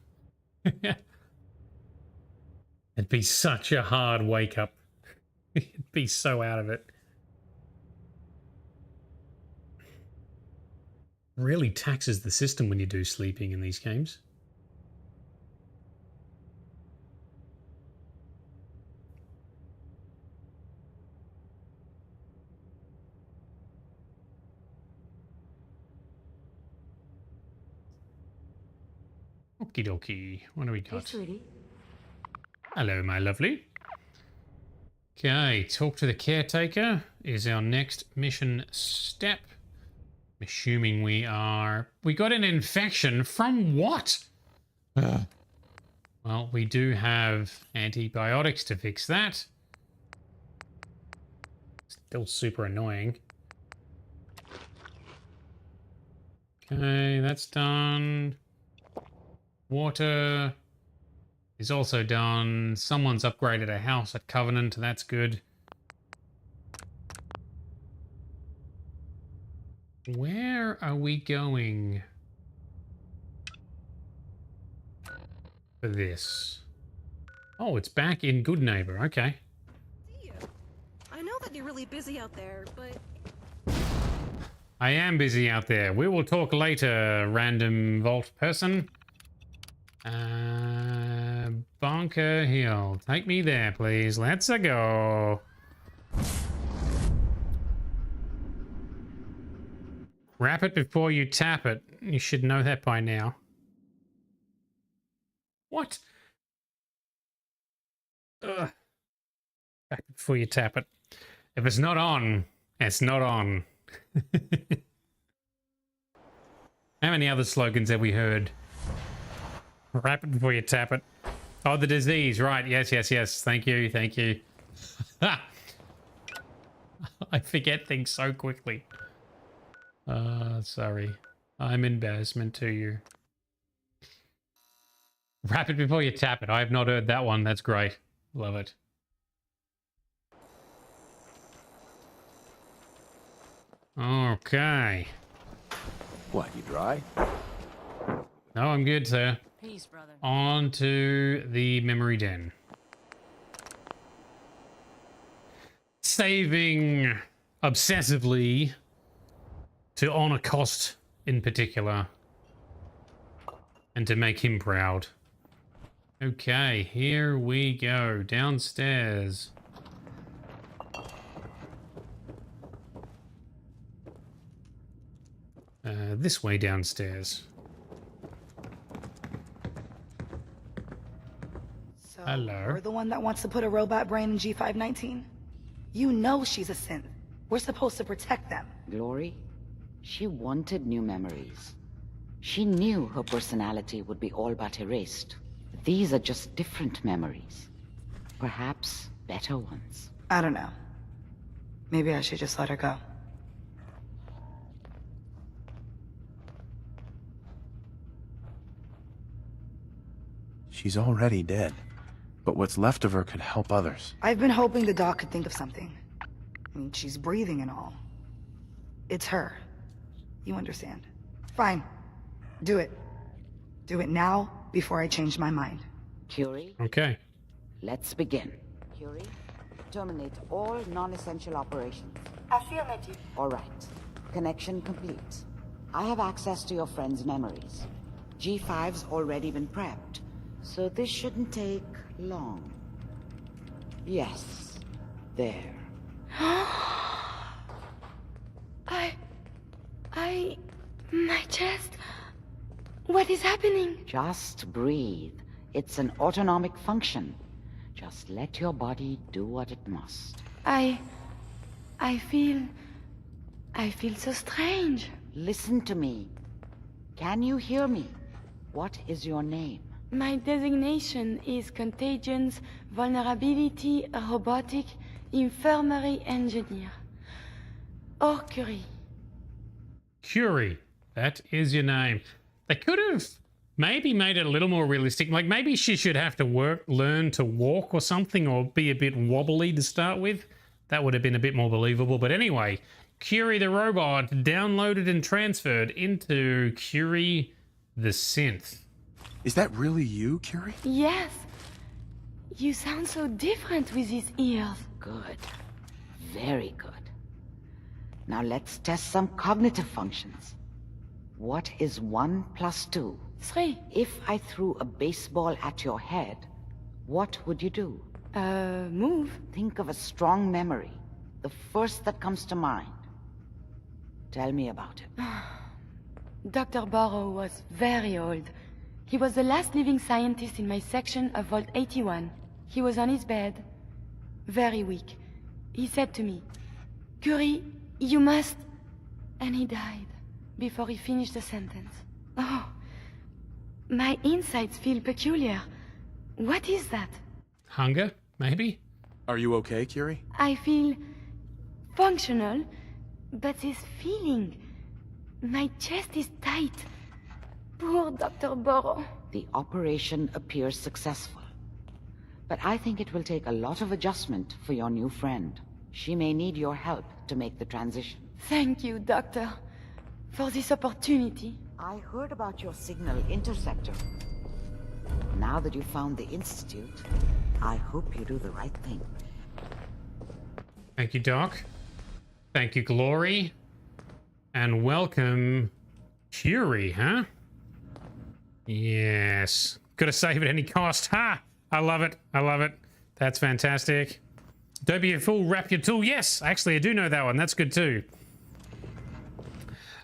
It'd be such a hard wake up. It'd be so out of it. Really taxes the system when you do sleeping in these games. Okie dokie. What do we got? Hey, sweetie. Hello, my lovely. Okay, talk to the caretaker is our next mission step. I'm assuming we got an infection from what? Well, we do have antibiotics to fix that. Still super annoying. Okay, that's done. Water is also done. Someone's upgraded a house at Covenant. That's good. Where are we going for this? Oh, it's back in Good Neighbor. Okay. I know that you're really busy out there, but... I am busy out there. We will talk later, random vault person. Bunker Hill. Take me there, please. Let's go. Wrap it before you tap it. You should know that by now. What? Ugh. Wrap it before you tap it. If it's not on, it's not on. How many other slogans have we heard? Wrap it before you tap it. Oh, the disease, right. Yes, yes, yes. Thank you, thank you. I forget things so quickly. Sorry. I'm embarrassment to you. Wrap it before you tap it. I have not heard that one. That's great. Love it. Okay. What, you dry? No, I'm good, sir. Peace, brother. On to the memory den. Saving obsessively to honor Cost in particular. And to make him proud. Okay, here we go. Downstairs. This way downstairs. So, hello. You're the one that wants to put a robot brain in G519? You know she's a synth. We're supposed to protect them. Glory, she wanted new memories. She knew her personality would be all but erased. These are just different memories. Perhaps better ones. I don't know. Maybe I should just let her go. She's already dead, but what's left of her could help others. I've been hoping the doc could think of something. I mean, she's breathing and all. It's her. You understand. Fine. Do it. Do it now, before I change my mind. Curie? Okay. Let's begin. Curie, terminate all non-essential operations. Affirmative. All right. Connection complete. I have access to your friend's memories. G5's already been prepped, so this shouldn't take long. Yes. There. My chest. What is happening? Just breathe. It's an autonomic function. Just let your body do what it must. I feel so strange. Listen to me. Can you hear me? What is your name? My designation is Contagions, Vulnerability, Robotic, Infirmary Engineer. Or Curie. Curie. That is your name. They could have maybe made it a little more realistic. Like maybe she should have to learn to walk or something, or be a bit wobbly to start with. That would have been a bit more believable. But anyway, Curie the robot downloaded and transferred into Curie the synth. Is that really you, Curie? Yes. You sound so different with these ears. Good. Very good. Now let's test some cognitive functions. What is 1 + 2? 3. If I threw a baseball at your head, what would you do? Move. Think of a strong memory. The first that comes to mind. Tell me about it. Dr. Burrow was very old. He was the last living scientist in my section of Vault 81. He was on his bed, very weak. He said to me, "Curie, you must..." And he died before he finished the sentence. Oh, my insides feel peculiar. What is that? Hunger, maybe? Are you okay, Curie? I feel functional, but this feeling, my chest is tight. Poor Dr. Burrow. The operation appears successful. But I think it will take a lot of adjustment for your new friend. She may need your help to make the transition. Thank you, Doctor, for this opportunity. I heard about your signal interceptor. Now that you found the Institute, I hope you do the right thing. Thank you, Doc. Thank you, Glory. And welcome, Curie, huh? Yes. Gotta save at any cost. Ha! I love it. I love it. That's fantastic. Don't be a fool, wrap your tool. Yes, actually, I do know that one. That's good too.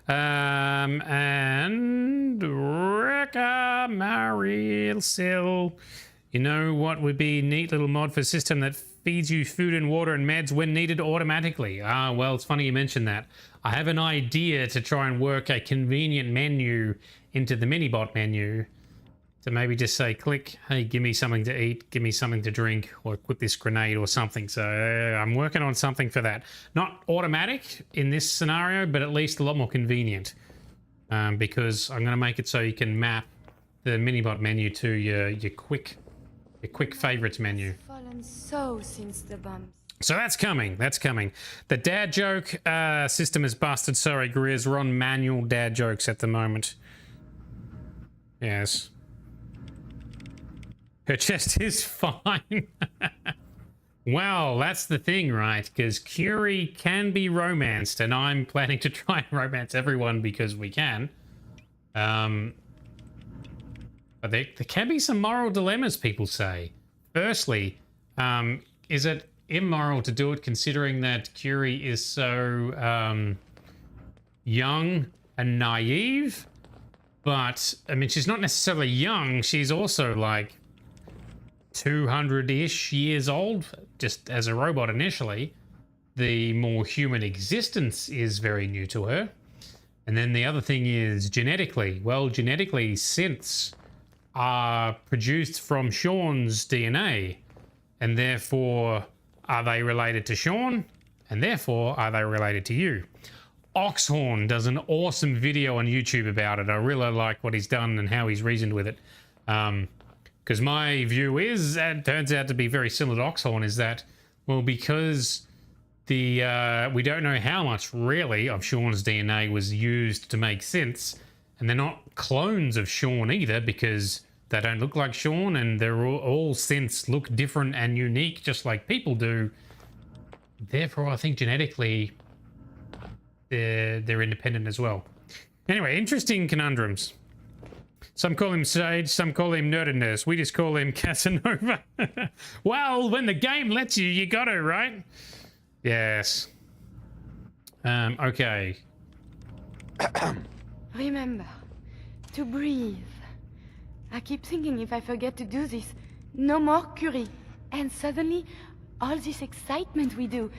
And Rekka Mariel Sill. You know what would be a neat little mod for a system that feeds you food and water and meds when needed automatically? Ah, well, it's funny you mentioned that. I have an idea to try and work a convenient menu into the Minibot menu to maybe just say, click, hey, give me something to eat, give me something to drink, or equip this grenade or something. So I'm working on something for that. Not automatic in this scenario, but at least a lot more convenient. Because I'm going to make it so you can map the Minibot menu to your quick favorites menu. Fallen so since the bombs. So that's coming. That's coming. The dad joke system is busted. Sorry, Grizz. We're on manual dad jokes at the moment. Yes. Her chest is fine. Well, that's the thing, right? Because Curie can be romanced, and I'm planning to try and romance everyone because we can. But there can be some moral dilemmas, people say. Firstly, is it immoral to do it considering that Curie is so young and naive? But, I mean, she's not necessarily young. She's also like 200-ish years old, just as a robot initially. The more human existence is very new to her. And then the other thing is genetically. Well, genetically, synths are produced from Shaun's DNA. And therefore, are they related to Shaun? And therefore, are they related to you? Oxhorn does an awesome video on YouTube about it. I really like what he's done and how he's reasoned with it. Because my view is, and turns out to be very similar to Oxhorn, is that, well, because we don't know how much really of Shaun's DNA was used to make synths, and they're not clones of Shaun either, because they don't look like Shaun, and they're all synths look different and unique, just like people do. Therefore, I think genetically they're independent as well. Anyway, interesting conundrums. Some call him Sage, some call him Nerdedness. We just call him Casanova. Well, when the game lets you, you got to, right? Yes. Okay. Remember, to breathe. I keep thinking if I forget to do this, no more Curie. And suddenly, all this excitement we do,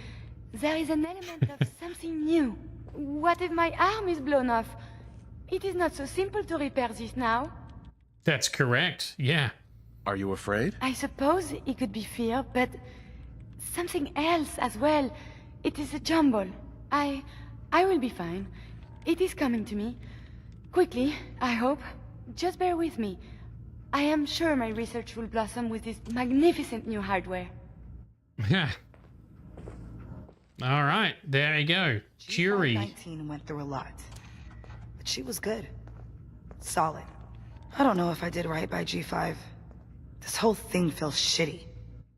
there is an element of something new. What if my arm is blown off? It is not so simple to repair this now. That's correct, yeah. Are you afraid? I suppose it could be fear, but something else as well. It is a jumble. I will be fine. It is coming to me. Quickly, I hope. Just bear with me. I am sure my research will blossom with this magnificent new hardware. Yeah. All right, there you go. Curie. 19 went through a lot. But she was good. Solid. I don't know if I did right by G5. This whole thing feels shitty.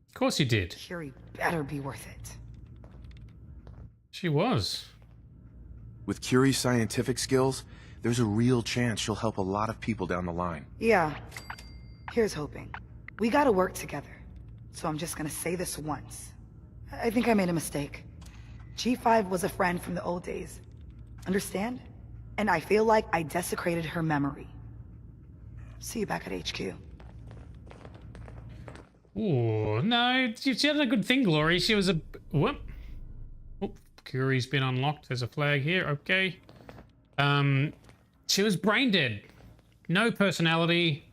Of course you did. Curie better be worth it. She was. With Curie's scientific skills, there's a real chance she'll help a lot of people down the line. Yeah. Here's hoping. We gotta work together. So I'm just gonna say this once. I think I made a mistake. G5 was a friend from the old days. Understand? And I feel like I desecrated her memory. See you back at HQ. Oh, no, she had a good thing, Glory. She was a... Whoop. Oh, Curie's been unlocked. There's a flag here. Okay. She was brain dead. No personality.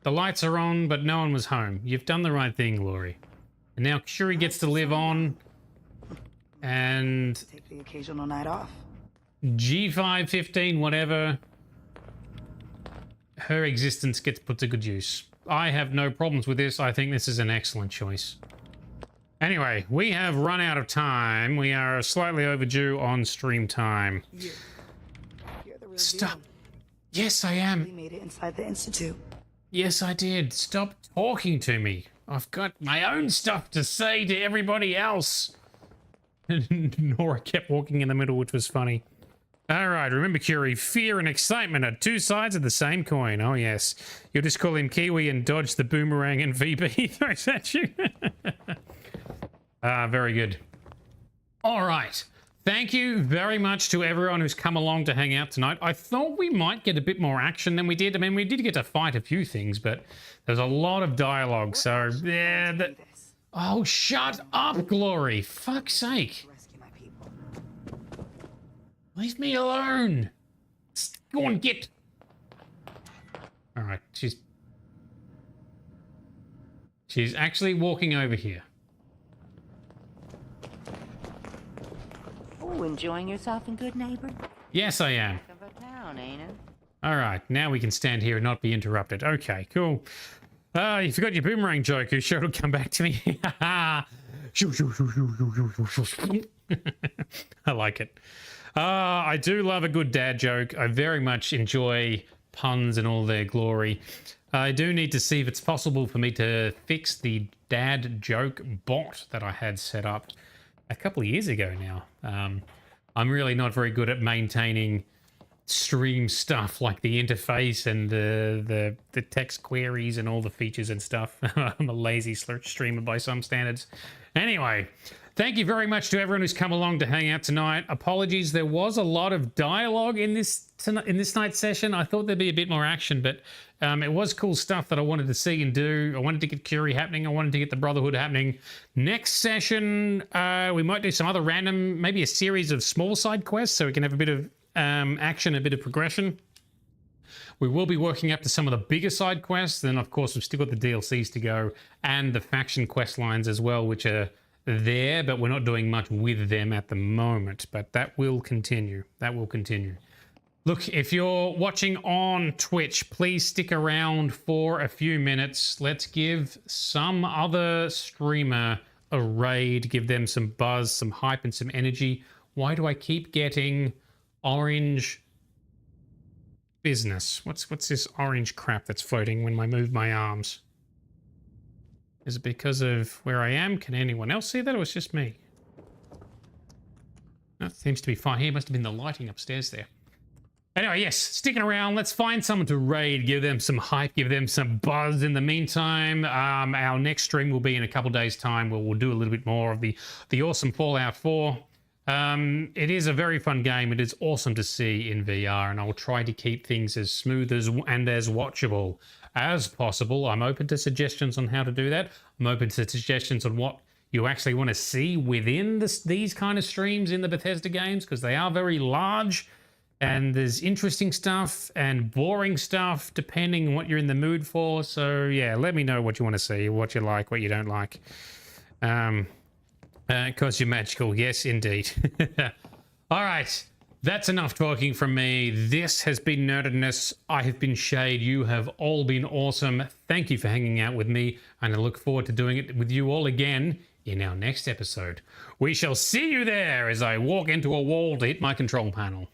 The lights are on, but no one was home. You've done the right thing, Glory. And now Curie gets to live on. And... Take the occasional night off. G5, 15, whatever. Her existence gets put to good use. I have no problems with this. I think this is an excellent choice. Anyway, we have run out of time. We are slightly overdue on stream time. You're the real Stop. deal. Yes, I am. We made it inside the Institute. Yes, I did. Stop talking to me. I've got my own stuff to say to everybody else. Nora kept walking in the middle, which was funny. All right, remember, Curie, fear and excitement are two sides of the same coin. Oh, yes. You'll just call him Kiwi and dodge the boomerang and VB throws at you. Very good. All right. Thank you very much to everyone who's come along to hang out tonight. I thought we might get a bit more action than we did. I mean, we did get to fight a few things, but there's a lot of dialogue, so... yeah. Oh, shut up, Glory. Fuck's sake. Leave me alone. Go on, get. All right, she's actually walking over here. Oh, enjoying yourself in good neighbor? Yes, I am. Of a town, ain't it? All right, now we can stand here and not be interrupted. Okay, cool. You forgot your boomerang joke. You sure it'll come back to me? I like it. I do love a good dad joke. I very much enjoy puns in all their glory. I do need to see if it's possible for me to fix the dad joke bot that I had set up a couple of years ago now. I'm really not very good at maintaining stream stuff like the interface and the text queries and all the features and stuff. I'm a lazy streamer by some standards. Anyway, thank you very much to everyone who's come along to hang out tonight. Apologies, there was a lot of dialogue in this night's session. I thought there'd be a bit more action, but it was cool stuff that I wanted to see and do. I wanted to get Curie happening. I wanted to get the Brotherhood happening. Next session, we might do some other random, maybe a series of small side quests so we can have a bit of action, a bit of progression. We will be working up to some of the bigger side quests. Then, of course, we've still got the DLCs to go and the faction quest lines as well, which are there, but we're not doing much with them at the moment. But that will continue. That will continue. Look, if you're watching on Twitch, please stick around for a few minutes. Let's give some other streamer a raid, give them some buzz, some hype, and some energy. Why do I keep getting orange business? What's this orange crap that's floating when I move my arms? Is it because of where I am? Can anyone else see that, or it's just me? That seems to be fine here. Must have been the lighting upstairs there. Anyway, yes, sticking around. Let's find someone to raid, give them some hype, give them some buzz. In the meantime, our next stream will be in a couple days' time where we'll do a little bit more of the awesome Fallout 4. It is a very fun game. It is awesome to see in VR, and I will try to keep things as smooth and as watchable as possible. I'm open to suggestions on how to do that. I'm open to suggestions on what you actually want to see within these kind of streams in the Bethesda games, because they are very large, and there's interesting stuff and boring stuff depending on what you're in the mood for. So yeah, let me know what you want to see, what you like, what you don't like. Because you're magical. Yes, indeed. All right. That's enough talking from me. This has been Nerdedness. I have been Shade. You have all been awesome. Thank you for hanging out with me, and I look forward to doing it with you all again in our next episode. We shall see you there as I walk into a wall to hit my control panel.